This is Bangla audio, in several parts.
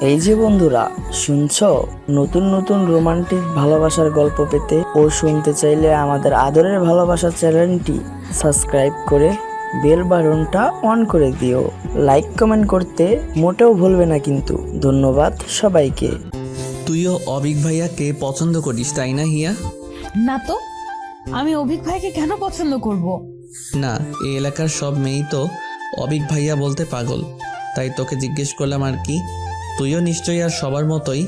এই যে বন্ধুরা, শুনছো? নতুন নতুন রোমান্টিক ভালোবাসার গল্প পেতে ও শুনতে চাইলে আমাদের আদরের ভালোবাসা চ্যানেলটি সাবস্ক্রাইব করে বেল বাটনটা অন করে দিও। লাইক কমেন্ট করতে মোটেও ভুলবে না কিন্তু। ধন্যবাদ সবাইকে। তুইও অবিক ভাইয়াকে পছন্দ করিস তাই না হিয়া? না তো, আমি অভিক ভাইকে কেন পছন্দ করব? না, এই এলাকার সব মেয়েই তো অবিক ভাইয়া বলতে পাগল, তাই তোকে জিজ্ঞেস করলাম আর কি। তুইও নিশ্চয়ই আর সবার মতোই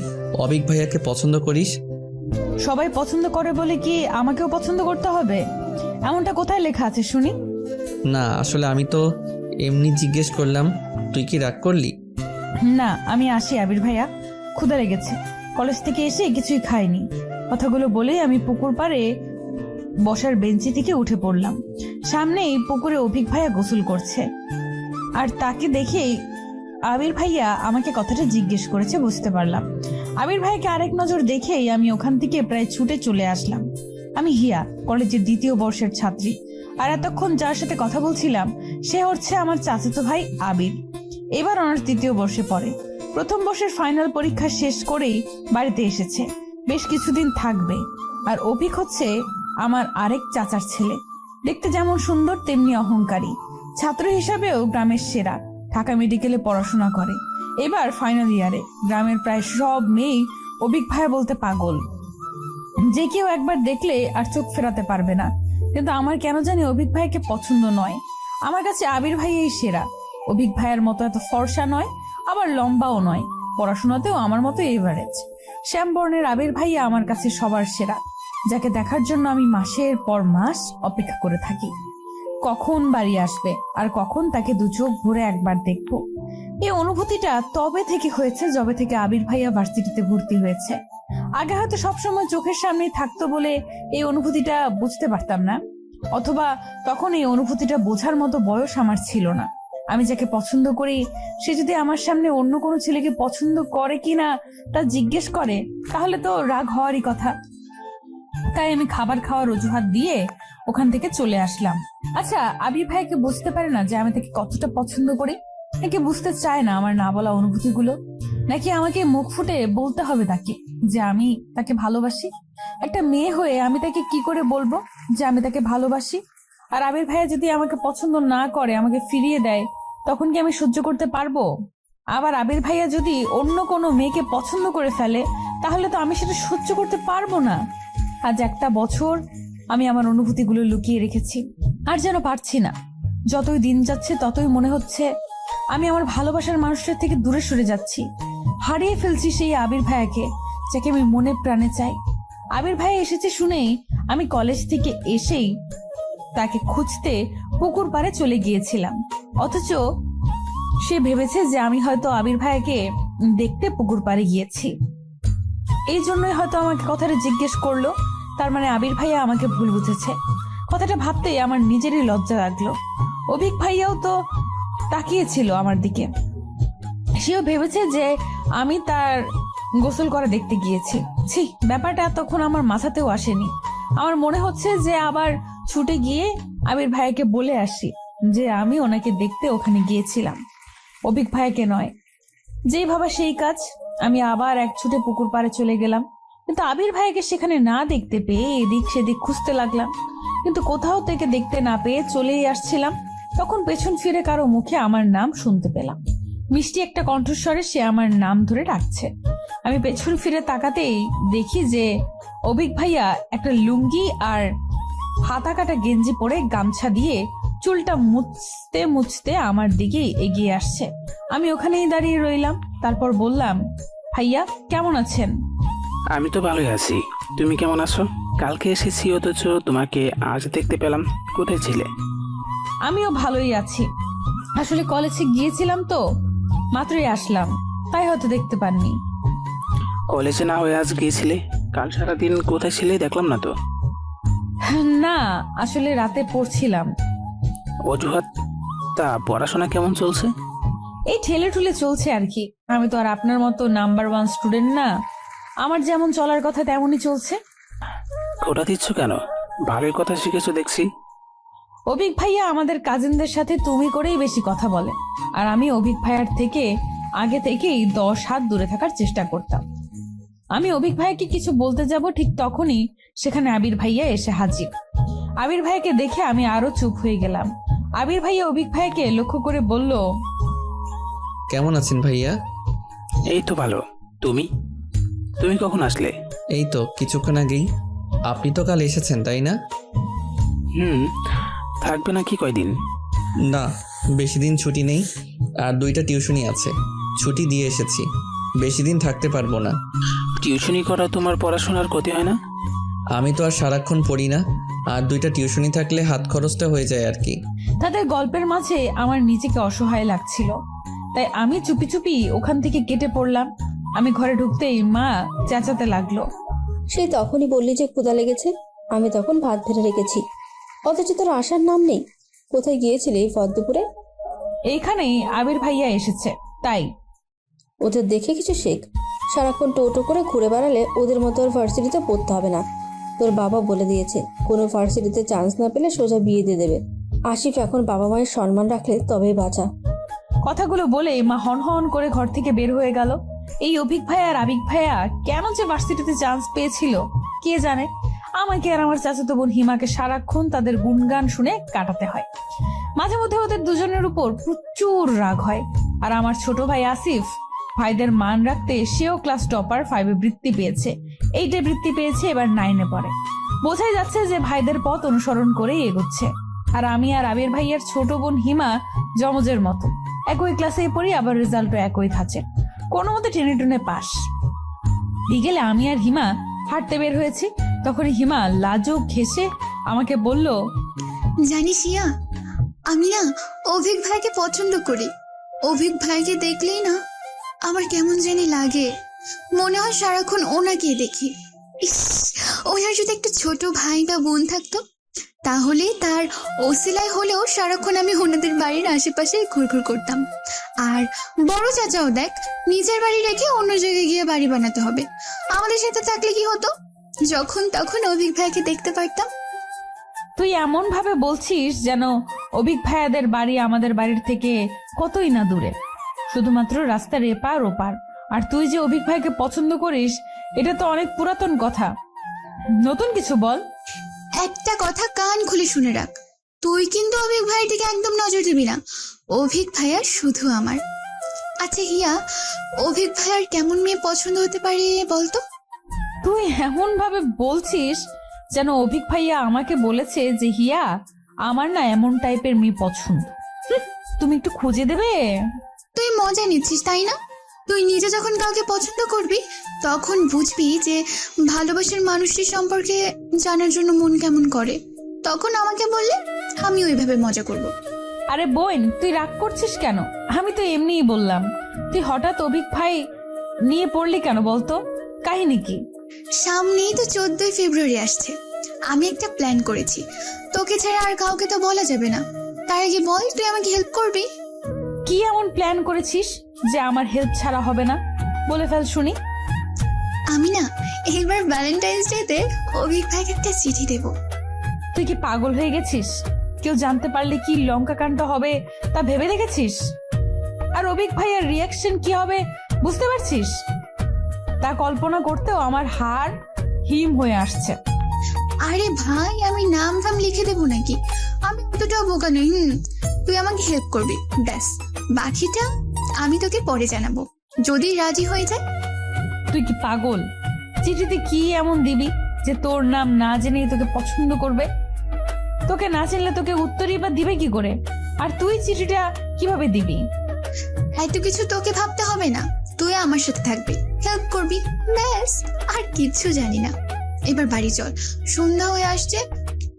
অবিক ভাইয়াকে পছন্দ করিস। সবাই পছন্দ করে বলে কি আমাকেও পছন্দ করতে হবে? এমনটা কোথায় লেখা আছে শুনি? না, আসলে আমি তো এমনি জিজ্ঞেস করলাম। তুই কি রাগ করলি? না, আমি আসি আবির ভাইয়া, ক্ষুধা লেগেছে। কলেজ থেকে এসে কিছুই খাইনি। কথাগুলো বলেই আমি পুকুর পাড়ে বসার বেঞ্চি থেকে উঠে পড়লাম। সামনেই পুকুরে অভিক ভাইয়া গোসল করছে, আর তাকে দেখেই আবির ভাইয়া আমাকে কথাটা জিজ্ঞেস করেছে বুঝতে পারলাম। আবির ভাইকে আরেক নজর দেখেই আমি ওখান থেকে প্রায় ছুটে চলে আসলাম। আমি হিয়া, কলেজের দ্বিতীয় বর্ষের ছাত্রী, আর এতক্ষণ যার সাথে কথা বলছিলাম সে হচ্ছে আমার চাচাতো ভাই আবির। এবার অনার্স দ্বিতীয় বর্ষে পড়ে। প্রথম বর্ষের ফাইনাল পরীক্ষা শেষ করেই বাড়িতে এসেছে, বেশ কিছুদিন থাকবে। আর অভিক হচ্ছে আমার আরেক চাচার ছেলে, দেখতে যেমন সুন্দর তেমনি অহংকারী। ছাত্র হিসাবেও গ্রামের সেরা, ঢাকা মেডিকেলে পড়াশোনা করে, এবার ফাইনাল ইয়ারে। গ্রামের প্রায় সব মেয়েই অভিক ভাইয়া বলতে পাগল, যে কেউ একবার দেখলে আর চোখ ফেরাতে পারবে না। কিন্তু আমার কেন জানি অভিক ভাইকে পছন্দ নয়। আমার কাছে আবির ভাইয়াই সেরা। অভিক ভাইয়ের মতো এত ফর্সা নয়, আবার লম্বাও নয়, পড়াশোনাতেও আমার মতো এভারেজ। শ্যামবর্ণের আবির ভাইয়া আমার কাছে সবার সেরা, যাকে দেখার জন্য আমি মাসের পর মাস অপেক্ষা করে থাকি। কখন বাড়ি আসবে আর কখন তাকে দু চোখ ভরে একবার দেখবো। এই অনুভূতিটা তবে থেকে হয়েছে যবে থেকে আবির ভাইয়া ভার্সিটিতে ভর্তি হয়েছে। আগে হয়তো সবসময় চোখের সামনে থাকতো বলে এই অনুভূতিটা বুঝতে পারতাম না, অথবা তখন এই অনুভূতিটা বোঝার মতো বয়স আমার ছিল না। আমি যাকে পছন্দ করি সে যদি আমার সামনে অন্য কোনো ছেলেকে পছন্দ করে কিনা তা জিজ্ঞেস করে, তাহলে তো রাগ হওয়ারই কথা। তাই আমি খাবার খাওয়ার অজুহাত দিয়ে ওখান থেকে চলে আসলাম। আচ্ছা, আবির ভাইকে বুঝতে পারে না যে আমি তাকে কতটা পছন্দ করি? নাকি বুঝতে চায় না আমার না বলা অনুভূতিগুলো? নাকি আমাকে মুখ ফুটে বলতে হবে তাকে যে আমি তাকে ভালোবাসি? একটা মেয়ে হয়ে আমি তাকে কি করে বলবো যে আমি তাকে ভালোবাসি? আর আবির ভাইয়া যদি আমাকে পছন্দ না করে, আমাকে ফিরিয়ে দেয়, তখন কি আমি সহ্য করতে পারবো? আবার আবির ভাইয়া যদি অন্য কোনো মেয়েকে পছন্দ করে ফেলে, তাহলে তো আমি সেটা সহ্য করতে পারবো না। আজ একটা বছর আমি আমার অনুভূতিগুলো লুকিয়ে রেখেছি, আর যেন পারছি না। যতই দিন যাচ্ছে ততই মনে হচ্ছে আমি আমার ভালোবাসার মানুষের থেকে দূরে সরে যাচ্ছি। হারিয়ে ফেলছি সেই আবির ভাইয়াকে, যাকে আমি মনে প্রাণে চাই। আবির ভাইয়া এসেছে শুনেই আমি কলেজ থেকে এসেই তাকে খুঁজতে পুকুর পাড়ে চলে গিয়েছিলাম, অথচ সে ভেবেছে যে আমি হয়তো আবির ভাইয়াকে দেখতে পুকুর পাড়ে গিয়েছি। এই জন্যই হয়তো আমাকে কথাটা জিজ্ঞেস করলো। তার মানে আবির ভাইয়া আমাকে ভুল বুঝেছে। কথাটা ভাবতেই আমার নিজেরই লজ্জা লাগলো। অভিক ভাইয়াও তো তাকিয়েছিল আমার দিকে, সেও ভেবেছে যে আমি তার গোসল করা দেখতে গিয়েছি। ছি, ব্যাপারটা তখন আমার মাথাতেও আসেনি। আমার মনে হচ্ছে যে আবার ছুটে গিয়ে আবির ভাইয়াকে বলে আসি যে আমি ওনাকে দেখতে ওখানে গিয়েছিলাম, অভিক ভাইয়াকে নয়। যেই ভাবা সেই কাজ। আমি আবার এক ছুটে পুকুর পাড়ে চলে গেলাম, কিন্তু আবির ভাইয়াকে সেখানে না দেখতে পেয়ে এদিক সেদিক খুঁজতে লাগলাম, কিন্তু কোথাও থেকে দেখতে না পেয়ে চলেই আসছিলাম। তখন পেছন ফিরে কারো মুখে আমার নাম শুনতে পেলাম। মিষ্টি একটা কণ্ঠস্বরে সে আমার নাম ধরে ডাকছে। আমি পেছন ফিরে তাকাতেই দেখি যে অভিক ভাইয়া একটা লুঙ্গি আর হাতা কাটা গেঞ্জি পরে গামছা দিয়ে চুলটা মুছতে মুছতে আমার দিকে এগিয়ে আসছে। আমি ওখানেই দাঁড়িয়ে রইলাম। তারপর বললাম, ভাইয়া কেমন আছেন? আমি তো ভালোই আছি। তুমি কেমন আছো? কালকে এসেছি অথচ তোমাকে আজ দেখতে পেলাম। কোথায় ছিলে? আমিও ভালোই আছি। আসলে কলেজে গিয়েছিলাম তো, মাত্রই আসলাম, তাই হয়তো দেখতে পাননি। কলেজে না হয়ে আজ গিয়েছিলে? কাল সারাদিন কোথায় ছিলে দেখলাম না তো। না, আসলে রাতে পড়ছিলাম। অজুহাত? তা পড়াশোনা কেমন চলছে? এই ঠেলে ঠুলে চলছে আর কি। আমি তো আর আপনার মতো নাম্বার 1 স্টুডেন্ট না। আমার যেমন চলার কথা তেমনই চলছে। খোটা দিচ্ছ কেন? ভালোই কথা শিখেছো দেখছি। অভিক ভাইয়া আমাদের কাজিনদের সাথে তুমি করেই বেশি কথা বলে, আর আমি অভিক ভাইয়ার থেকে আগে থেকেই 10 হাত দূরে থাকার চেষ্টা করতাম। আমি অভিক ভাইকে কিছু বলতে যাব, ঠিক তখনই সেখানে আবির ভাইয়া এসে হাজির। আবির ভাইয়াকে দেখে আমি আরো চুপ হয়ে গেলাম। আবির ভাইয়া অভিক ভাইয়াকে লক্ষ্য করে বলল, কেমন আছেন ভাইয়া? এই তো ভালো। তুমি তুমি কখন আসলে? এই তো কিছুক্ষণ আগেই। আপনি তো কাল এসেছেন তাই না? থাকবে না কি কয়দিন? না, বেশি দিন ছুটি নেই, আর 2টা টিউশনি আছে, ছুটি দিয়ে এসেছি। বেশি দিন থাকতে পারবো না। টিউশনি করা তোমার পড়াশোনার ক্ষতি হয় না? আমি তো আর সারাক্ষণ পড়ি না, আর 2টা টিউশনি থাকলে হাত খরচটা হয়ে যায় আর কি। তাদের গল্পের মাঝে আমার নিজেকে অসহায় লাগছিল, তাই আমি চুপি চুপি ওখান থেকে কেটে পড়লাম। আমি ঘরে ঢুকতেই মা চেঁচাতে লাগলো, সেই তখনই বললি যে ক্ষুধা লেগেছে, আমি তখন ভাত ভেড়ে রেখেছি, অথচ তোর আসার নাম নেই। কোথায় গিয়েছিলি এই ভর দুপুরে? এইখানেই আবির ভাইয়া এসেছে তাই। ওদের দেখে কিছু শেখ। সারাক্ষণ টোটো করে ঘুরে বেড়ালে ওদের মতো আর ভার্সিটিতে পড়তে হবে না। তোর বাবা বলে দিয়েছে কোনো ভার্সিটিতে চান্স না পেলে সোজা বিয়ে দিয়ে দেবে। আসিফ এখন বাবা মায়ের সম্মান রাখলে তবেই বাঁচা। কথাগুলো বলে মা হন হন করে ঘর থেকে বের হয়ে গেল। এই অভিক ভাইয়া আর আবিক ভাইয়া কেন যে ভার্সিটিতে চান্স পেয়েছিল কে জানে। আমাকে আর আমার চাচাতো বোন হিমাকে সারাক্ষণ তাদের গুণগান শুনে কাটাতে হয়। মাঝে মধ্যে ওদের দুজনের উপর প্রচুর রাগ হয়। আর আমার ছোট ভাই আসিফ ভাইদের মান রাখতে সেও ক্লাস টপার 5-এ বৃত্তি পেয়েছে, 8-এ বৃত্তি পেয়েছে, এবার 9-এ পড়ে। বোঝাই যাচ্ছে যে ভাইদের পথ অনুসরণ করেই এগোচ্ছে। আর আমি আর আবির ভাইয়ের ছোট বোন হিমা জমজের মতো একই ক্লাসে পড়ি, আবার রেজাল্টও একই থাকে, কোনো মতে টেনে টুনে পাস। বিকেলে আমি আর হিমা হাঁটতে বের হয়েছি, তখন হিমা লাজুক ঘেসে আমাকে বলল, জানিস ইয়া, আমি না অভিক ভাইকে পছন্দ করি। অভিক ভাইকে দেখলেই না আমার কেমন জানি লাগে, মনে হয় সারাক্ষণ ওনাকে দেখি। ইস, ওনার যদি একটা ছোট ভাই বা বোন থাকতো, তাহলে তার ওসিলায় হলেও সারাক্ষণ আমি ওনাদের বাড়ির আশেপাশে ঘুরঘুর করতাম। আর বড় চাচাও দেখ, নিজের বাড়ি রেখে অন্য জায়গায় গিয়ে বাড়ি বানাতে হবে। আমাদের সাথে থাকলে কি হতো, যখন তখন অভিক ভাইকে দেখতে পারতাম। তুই এমন ভাবে বলছিস যেন অভিক ভাইয়াদের বাড়ি আমাদের বাড়ির থেকে কতই না দূরে, শুধুমাত্র রাস্তার এপার ওপার। আর তুই যে অভিক ভাইকে পছন্দ করিস এটা তো অনেক পুরাতন কথা, নতুন কিছু বল। একটা কথা কান খুলে শুনে রাখ, তুই কিন্তু অভিক ভাইয়ের দিকে একদম নজর দিবি না। অভিক ভাইয়া শুধু আমার। আচ্ছা হিয়া, অভিক ভাইয়ার কেমন মেয়ে পছন্দ হতে পারে বলতো? তুই এমন ভাবে বলছিস যেন অভিক ভাইয়া আমাকে বলেছে যে হিয়া আমার না এমন টাইপের মেয়ে পছন্দ। তুমি একটু খুঁজে দেবে? তুই মজা নিচ্ছিস তাই না? তুই নিজে যখন কাউকে পছন্দ করবি তখন বুঝবি যে ভালোবাসার মানুষটির সম্পর্কে জানার জন্য মন কেমন করে। তখন আমাকে বললে আমি ওইভাবে মজা করব। আরে বোন, তুই রাগ করছিস কেন? আমি তো এমনিই বললাম। তুই হঠাৎ অভিক ভাই নিয়ে পড়লি কেন বলতো, কাহিনী কি? সামনেই তো 14ই ফেব্রুয়ারি আসছে। আমি একটা প্ল্যান করেছি, তোকে ছাড়া আর কাউকে তো বলা যাবে না। তার আগে বল, তুই আমাকে হেল্প করবি? কি এমন প্ল্যান করেছিস যে আমার হেল্প ছাড়া হবে না? বলে ফেল শুনি। আমি না এবার ভ্যালেন্টাইন্স ডেতে অভিক ভাইকে একটা চিঠি দেব। তুই কি পাগল হয়ে গেছিস? কেউ জানতে পারলে কি লঙ্কা কাণ্ড হবে তা ভেবে দেখেছিস? আর অভিক ভাইয়ের রিয়াকশন কি হবে বুঝতে পারছিস? তা কল্পনা করতেও আমার হাড় হিম হয়ে আসছে। আরে ভাই, আমি নাম ধাম লিখে দেবো নাকি? আমি অতটাও বোকা নই। তুই আমাকে হেল্প করবি, ব্যাস। বাকিটা আমি তোকে পরে জানাবো, যদি রাজি হয়ে যায়। তুই কি পাগল? চিঠিতে কি এমন দিবি যে তোর নাম না জেনেই তোকে পছন্দ করবে? তোকে না চিনলে তোকে উত্তরই বা দিবে কি করে? আর তুই চিঠিটা কিভাবে দিবি? এত কিছু তোকে ভাবতে হবে না, তুই আমার সাথে থাকবি, হেল্প করবি, ব্যাস। আর কিচ্ছু জানি না। এবার বাড়ি চল, সন্ধ্যা হয়ে আসছে।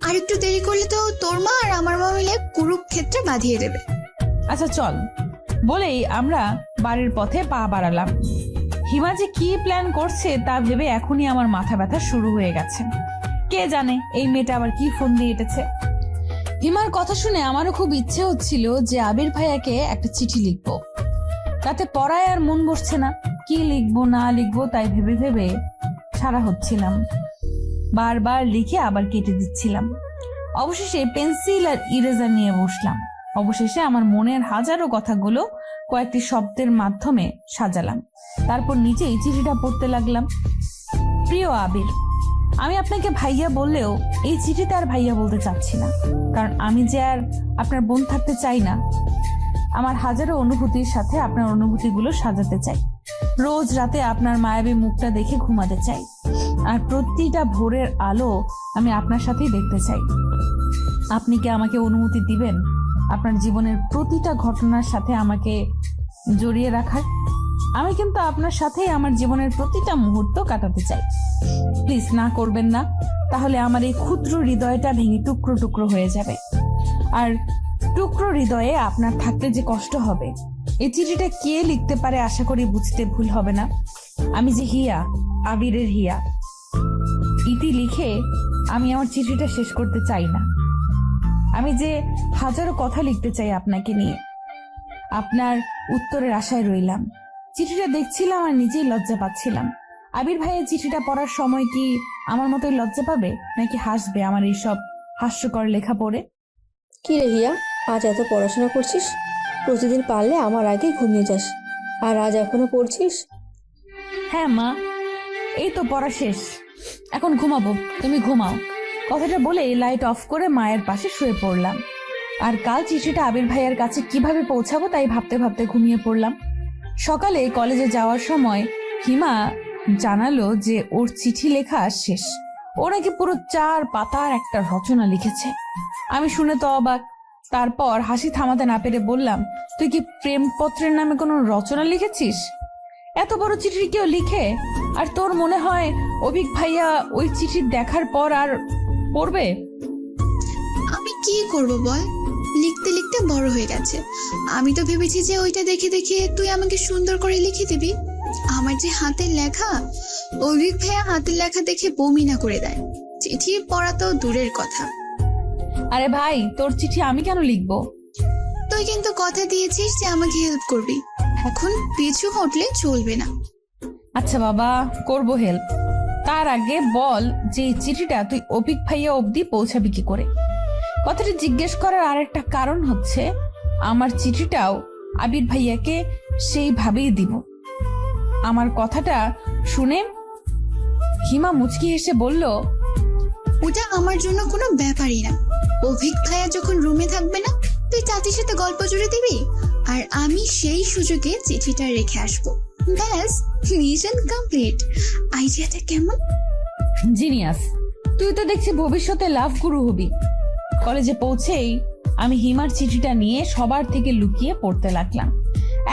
আর একটু দেরি করলে তো তোর মা আর আমার মা মিলে কুরুক্ষেত্রে বাঁধিয়ে দেবে। আচ্ছা চল বলেই আমরা বাড়ির পথে পা বাড়ালাম। হিমা যে কি প্ল্যান করছে তা ভেবে এখনই আমার মাথা ব্যথা শুরু হয়ে গেছে। কে জানে এই মেয়েটা আবার কি ফোন দিয়ে এঁটেছে। হিমার কথা শুনে আমারও খুব ইচ্ছে হচ্ছিল যে আবির ভাইয়াকে একটা চিঠি লিখবো, তাতে পড়ায় আর মন বসছে না। কি লিখবো না লিখবো তাই ভেবে ভেবে সারা হচ্ছিলাম, বারবার লিখে আবার কেটে দিচ্ছিলাম। অবশেষে পেন্সিল আর ইরেজার নিয়ে বসলাম। অবশেষে আমার মনের হাজারো কথাগুলো কয়েকটি শব্দের মাধ্যমে সাজালাম। তারপর নিজেই চিঠিটা পড়তে লাগলাম। প্রিয় আবির, আমি আপনাকে ভাইয়া বললেও এই চিঠিতে আর ভাইয়া বলতে চাচ্ছি না, কারণ আমি যে আর আপনার বোন থাকতে চাই না। আমার হাজারো অনুভূতির সাথে আপনার অনুভূতিগুলো সাজাতে চাই। রোজ রাতে আপনার মায়াবী মুখটা দেখে ঘুমাতে চাই, আর প্রতিটা ভোরের আলো আমি আপনার সাথেই দেখতে চাই। আপনি কি আমাকে অনুমতি দিবেন আপনার জীবনের প্রতিটা ঘটনার সাথে আমাকে জড়িয়ে রাখার? আমি কিন্তু আপনার সাথেই আমার জীবনের প্রতিটা মুহূর্ত কাটাতে চাই। প্লিজ না করবেন না, তাহলে আমার এই ক্ষুদ্র হৃদয়টা ভেঙে টুকরো টুকরো হয়ে যাবে। আর টুকরো হৃদয়ে আপনার থাকতে যে কষ্ট হবে, এই চিঠিটা কে লিখতে পারে আশা করি বুঝতে ভুল হবে না। আমি যে হিয়া, আবিরের হিয়া। ইতি লিখে আমি আমার চিঠিটা শেষ করতে চাই না। আমি যে হাজারো কথা লিখতে চাই আপনাকে নিয়ে। আপনার উত্তরের আশায় রইলাম। চিঠিটা দেখছিলাম আর নিজেই লজ্জা পাচ্ছিলাম। আবির ভাইয়ের চিঠিটা পড়ার সময় কি আমার মতোই লজ্জা পাবে, নাকি হাসবে আমার এইসব হাস্যকর লেখা পড়ে? কি রে হিয়া, আজ এত পড়াশোনা করছিস? প্রতিদিন পারলে আমার আগে ঘুমিয়ে যাস, আর আজ এখনো পড়ছিস? হ্যাঁ মা, এই তো পড়া শেষ, এখন ঘুমাবো, তুমি ঘুমাও। কথাটা বলে লাইট অফ করে মায়ের পাশে শুয়ে পড়লাম। আর কাল চিঠিটা আবির ভাইয়ের কাছে কিভাবে পৌঁছাবো তাই ভাবতে ভাবতে ঘুমিয়ে পড়লাম। সকালে কলেজে যাওয়ার সময় হিমা জানালো যে ওর চিঠি লেখা শেষ। ও নাকি পুরো 4 পাতার একটা রচনা লিখেছে। আমি শুনে তো অবাক। তারপর হাসি থামাতে না পেরে বললাম, তুই কি প্রেমপত্রের নামে কোনো রচনা লিখেছিস? এত বড় চিঠি কেউ লিখে? আর তোর মনে হয় অভিক ভাইয়া ওই চিঠি দেখার পর আর পড়বে? আমি কি করব বল, লিখতে লিখতে বড় হয়ে গেছে। আমি তো ভেবেছি যে ওইটা দেখে দেখে তুই আমাকে সুন্দর করে লিখে দিবি। আমার যে হাতের লেখা, অভিক ভাইয়া হাতের লেখা দেখে বমি না করে দেয়। চিঠি পড়া তো দূরের কথা। আরে ভাই, তোর চিঠি আমি কেন লিখবো? তুই কিন্তু কথা দিয়েছিস যে আমাকে হেল্প করবি, এখন পিছু হটলে চলবে না। আচ্ছা বাবা, করবো হেল্প। তার আগে বল যে এই চিঠিটা তুই অভিক ভাইয়া অবধি পৌঁছাবি কি করে? কথাটা জিজ্ঞেস করার আরেকটা কারণ হচ্ছে, আমার চিঠিটাও আবির ভাইয়াকে সেইভাবেই দিব। আমার কথাটা শুনে হিমা মুচকি হেসে বলল, ওটা আমার জন্য কোনো ব্যাপারই না। অভিক ভাইয়া যখন রুমে থাকবে না, তুই চাচির সাথে গল্প জুড়ে দিবি, আর আমি সেই সুযোগে চিঠিটা রেখে আসবো। ব্যাস, মিশন কমপ্লিট। আইডিয়াটা কেমন? জিনিয়াস। তুই তো দেখছি ভবিষ্যতে লাভ গুরু হবি। কলেজে পৌঁছেই আমি হিমার চিঠিটা নিয়ে সবার থেকে লুকিয়ে পড়তে লাগলাম।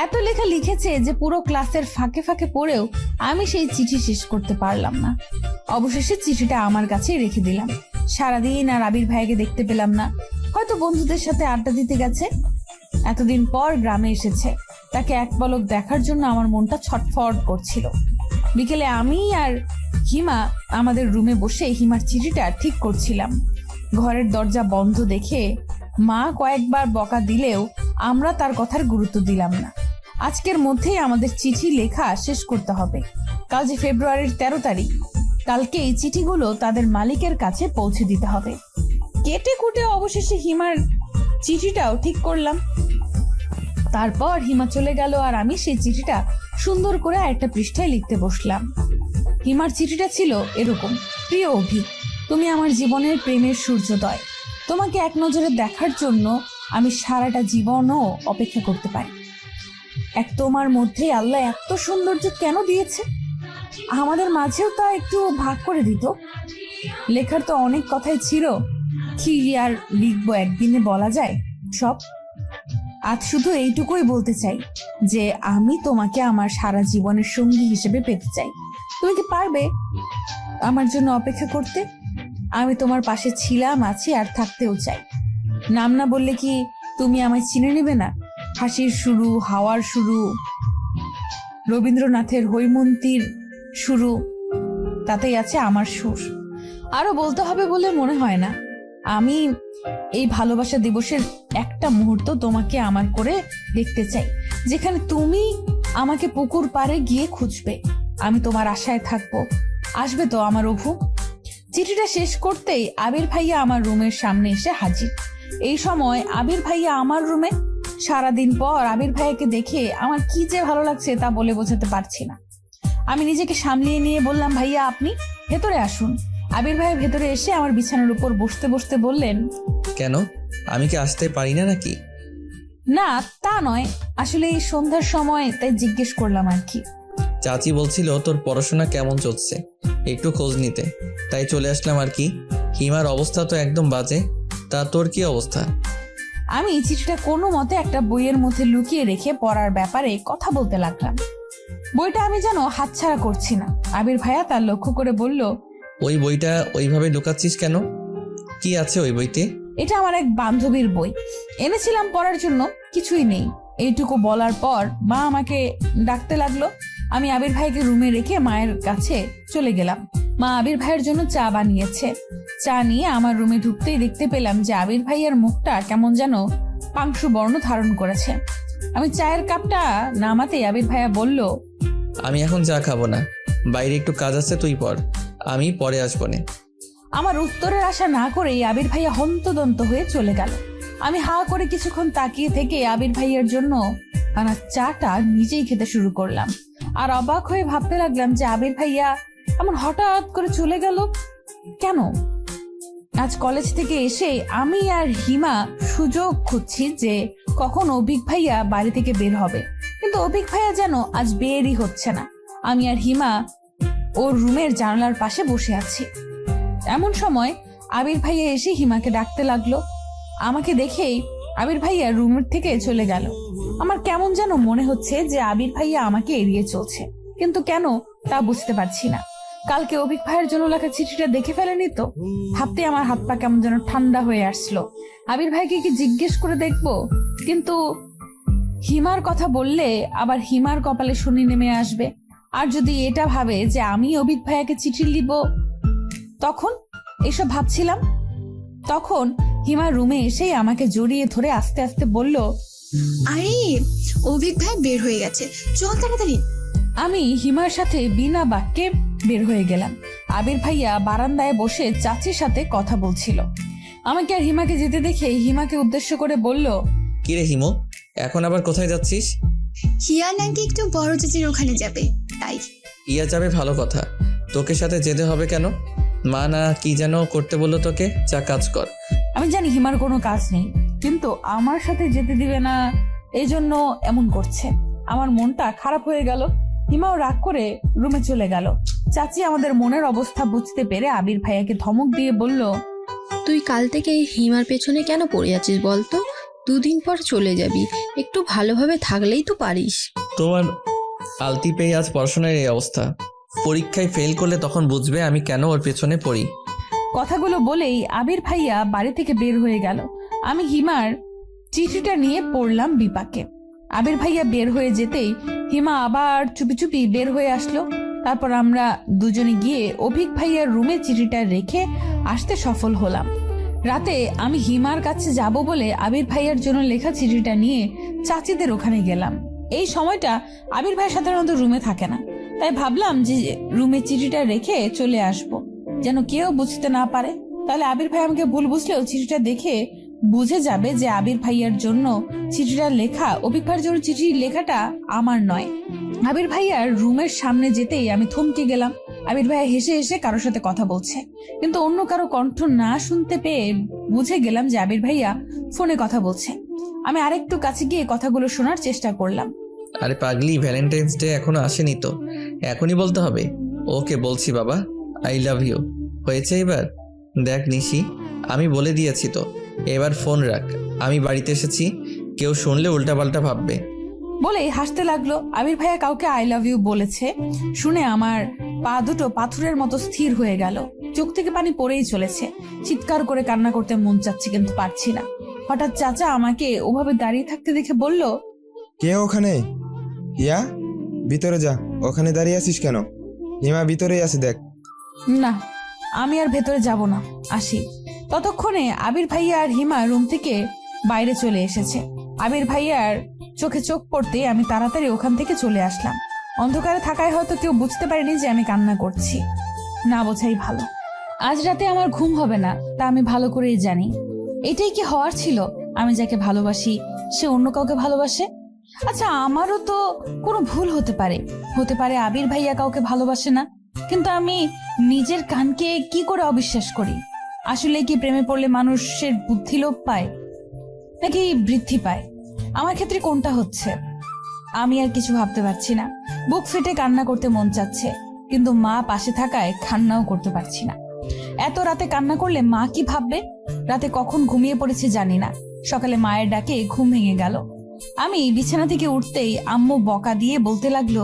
এত লেখা লিখেছে যে পুরো ক্লাসের ফাঁকে ফাঁকে পড়েও আমি সেই চিঠি শেষ করতে পারলাম না। অবশেষে চিঠিটা আমার কাছেই রেখে দিলাম। সারাদিন আর আবির ভাইকে দেখতে পেলাম না, হয়তো বন্ধুদের সাথে আড্ডা দিতে গেছে। এতদিন পর গ্রামে এসেছে, তাকে এক পলক দেখার জন্য আমার মনটা ছটফট করছিল। বিকেলে আমি আর হিমা আমাদের রুমে বসে হিমার চিঠিটা ঠিক করছিলাম। ঘরের দরজা বন্ধ দেখে মা কয়েকবার বকা দিলেও আমরা তার কথার গুরুত্ব দিলাম না। আজকের মধ্যেই আমাদের চিঠি লেখা শেষ করতে হবে। কাল যে ফেব্রুয়ারির 13 তারিখ, কালকে এই চিঠিগুলো তাদের মালিকের কাছে পৌঁছে দিতে হবে। কেটে কুটে অবশেষে হিমার চিঠিটাও ঠিক করলাম। তারপর হিমা চলে গেল আর আমি সেই চিঠিটা সুন্দর করে আরেকটা পৃষ্ঠায় লিখতে বসলাম। হিমার চিঠিটা ছিল এরকম: প্রিয় অভি, তুমি আমার জীবনের প্রেমের সূর্যোদয়। তোমাকে এক নজরে দেখার জন্য আমি সারাটা জীবনও অপেক্ষা করতে পারি। এক তোমার মধ্যে আল্লাহ এত সৌন্দর্য কেন দিয়েছে? আমাদের মাঝেও তা একটু ভাগ করে দিত। লেখার তো অনেক কথাই ছিল, কি আর লিখবো, একদিনে বলা যায় সব। আজ শুধু এইটুকুই বলতে চাই যে আমি তোমাকে আমার সারা জীবনের সঙ্গী হিসেবে পেতে চাই। তুমি কি পারবে আমার জন্য অপেক্ষা করতে? আমি তোমার পাশে ছিলাম, আছি, আর থাকতেও চাই। নাম না বললে কি তুমি আমায় চিনে নেবে না? হাসির শুরু, হাওয়ার শুরু, রবীন্দ্রনাথের হৈমন্তীর শুরু, তাতেই আছে আমার সুর। আরো বলতে হবে বলে মনে হয় না। আমি এই ভালোবাসা দিবসের একটা মুহূর্ত তোমাকে আমার করে দেখতে চাই, যেখানে তুমি আমাকে পুকুর পাড়ে গিয়ে খুঁজবে। আমি তোমার আশায় থাকবো। আসবে তো আমার অভু? চিঠিটা শেষ করতেই আবির ভাইয়া আমার রুমের সামনে এসে হাজির। এই সময় আবির ভাইয়া আমার রুমে সারাদিন পর আবির ভাইয়াকে দেখে আমার কি যে ভালো লাগছে তা বলে বোঝাতে পারছি না। আমি নিজেকে সামলিয়ে নিয়ে বললাম, ভাইয়া আপনি ভেতরে আসুন। আবির ভাইয়া ভেতরে এসে আমার বিছানার উপর বসতে বসতে বললেন, কেন, আমি কি আসতে পারি না নাকি? না তা নয়, আসলে এই সন্ধ্যার সময় তাই জিজ্ঞেস করলাম আর কি। চাচি বলছিল তোর পড়াশোনা কেমন চলছে, একটু খোঁজ নিতে, তাই চলে আসলাম আর কি। হিমার অবস্থা তো একদম বাজে, তা তোর কি অবস্থা? আমি চিঠিটা কোনো মতে একটা বইয়ের মধ্যে লুকিয়ে রেখে পড়ার ব্যাপারে কথা বলতে লাগলাম। বইটা আমি যেন হাতছাড়া করছি না। আবির ভাইয়া তার লক্ষ্য করে বলল, ওই বইটা ওইভাবে লুকাচ্ছিস কেন? কি আছে ওই বইতে? এটা আমার এক বান্ধবীর বই, এনেছিলাম পড়ার জন্য, কিছুই নেই। এইটুকু বলার পর মা আমাকে ডাকতে লাগলো। আমি আবির ভাইকে রুমে রেখে মায়ের কাছে চলে গেলাম। মা আবির ভাইয়ের জন্য চা বানিয়েছে। চা নিয়ে আমার রুমে ঢুকতেই দেখতে পেলাম যে আবির ভাইয়ের মুখটা কেমন যেন পাংশু বর্ণ ধারণ করেছে। আমি চায়ের কাপটা নামাতেই আবির ভাইয়া বলল, আমি এখন চা খাবো না, বাইরে একটু কাজ আছে, তুই পড়, আমি পরে আসবো না। আমার উত্তরের আশা না করেই আবির ভাইয়া হন্তদন্ত হয়ে চলে গেল। আমি হা করে কিছুক্ষণ তাকিয়ে থেকে আবির ভাইয়ের জন্য আনা চাটা নিজেই খেতে শুরু করলাম। আর অবাক হয়ে ভাবতে লাগলাম যে আবির ভাইয়া এমন হঠাৎ করে চলে গেল কেন। আজ কলেজ থেকে এসে আমি আর হিমা সুযোগ খুঁজছি যে কখন অভিক ভাইয়া বাড়ি থেকে বের হবে, কিন্তু অভিক ভাইয়া যেন আজ বেরই হচ্ছে না। আমি আর হিমা ওর রুমের জানালার পাশে বসে আছি। এমন সময় আবির ভাইয়া এসে হিমাকে ডাকতে লাগলো। আমাকে দেখেই আবির ভাইয়া রুমের থেকে চলে গেল। আমার কেমন যেন মনে হচ্ছে যে আবির ভাইয়া আমাকে এড়িয়ে চলছে, কিন্তু কেন তা বুঝতে পারছি না। কালকে অভিক ভাইয়ের জন্য লেখা চিঠিটা দেখে ফেলেনি তো? ভাবতে আমার হাত পা কেমন যেন ঠান্ডা হয়ে আসলো। আবির ভাইকে কি জিজ্ঞেস করে দেখবো, কিন্তু হিমার কথা বললে আবার হিমার কপালে শনি নেমে আসবে। আর যদি এটা ভাবে যে আমি অভিক ভাইয়াকে চিঠি লিখব, তখন এসব ভাবছিলাম। তখন হিমা রুমে এসেই আমাকে জড়িয়ে ধরে আস্তে আস্তে বলল, আরে অভিক ভাই বের হয়ে গেছে, চল তাড়াতাড়ি। আমি হিমার সাথে বিনা বাক্যে বের হয়ে গেলাম। আবির ভাইয়া বারান্দায় বসে চাচির সাথে কথা বলছিল। আমাকে আর হিমাকে যেতে দেখে হিমাকে উদ্দেশ্য করে বলল, কিরে হিমো, এখন আবার কোথায় যাচ্ছিস? হিয়া নাকি একটু বড় চাচির ওখানে যাবে, তাই। ইয়া যাবে ভালো কথা, তোকে সাথে যেতে হবে কেন? মা না কি যেন করতে বললো তোকে, যা কাজ কর। আমি জানি হিমার কোনো কাজ নেই, কিন্তু আমার সাথে যেতে দিবে না, এই জন্য এমন করছে। আমার মনটা খারাপ হয়ে গেল। হিমাও রাগ করে রুমে চলে গেল। চাচি আমাদের মনের অবস্থা বুঝতে পেরে আবির ভাইয়াকে ধমক দিয়ে বলল, তুই কাল থেকে এই হিমার পেছনে কেন পড়ে আছিস বলতো? দুদিন পর চলে যাবি, একটু ভালোভাবে থাকলেই তো পারিস। তোমার আলতি পেয়ে আজ পড়াশোনার এই অবস্থা। পরীক্ষায় ফেল করলে তখন বুঝবে আমি কেন ওর পেছনে পড়ি। কথাগুলো বলেই আবির ভাইয়া বাড়ি থেকে বের হয়ে গেল। আমি হিমার চিঠিটা নিয়ে পড়লাম বিপাকে। আবির ভাইয়া বের হয়ে যেতেই হিমা আবার চুপি চুপি বের হয়ে আসলো। তারপর আমরা দুজনে গিয়ে অভিক ভাইয়ার রুমে চিঠিটা রেখে আসতে সফল হলাম। রাতে আমি হিমার কাছে যাব বলে আবির ভাইয়ার জন্য লেখা চিঠিটা নিয়ে চাচিদের ওখানে গেলাম। এই সময়টা আবির ভাই সাধারণত রুমে থাকে না, তাই ভাবলাম যে রুমে চিঠিটা রেখে চলে আসব, যেন কেউ বুঝতে না পারে। তাহলে আবির ভাই আমাকে ভুল বুঝলেও চিঠিটা দেখে বুঝে যাবে যে আবির ভাইয়ার জন্য চিঠিটা লেখা, অভিক ভাইয়ের জন্য চিঠি লেখাটা আমার নয়। আবির ভাইয়ার রুমের সামনে যেতেই আমি থমকে গেলাম। আবির ভাইয়া হেসে হেসে কারোর সাথে কথা বলছে, কিন্তু অন্য কারো কণ্ঠ না শুনতে পেয়ে বুঝে গেলাম যে আবির ভাইয়া ফোনে কথা বলছে। আমি আরেকটু কাছে গিয়ে কথাগুলো শোনার চেষ্টা করলাম। আরে পাগলি, ভ্যালেন্টাইন্স ডে এখনো আসেনি তো, এখনই বলতে হবে? ওকে বলছি বাবা, আই লাভ ইউ। হয়েছে এবার? দেখ নিশি, আমি বলে দিয়েছি তো, এবার ফোন রাখ, আমি বাড়িতে এসেছি, কেউ শুনলে উল্টাপাল্টা ভাববে। বলেই হাসতে লাগলো। আবির ভাইয়া কাউকে আই লাভ ইউ বলেছে শুনে আমার পা দুটো পাথরের মতো স্থির হয়ে গেল। চোখ থেকে পানি পড়েই চলেছে। চিৎকার করে কান্না করতে মন চাচ্ছে, কিন্তু পারছি না। হঠাৎ চাচা আমাকে ওভাবে দাঁড়িয়ে থাকতে দেখে বলল, কে ওখানে? হিয়া, ভিতরে যা। ওখানে দাঁড়িয়ে আছিস কেন? হিমা ভিতরেই আছে, দেখ। না, আমি আর ভেতরে যাব না, আসি। ততক্ষণে আবির ভাইয়া আর হিমা রুম থেকে বাইরে চলে এসেছে। আবির ভাইয়ার চোখে চোখ পড়তে আমি তাড়াতাড়ি ওখান থেকে চলে আসলাম। অন্ধকারে থাকায় হয়তো কেউ বুঝতে পারেনি যে আমি কান্না করছি। না বোঝাই ভালো। আজ রাতে আমার ঘুম হবে না, তা আমি ভালো করেই জানি। এটাই কি হওয়ার ছিল? আমি যাকে ভালোবাসি সে অন্য কাউকে ভালোবাসে? আচ্ছা, আমারও তো কোনো ভুল হতে পারে আবির ভাইয়া কাউকে ভালোবাসে না, কিন্তু আমি নিজের কানকে কি করে অবিশ্বাস করি? আসলে কি প্রেমে পড়লে মানুষের বুদ্ধি লোপ পায় নাকি বৃদ্ধি পায়? আমার ক্ষেত্রে কোনটা হচ্ছে? আমি আর কিছু ভাবতে পারছি না। বুক ফেটে কান্না করতে মন চাচ্ছে, কিন্তু মা পাশে থাকায় কান্নাও করতে পারছি না। এত রাতে কান্না করলে মা কি ভাববে? রাতে কখন ঘুমিয়ে পড়েছে জানি না, সকালে মায়ের ডাকে ঘুম ভেঙে গেল। আমি বিছানা থেকে উঠতেই আম্মু বকা দিয়ে বলতে লাগলো,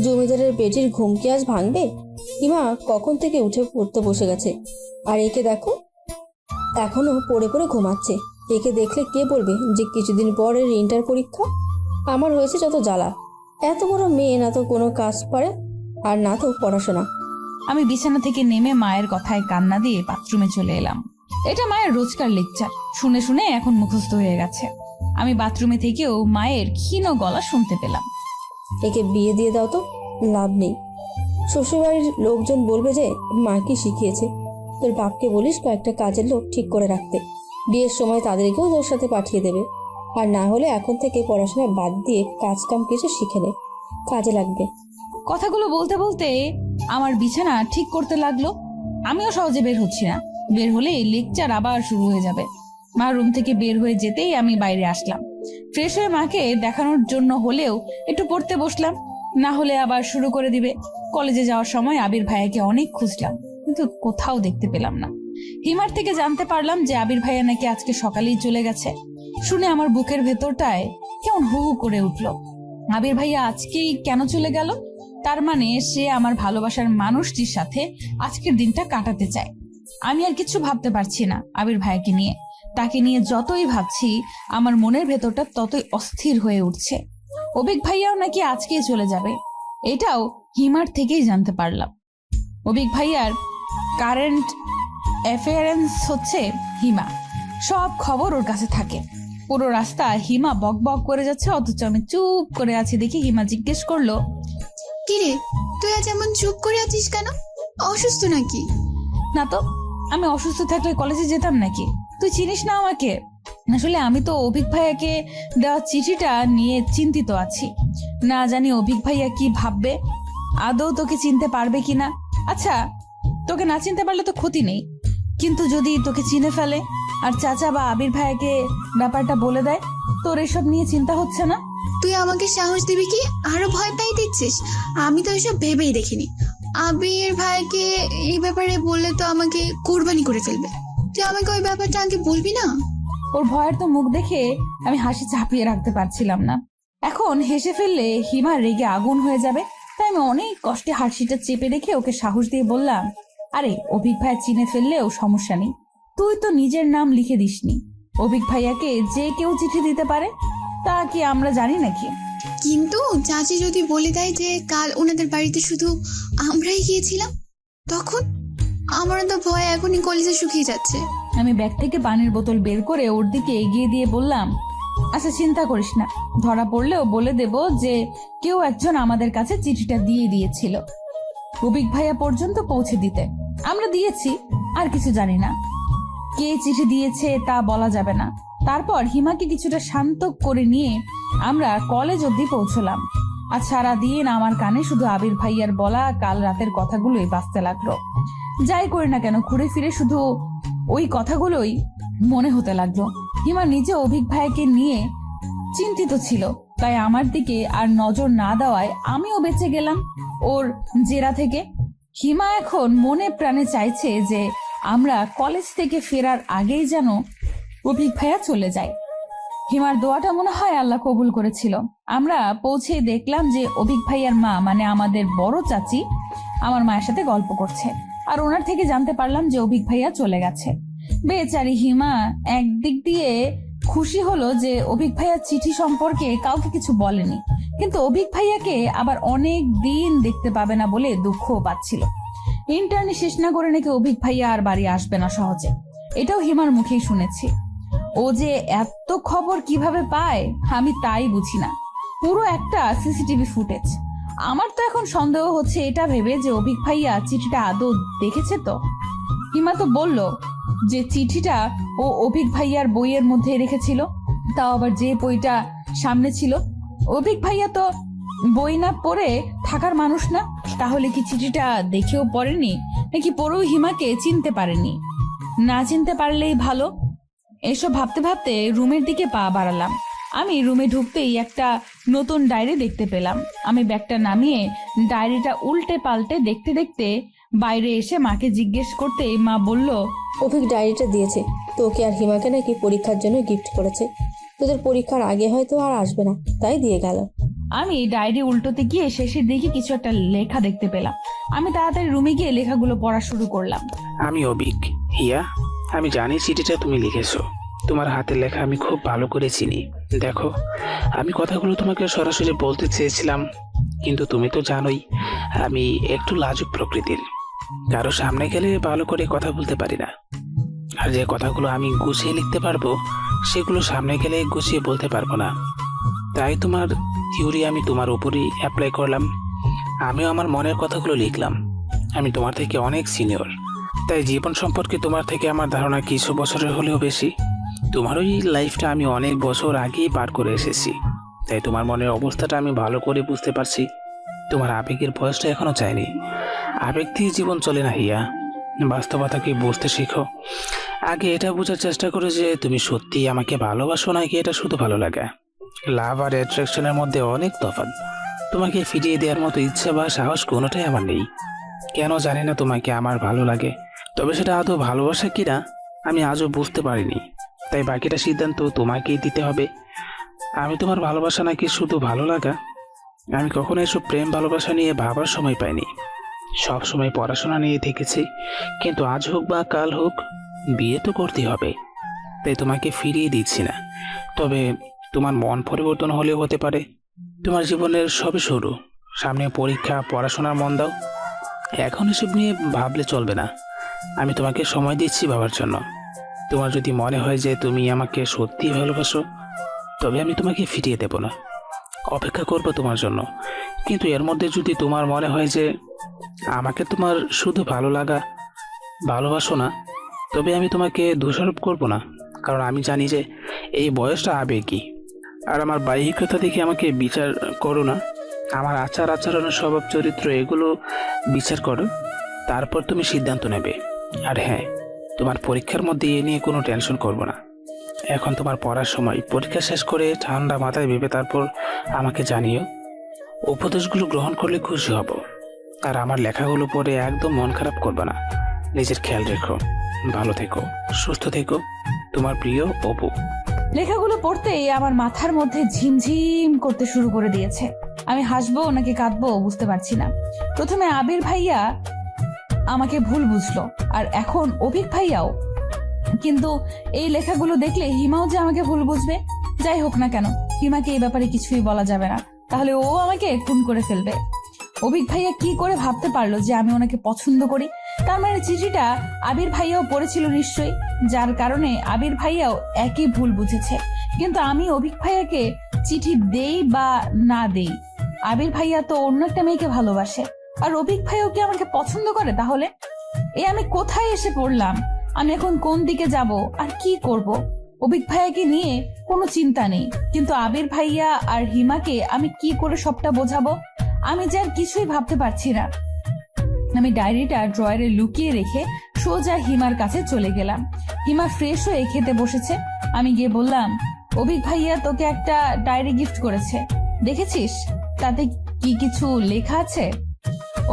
জমিদারের বেটির ঘুম কি আজ ভাঙবে? হিমা কখন থেকে উঠে পড়তে বসে গেছে, আর একে দেখো এখনো পড়ে পড়ে ঘুমাচ্ছে। একে দেখলে কে বলবে যে কিছুদিন পরে ইন্টার পরীক্ষা? আমার হয়েছে যত জ্বালা। এত বড় মেয়ে, না তো কোনো কাজ পারে আর না তো পড়াশোনা। আমি বিছানা থেকে নেমে মায়ের কথায় কান্না দিয়ে বাথরুমে চলে এলাম। এটা মায়ের রোজকার লেকচার, শুনে শুনে এখন মুখস্থ হয়ে গেছে। আমি বাথরুমে থেকেও মায়ের ক্ষীণ গলা শুনতে পেলাম, একে বিয়ে দিয়ে দাও তো, লাভ নেই। শ্বশুরবাড়ির লোকজন বলবে যে মা কি শিখিয়েছে। তোর বাপকে বলিস কয়েকটা কাজের লোক ঠিক করে রাখতে, বিয়ের সময় তাদেরকেও তোর সাথে পাঠিয়ে দেবে। আর না হলে এখন থেকে পড়াশোনা বাদ দিয়ে কাজ কাম কিছু শিখে নে, কাজে লাগবে। কথাগুলো বলতে বলতে আমার বিছানা ঠিক করতে লাগলো। আমিও সহজে বের হচ্ছি না, বের হলে লেকচার আবার শুরু হয়ে যাবে। মা রুম থেকে বের হয়ে যেতেই আমি বাইরে আসলাম। ফ্রেশ হয়ে মাকে দেখানোর জন্য হলেও একটু পড়তে বসলাম, না হলে আবার শুরু করে দিবে। কলেজে যাওয়ার সময় আবির ভাইয়াকে অনেক খুঁজলাম, কিন্তু কোথাও দেখতে পেলাম না। হিমার থেকে জানতে পারলাম যে আবির ভাইয়া নাকি আজকে সকালেই চলে গেছে। শুনে আমার বুকের ভেতরটায় কেমন হু হু করে উঠলো। আবির ভাইয়া আজকেই কেন চলে গেল? তার মানে সে আমার ভালোবাসার মানুষটির সাথে আজকের দিনটা কাটাতে চায়। আমি আর কিছু ভাবতে পারছি না আবির ভাইয়াকে নিয়ে। তাকে নিয়ে যতই ভাবছি আমার মনের ভেতরটা ততই অস্থির হয়ে উঠছে। অভিক ভাইয়াও নাকি আজকেই চলে যাবে, এটাও হিমার থেকেই জানতে পারলাম। অভিক ভাইয়ার কারেন্ট অ্যাফেয়ারেন্স হচ্ছে হিমা, সব খবর ওর কাছে থাকে। পুরো রাস্তা হিমা বক বক করে যাচ্ছে, অথচ আমি চুপ করে আছি দেখি হিমা জিজ্ঞেস করলো, কিরে, তুই আজ এমন চুপ করে আছিস কেন? অসুস্থ নাকি? না তো, আমি অসুস্থ থাকলে কলেজে যেতাম নাকি? তুই চিনিস না আমাকে? আসলে আমি তো অভিক ভাইয়াকে দেওয়া চিঠিটা নিয়ে চিন্তিত আছি। না জানি অভিক ভাইয়া কি ভাববে, আদৌ তোকে চিনতে পারবে কিনা। আচ্ছা, তোকে না চিনতে পারলে তো ক্ষতি নেই, কিন্তু যদি তোকে চিনে ফেলে আর চাচা বা আবির ভাইয়াকে ব্যাপারটা বলে দেয়, তোর এসব নিয়ে চিন্তা হচ্ছে না? তুই আমাকে সাহস দিবি কি আরো ভয় পাই দিচ্ছিস? আমি তো এসব ভেবেই দেখিনি। আবির ভাইকে এই ব্যাপারে বললে তো আমাকে কুরবানি করে ফেলবে। তুই আমাকে ওই ব্যাপারটা আগে বলবি না? ওর ভয়ের তো মুখ দেখে আমি হাসি চাপিয়ে রাখতে পারছিলাম না। এখন হেসে ফেললে হিমা রেগে আগুন হয়ে যাবে, তাই আমি অনেক কষ্টে হাসিটা চেপে রেখে ওকে সাহস দিয়ে বললাম, আরে অভিক ভাই চিনে ফেললেও সমস্যা নেই, তুই তো নিজের নাম লিখে দিসনি। অভিক ভাইয়াকে যে কেউ চিঠি দিতে পারে, তা কি আমরা জানি নাকি? কিন্তু চাচি যদি বলে দেয় যে কাল ওনাদের বাড়িতে শুধু আমরাই গিয়েছিলাম, তখন আমার তো ভয় এখনই কলেজে শুকিয়ে যাচ্ছে। আমি ব্যাগ থেকে পানির বোতল বের করে ওর দিকে এগিয়ে দিয়ে বললাম, আচ্ছা চিন্তা করিস না, ধরা পড়লেও বলে দেব যে কেউ একজন আমাদের কাছে চিঠিটা দিয়ে দিয়েছিল, অভিক ভাইয়া পর্যন্ত পৌঁছে দিতে। আমরা দিয়েছি, আর কিছু জানি না। কে চিঠি দিয়েছে তা বলা যাবে না। তারপর হিমাকে কিছুটা শান্ত করে নিয়ে আমরা কলেজ অবধি পৌঁছলাম। আর সারাদিন আমার কানে শুধু আবির ভাইয়ার বলা কাল রাতের কথাগুলোই বাজতে লাগলো। যাই করি না কেন ঘুরে ফিরে শুধু ওই কথাগুলোই মনে হতে লাগলো। হিমা নিজে অভিক ভাইয়াকে নিয়ে চিন্তিত ছিল, তাই আমার দিকে আর নজর না দেওয়ায় আমিও বেঁচে গেলাম ওর জেরা থেকে। হিমা এখন মনে প্রাণে চাইছে যে আমরা কলেজ থেকে ফেরার আগেই যেন অভিক ভাইয়া চলে যায়। হিমার দোয়াটা মনে হয় আল্লাহ কবুল করেছিল। আমরা পৌঁছে দেখলাম যে অভিক ভাইয়ার মা মানে আমাদের বড় চাচি আমার মায়ের সাথে গল্প করছে, আর ওনার থেকে জানতে পারলাম যে অভিক ভাইয়া চলে গেছে। বেচারি হিমা একদিক দিয়ে খুশি হলো যে অভিক ভাইয়ার চিঠি সম্পর্কে কাউকে কিছু বলেনি, কিন্তু অভিক ভাইয়াকে আবার অনেক দিন দেখতে পাবে না বলে দুঃখও পাচ্ছিল। ইন্টার্নি শেষ না করে নাকি অভিক ভাইয়া আর বাড়ি আসবে না সহজে, এটাও হিমার মুখেই শুনেছি। ও যে এত খবর কিভাবে পায় আমি তাই বুঝি না, পুরো একটা সিসিটিভি ফুটেজ। আমার তো এখন সন্দেহ হচ্ছে এটা ভেবে যে অভিক ভাইয়া চিঠিটা আদৌ দেখেছে। তো হিমা তো বলল যে চিঠিটা ও অভিক ভাইয়ার বইয়ের মধ্যে রেখেছিল, তাও আবার যে বইটা সামনে ছিল। অভিক ভাইয়া তো বই না পড়ে থাকার মানুষ না, তাহলে কি চিঠিটা দেখেও পড়েনি, নাকি পড়েও হিমাকে চিনতে পারেনি? না চিনতে পারলেই ভালো। এসব ভাবতে ভাবতে রুমের দিকে পা বাড়ালাম। আমি রুমে ঢুকতেই একটা নতুন ডায়েরি দেখতে পেলাম। আমি ব্যাগটা নামিয়ে ডায়েরিটা উল্টে পাল্টে দেখতে দেখতে বাইরে এসে মাকে জিজ্ঞেস করতেই মা বলল, অভিক ডায়েরিটা দিয়েছে তোকে আর হিমাকে, নাকি পরীক্ষার জন্য গিফট করেছে। তোদের পরীক্ষার আগে হয়তো আর আসবে না, তাই দিয়ে গেল। আমি ডায়েরি উল্টোতে গিয়ে শেষের দিকে কিছু একটা লেখা দেখতে পেলাম। আমি তাড়াতাড়ি রুমে গিয়ে লেখাগুলো পড়া শুরু করলাম। আমি অভিক। হিয়া, আমি জানি চিঠিটা তুমি লিখেছো। তোমার হাতের লেখা আমি খুব ভালো করে চিনি। দেখো, আমি কথাগুলো তোমাকে সরাসরি বলতে চেয়েছিলাম, কিন্তু তুমি তো জানোই আমি একটু লাজুক প্রকৃতির। কারো সামনে গেলে ভালো করে কথা বলতে পারি না। আর যে কথাগুলো আমি গুছিয়ে লিখতে পারবো, সেগুলো সামনে গেলে গুছিয়ে বলতে পারবো না। তাই তোমার থিওরি আমি তোমার উপরই অ্যাপ্লাই করলাম। আমিও আমার মনের কথাগুলো লিখলাম। আমি তোমার থেকে অনেক সিনিয়র, তাই জীবন সম্পর্কে তোমার থেকে আমার ধারণা কিছু বছরের হলেও বেশি। তোমার ওই লাইফটা আমি অনেক বছর আগেই পার করে এসেছি, তাই তোমার মনের অবস্থাটা আমি ভালো করে বুঝতে পারছি। তোমার আবেগের বয়সটা এখনো চাইনি। আবেগ দিয়ে জীবন চলে না হিয়া, বাস্তবতাকে বুঝতে শিখো। আগে এটা বোঝার চেষ্টা করো যে তুমি সত্যিই আমাকে ভালোবাসো, নাকি এটা শুধু ভালো লাগা। লাভ আর অ্যাট্রাকশনের মধ্যে অনেক তফাৎ। তোমাকে ফিরিয়ে দেওয়ার মতো ইচ্ছা বা সাহস কোনোটাই আমার নেই। কেন জানি না তোমাকে আমার ভালো লাগে, তবে সেটা আদৌ ভালোবাসা কিনা আমি আজও বুঝতে পারিনি। তাই বাকিটা সিদ্ধান্ত তোমাকেই দিতে হবে। আমি তোমার ভালোবাসা নাকি শুধু ভালো লাগা। আমি কখনো এসব প্রেম ভালোবাসা নিয়ে ভাবার সময় পাইনি। সব সময় পড়াশোনা নিয়ে থেকেছি, কিন্তু আজ হোক বা কাল হোক বিয়ে তো করতেই হবে। তাই তোমাকে ফিরিয়ে দিচ্ছি না, তবে তোমার মন পরিবর্তন হলেও হতে পারে। তোমার জীবনের সবে শুরু, সামনে পরীক্ষা, পড়াশোনার মন দাও। এখন এসব নিয়ে ভাবলে চলবে না। আমি তোমাকে সময় দিচ্ছি ভাবার জন্য। তোমার যদি মনে হয় যে তুমি আমাকে সত্যিই ভালোবাসো, তবে আমি তোমাকে ফিরিয়ে দেব না, অপেক্ষা করব তোমার জন্য। কিন্তু এর মধ্যে যদি তোমার মনে হয় যে আমাকে তোমার শুধু ভালো লাগা, ভালোবাসো না, তবে আমি তোমাকে দোষারোপ করব না, কারণ আমি জানি যে এই বয়সটা আবেগী। আর আমার বাহ্যিকতা দেখে আমাকে বিচার করো না। আমার আচার আচরণের স্বভাব চরিত্র এগুলো বিচার করো, তারপর তুমি সিদ্ধান্ত নেবে। আর হ্যাঁ, তোমার পরীক্ষার মধ্যে এ নিয়ে কোনো টেনশন করবো না। এখন তোমার পড়ার সময়। পরীক্ষা শেষ করে ঠান্ডা মাথায় ভেবে তারপর আমাকে জানিও। উপদেশগুলো গ্রহণ করলে খুশি হব। আর আমার লেখাগুলো পড়ে একদম মন খারাপ করবে না। নিজের খেয়াল রেখো, ভালো থেকো, সুস্থ থেকো। তোমার প্রিয় অপু। লেখাগুলো পড়তেই আমার মাথার মধ্যে ঝিমঝিম করতে শুরু করে দিয়েছে। আমি হাসবো নাকি কাঁদবো বুঝতে পারছি না। প্রথমে আবির ভাইয়া আমাকে ভুল বুঝলো, আর এখন অভিক ভাইয়াও। কিন্তু এই লেখাগুলো দেখলে হিমাও যে আমাকে ভুল বুঝবে। যাই হোক না কেন, হিমাকে এই ব্যাপারে কিছুই বলা যাবে না, তাহলে ও আমাকে খুন করে ফেলবে। অভিক ভাইয়া কি করে ভাবতে পারলো যে আমি ওনাকে পছন্দ করি? তার মানে চিঠিটা আবির ভাইয়াও পড়েছিল নিশ্চয়ই, যার কারণে আবির ভাইয়াও একই ভুল বুঝেছে। কিন্তু আমি অভিক ভাইয়াকে চিঠি দেই বা না দেই, আবির ভাইয়া তো অন্য একটা মেয়েকে ভালোবাসে, আর অভিক ভাইয়াও কি আমাকে পছন্দ করে? তাহলে আমি কোথায় এসে পড়লাম? আমি এখন কোন দিকে যাব আর কি করব? অভিক ভাইয়াকে নিয়ে কোনো চিন্তা নেই, কিন্তু আবির ভাইয়া আর হিমাকে আমি কি করে সবটা বোঝাবো? আমি যে আর কিছুই ভাবতে পারছি না। আমি ডায়েরিটা ড্রয়ারে লুকিয়ে রেখে সোজা হিমার কাছে চলে গেলাম। হিমা ফ্রেশ হয়ে খেতে বসেছে। আমি গিয়ে বললাম, অভিক ভাইয়া তোকে একটা ডায়েরি গিফট করেছে, দেখেছিস তাতে কি কিছু লেখা আছে?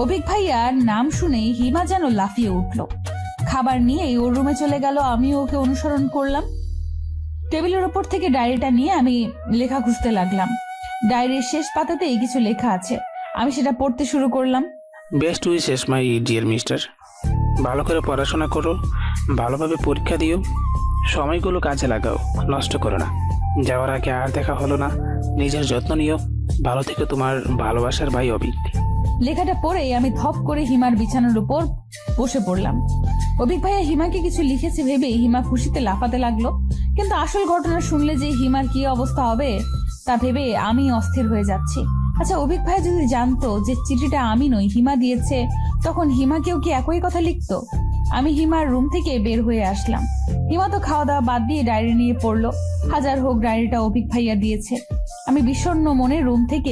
অভিক ভাইয়ার নাম শুনেই হিমা যেন লাফিয়ে উঠল। খাবার নিয়েই ওর রুমে চলে গেল। আমিও ওকে অনুসরণ করলাম। টেবিলের ওপর থেকে ডায়েরিটা নিয়ে আমি লেখা খুঁজতে লাগলাম। ডায়েরির শেষ পাতাতেই কিছু লেখা আছে। আমি সেটা পড়তে শুরু করলাম। Best wishes my dear mister. ভালো করে পড়াশোনা করো, ভালোভাবে পরীক্ষা দিও, সময়গুলো কাজে লাগাও, নষ্ট করো না। যাওয়ার আগে আর দেখা হলো না, নিজের যত্ন নিও। ভালো থেকে তোমার ভালোবাসার ভাই অভিক। লেখাটা পড়েই আমি ধপ করে হিমার বিছানার উপর বসে পড়লাম। অভিক ভাইয়া হিমাকে কিছু লিখেছে ভেবে হিমা খুশিতে লাফাতে লাগলো, কিন্তু আসল ঘটনা শুনলে যে হিমার কি অবস্থা হবে তা ভেবে আমি অস্থির হয়ে যাচ্ছি। আচ্ছা, অভিক ভাই যদি জানতো যে চিঠিটা আমি নই হিমা দিয়েছে, তখন হিমাকেও কি একই কথা লিখতো? আমি হিমার রুম থেকে বের হয়ে আসলাম। হিমা তো খাওয়া দাওয়া বাদ দিয়ে ডায়েরি নিয়ে পড়লো। হাজার হোক ডায়েরিটা অভিক ভাইয়া দিয়েছে। আমি বিষণ্ণ মনে রুমে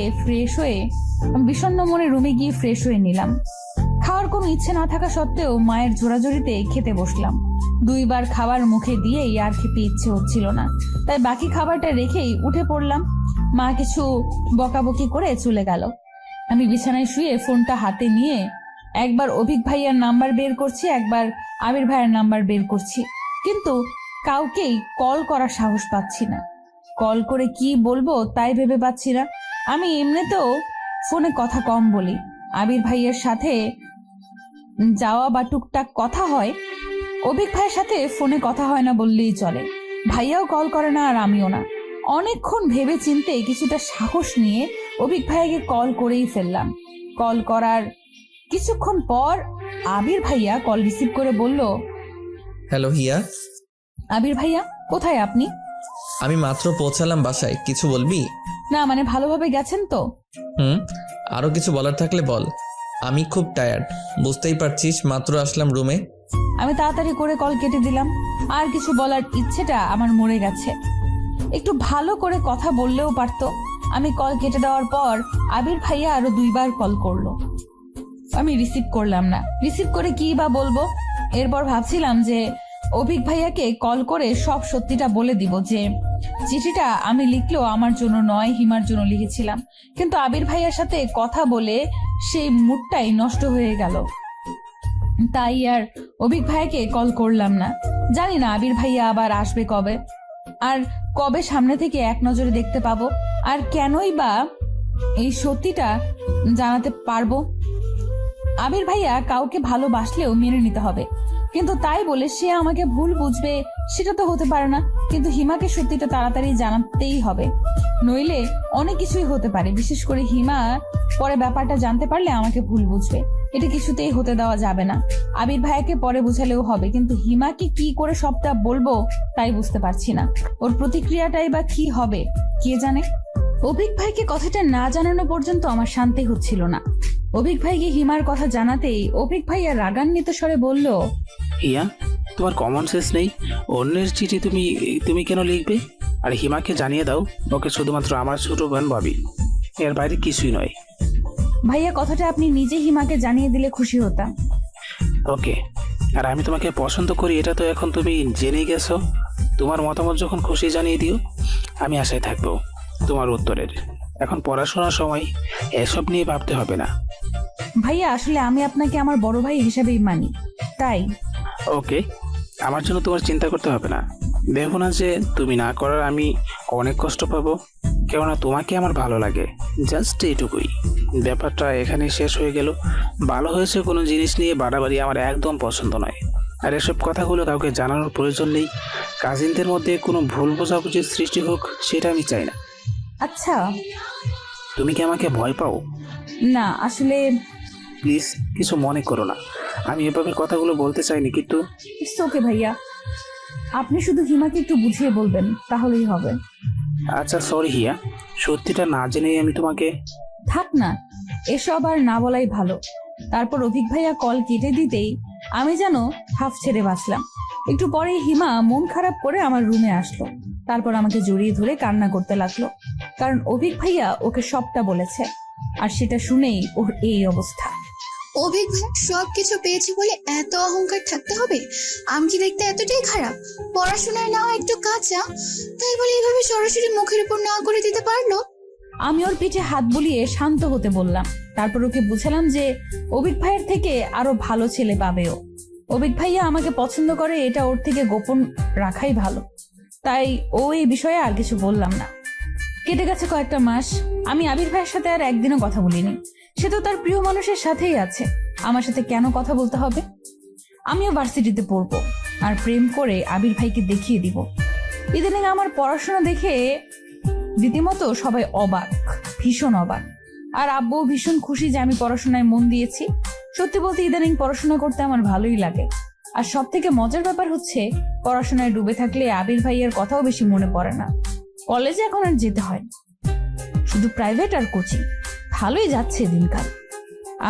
গিয়ে ফ্রেশ হয়ে নিলাম। খাওয়ার কোনো ইচ্ছে না থাকা সত্ত্বেও মায়ের জোরাজোরিতে খেতে বসলাম। 2 বার খাবার মুখে দিয়েই আর খেতে ইচ্ছে হচ্ছিল না, তাই বাকি খাবারটা রেখেই উঠে পড়লাম। মা কিছু বকাবকি করে চলে গেল। আমি বিছানায় শুয়ে ফোনটা হাতে নিয়ে একবার অভিক ভাইয়ার নাম্বার বের করছি, একবার আবির ভাইয়ের নাম্বার বের করছি, কিন্তু কাউকেই কল করার সাহস পাচ্ছি না। কল করে কি বলবো তাই ভেবে পাচ্ছি না। আমি এমনিতেও ফোনে কথা কম বলি। আবির ভাইয়ের সাথে যাওয়া বা টুকটাক কথা হয়, অভিক ভাইয়ের সাথে ফোনে কথা হয় না বললেই চলে। ভাইয়াও কল করে না আর আমিও না। অনেকক্ষণ ভেবে চিন্তে কিছুটা সাহস নিয়ে অভিক ভাইয়াকে কল করেই ফেললাম। কল করার কিছুক্ষণ পর আবির ভাইয়া কল রিসিভ করে বলল, হ্যালো হিয়া, আবির ভাইয়া কোথায় আপনি? আমি মাত্র পৌঁছালাম বাসায়, কিছু বলবি? না মানে ভালোভাবে গেছেন তো? আরো কিছু বলার থাকলে বল। আমি খুব টায়ার্ড, বুঝতেই পারছিস, মাত্র আসলাম রুমে। আমি তাড়াতাড়ি করে কল কেটে দিলাম। আর কিছু বলার ইচ্ছেটা আমার মরে গেছে। একটু ভালো করে কথা বললেও পারতো। আমি কল কেটে দেওয়ার পর আবির ভাইয়া আরো 2 বার কল করলো। আমি রিসিভ করলাম না। রিসিভ করে কি বা বলবো। এরপর ভাবছিলাম যে অভিক ভাইয়াকে কল করে সব সত্যিটা বলে দিব, যে চিঠিটা আমি লিখলেও আমার জন্য নয়, হিমার জন্য লিখেছিলাম। কিন্তু আবির ভাইয়ার সাথে কথা বলে সেই মুডটাই নষ্ট হয়ে গেল। তাই আর অভিক ভাইয়াকে কল করলাম না। জানি না আবির ভাইয়া আবার আসবে কবে, আর কবে সামনে থেকে এক নজরে দেখতে পাবো, আর কেনই বা এই সত্যিটা জানাতে পারবো। আবির ভাইয়া কাউকে ভালোবাসলেও মেনে নিতে হবে, কিন্তু তাই বলে সে আমাকে ভুল বুঝবে সেটা তো হতে পারে না। কিন্তু হিমাকে সত্যিটা তাড়াতাড়ি জানাতেই হবে, নইলে অনেক কিছুই হতে পারে। বিশেষ করে হিমা পরে ব্যাপারটা জানতে পারলে আমাকে ভুল বুঝবে। এটা কিছুতেই হতে দেওয়া যাবে না। আবির ভাইয়াকে পরে বুঝালেও হবে, কিন্তু হিমাকে কি করে সবটা বলবো তাই বুঝতে পারছি না। ওর প্রতিক্রিয়াটাই বা কি হবে কে জানে। অভিক ভাইকে কথাটা না জানানো পর্যন্ত আমার শান্তি হচ্ছিল না। অভিক ভাইকে হিমার কথা জানাতেই অভিক ভাইয়া রাগান্বিত স্বরে বলল, হিয়া, তোমার কমন সেন্স নেই? অন্যের চিঠি তুমি কেন লিখবে? আর হিমাকে জানিয়ে দাও ওকে শুধুমাত্র আমার ছোট বোন ভাবি, এর বাইরে কিছুই নয়। ভাইয়া কথাটা আপনি নিজে হিমাকে জানিয়ে দিলে খুশি হতাম। ওকে, আর আমি তোমাকে পছন্দ করি এটা তো এখন তুমি জেনে গেছো। তোমার মতামত যখন খুশি জানিয়ে দিও, আমি আশায় থাকবো তোমার উত্তরের। এখন পড়াশোনার সময়, এসব নিয়ে ভাবতে হবে না। ভাইয়া আসলে আমি আপনাকে আমার বড় ভাই হিসেবেই মানি, তাই। ওকে, আমার জন্য তোমার চিন্তা করতে হবে না। ভেবো না যে তুমি না করার আমি অনেক কষ্ট পাবো, কেননা তোমাকে আমার ভালো লাগে, জাস্ট এইটুকুই। ব্যাপারটা এখানে শেষ হয়ে গেল। ভালো হয়েছে কোনো জিনিস নিয়ে বাড়াবাড়ি আমার একদম পছন্দ নয়। আর এসব কথাগুলো কাউকে জানানোর প্রয়োজন নেই। কাজিনদের মধ্যে কোনো ভুল বোঝাবুঝির সৃষ্টি হোক সেটা আমি চাই না। আচ্ছা, তুমি কি আমাকে ভয় পাও? না আসলে প্লিজ কিছু মনে করো না, আমি এভাবে কথাগুলো বলতে চাইনি, কিন্তু ইটস ওকে ভাইয়া, আপনি শুধু হিমাকে একটু বুঝিয়ে বলবেন তাহলেই হবে। আচ্ছা সরি হিয়া, সত্যিটা না জেনেই আমি তোমাকে। থাক না, এসব আর না বলাই ভালো। তারপর অভিক ভাইয়া কল কেটে দিতেই আমি যেন হাফ ছেড়ে বাঁচলাম। একটু পরে হিমা মন খারাপ করে আমার রুমে আসলো। তারপর আমাকে জড়িয়ে ধরে কান্না করতে লাগলো, কারণ অভিক ভাইয়া ওকে সবটা বলেছে, আর সেটা শুনেই ওর এই অবস্থা। অভিক ভাই সবকিছু পেয়েছি বলে এত অহংকার থাকতে হবে? আমি কি দেখতে এতটাই খারাপ? পড়াশোনায় না হয় একটু কাঁচা, তাই বলে এইভাবে সরাসরি মুখের উপর না করে দিতে পারলো? আমি ওর পিঠে হাত বুলিয়ে শান্ত হতে বললাম। তারপর ওকে বুঝালাম যে অভিক ভাইয়ের থেকে আরো ভালো ছেলে পাবে ও। অভিক ভাইয়া আমাকে পছন্দ করে, এটা ওর থেকে গোপন রাখাই ভালো। তাই ও এই বিষয়ে আর কিছু বললাম না। কেটে গেছে কয়েকটা মাস। আমি আবির ভাইয়ের সাথে আর একদিনও কথা বলিনি। সে তো তার প্রিয় মানুষের সাথেই আছে, আমার সাথে কেন কথা বলতে হবে? আমিও ভার্সিটিতে পড়বো, আর প্রেম করে আবির ভাইকে দেখিয়ে দিব। ইদানিং আমার পড়াশোনা দেখে রীতিমতো সবাই অবাক, ভীষণ অবাক। আর আব্বু ভীষণ খুশি যে আমি পড়াশোনায় মন দিয়েছি। সত্যি বলতে ইদানিং পড়াশোনা করতে আমার ভালোই লাগে। আর সব থেকে মজার ব্যাপার হচ্ছে, পড়াশোনায় ডুবে থাকলে আবির ভাইয়ের কথাও বেশি মনে পড়ে না। কলেজে এখন আর যেতে হয় না, শুধু প্রাইভেট আর কোচিং। ভালোই যাচ্ছে দিনকাল।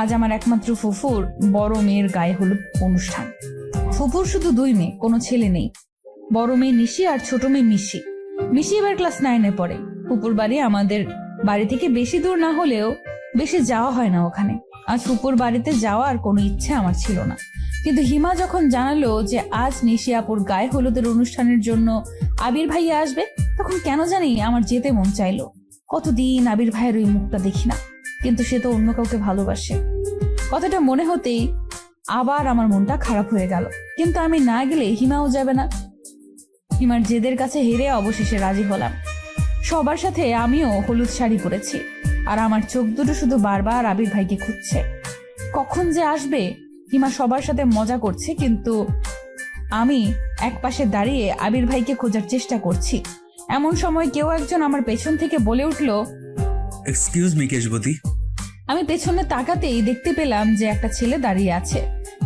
আজ আমার একমাত্র ফুফুর বড় মেয়ের গায়ে হলুদ অনুষ্ঠান। ফুপুর শুধু 2 মেয়ে, কোনো ছেলে নেই। বড় মেয়ে নিশি আর ছোট মেয়ে মিশি। মিশি এবার ক্লাস 9-এ পড়ে। ফুপুর বাড়ি আমাদের বাড়ি থেকে বেশি দূর না হলেও বেশি যাওয়া হয় না ওখানে। আজ ফুপুর বাড়িতে যাওয়ার কোনো ইচ্ছে আমার ছিল না, কিন্তু হিমা যখন জানালো যে আজ নিশি আপুর গায়ে হলুদের অনুষ্ঠানের জন্য আবির ভাইয়া আসবে, তখন কেন জানি আমার যেতে মন চাইলো। কতদিন আবির ভাইয়ের ওই মুখটা দেখি না, কিন্তু সে তো অন্য কাউকে ভালোবাসে। কথাটা মনে হতেই আবার আমার মনটা খারাপ হয়ে গেল, কিন্তু আমি না গেলে হিমাও যাবে না। হিমার জেদের কাছে হেরে অবশেষে রাজি হলাম। সবার সাথে আমিও হলুদ শাড়ি পরেছি, আর আমার চোখ দুটো শুধু বারবার আবির ভাইকে খুঁজছে, কখন যে আসবে। হিমা সবার সাথে মজা করছে, কিন্তু আমি একপাশে দাঁড়িয়ে আবির ভাইকে খোঁজার চেষ্টা করছি। এমন সময় কেউ একজন আমার পেছন থেকে বলে উঠলো, এক্সকিউজ মি কেশবতী। আমি পেছনে তাকাতেই দেখতে পেলাম যে একটা ছেলে দাঁড়িয়ে আছে।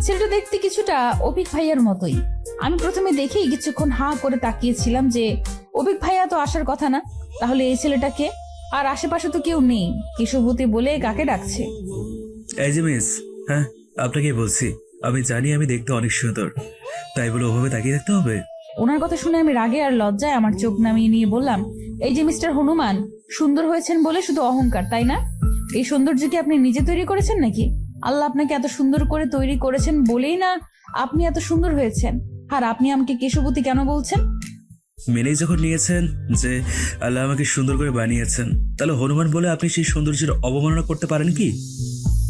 ছেলেটা দেখতে কিছুটা অভিক ভাইয়ার মতোই। আমি প্রথমে দেখেই কিছুক্ষণ হাঁ করে তাকিয়েছিলাম যে অভিক ভাইয়া তো আসার কথা না, তাহলে এই ছেলেটাকে? আর আশেপাশে তো কেউ নেই, কেশবতী বলে কাকে ডাকছে? এই যে মিস, হ্যাঁ আপনাকে বলছি, আমি জানি আমি দেখতে অনেক সুন্দর, তাই বলে ওভাবে তাকিয়ে থাকতে হবে? ওনার কথা শুনে আমি রাগে আর লজ্জায় আমার চোখ নামিয়ে নিয়ে বললাম, এই যে মিস্টার হনুমান, সুন্দর হয়েছেন বলে শুধু অহংকার, তাই না? এই সৌন্দর্য কি আপনি নিজে তৈরি করেছেন নাকি? আল্লাহ আপনাকে এত সুন্দর করে তৈরি করেছেন বলেই না আপনি এত সুন্দর হয়েছেন। আর আপনি আমাকে কেশবতী কেন বলছেন? মেনেই যখন নিয়েছেন যে আল্লাহ আমাকে সুন্দর করে বানিয়েছেন, তাহলে হনুমান বলে আপনি সেই সৌন্দর্যের অবমাননা করতে পারেন কি?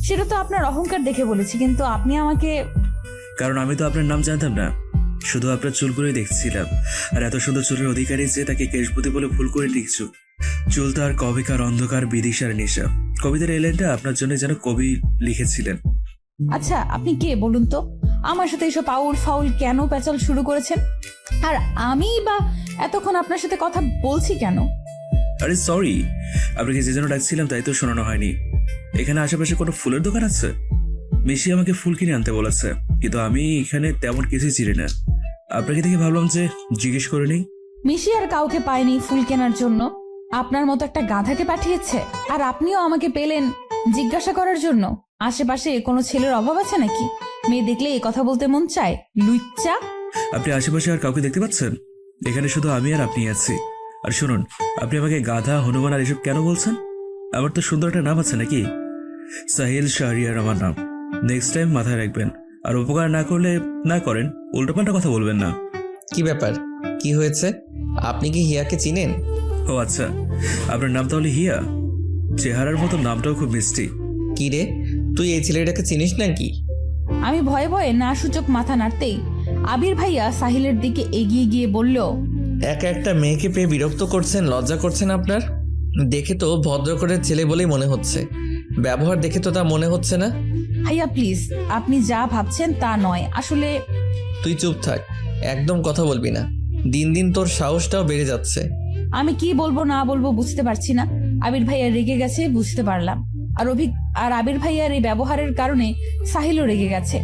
সেটা তো আপনার অহংকার দেখে বলেছি, কিন্তু আপনি আমাকে... কারণ আমি তো আপনার নাম জানতাম না, শুধু আপনার চুলগুলোই দেখছিলাম। আর এত সুন্দর চুলের অধিকারী যে তাকে কেশবতী বলে ভুল করে লিখছো। চুল তার কবিকার অন্ধকার বিদিশার নেশা। কবিতার এই লাইনটা আপনার জন্য যেন কবি লিখেছিলেন। আচ্ছা, আপনি কে বলুন তো? আমার সাথে এসব আউল ফাউল কেন পেঁচাল শুরু করেছেন? আর আমি বা এতক্ষণ আপনার সাথে কথা বলছি কেন? আরে সরি, আপনাকে যে জন্য ডাকছিলাম তাই তো শোনানো হয়নি। এখানে আশেপাশে কোনো ফুলের দোকান আছে? মিশি আমাকে ফুল কিনে আনতে বলেছে, কিন্তু আমি এখানে তেমন কিছুই চিনি না। আপনাকে দেখে ভাবলাম যে জিজ্ঞেস করে নিই। মিশি আর কাউকে পায়নি ফুল কেনার জন্য, আপনার মতো একটা গাধাকে পাঠিয়েছে। আর আপনিও আমাকে পেলেন জিজ্ঞাসা করার জন্য। আশেপাশে কোনো ছেলের অভাব আছে নাকি? মেয়ে দেখলে এই কথা বলতে মন চায়, লুচ্চা। আপনি আশেপাশে আর কাউকে দেখতে পাচ্ছেন? এখানে শুধু আমি আর আপনি আছি। আর শুনুন, আপনি আমাকে গাধা, হনুমান আর এসব কেন বলছেন? আমার তো সুন্দর একটা নাম আছে নাকি? সাহিল শাহরিয়ার আমার নাম। নেক্সট টাইম মাথায় রাখবেন। আর উপকার না করলে না করেন, উল্টোপাল্টা কথা বলবেন না। কি ব্যাপার, কি হয়েছে? আপনি কি হিয়াকে চিনেন? ও আচ্ছা, আপনার নাম তাহলে হিয়া। চেহারার মতো নামটাও খুব মিষ্টি। কি রে, তুই এই ছেলেটাকে চিনিস নাকি? আমি ভয়ে ভয়ে না সূচক মাথা নাড়তেই আবির ভাইয়া সাহিলের দিকে এগিয়ে গিয়ে বলল, একা একটা মেয়েকে পেয়ে বিরক্ত করছেন, লজ্জা করছেন আপনার? দেখে তো ভদ্র করে ছেলে বলেই মনে হচ্ছে, ব্যবহার দেখে তো তা মনে হচ্ছে না। ভাইয়া প্লিজ, আপনি যা ভাবছেন তা নয় আসলে। তুই চুপ থাক, একদম কথা বলবি না। দিন দিন তোর সাহসটাও বেড়ে যাচ্ছে। আমি কি বলবো না বলবো বুঝতে পারছি না। আবির ভাইয়া রেগে গেছে বুঝতে পারলাম, আর আবির ভাইয়ার এই ব্যবহারের কারণে সাহিলও রেগে গেছে।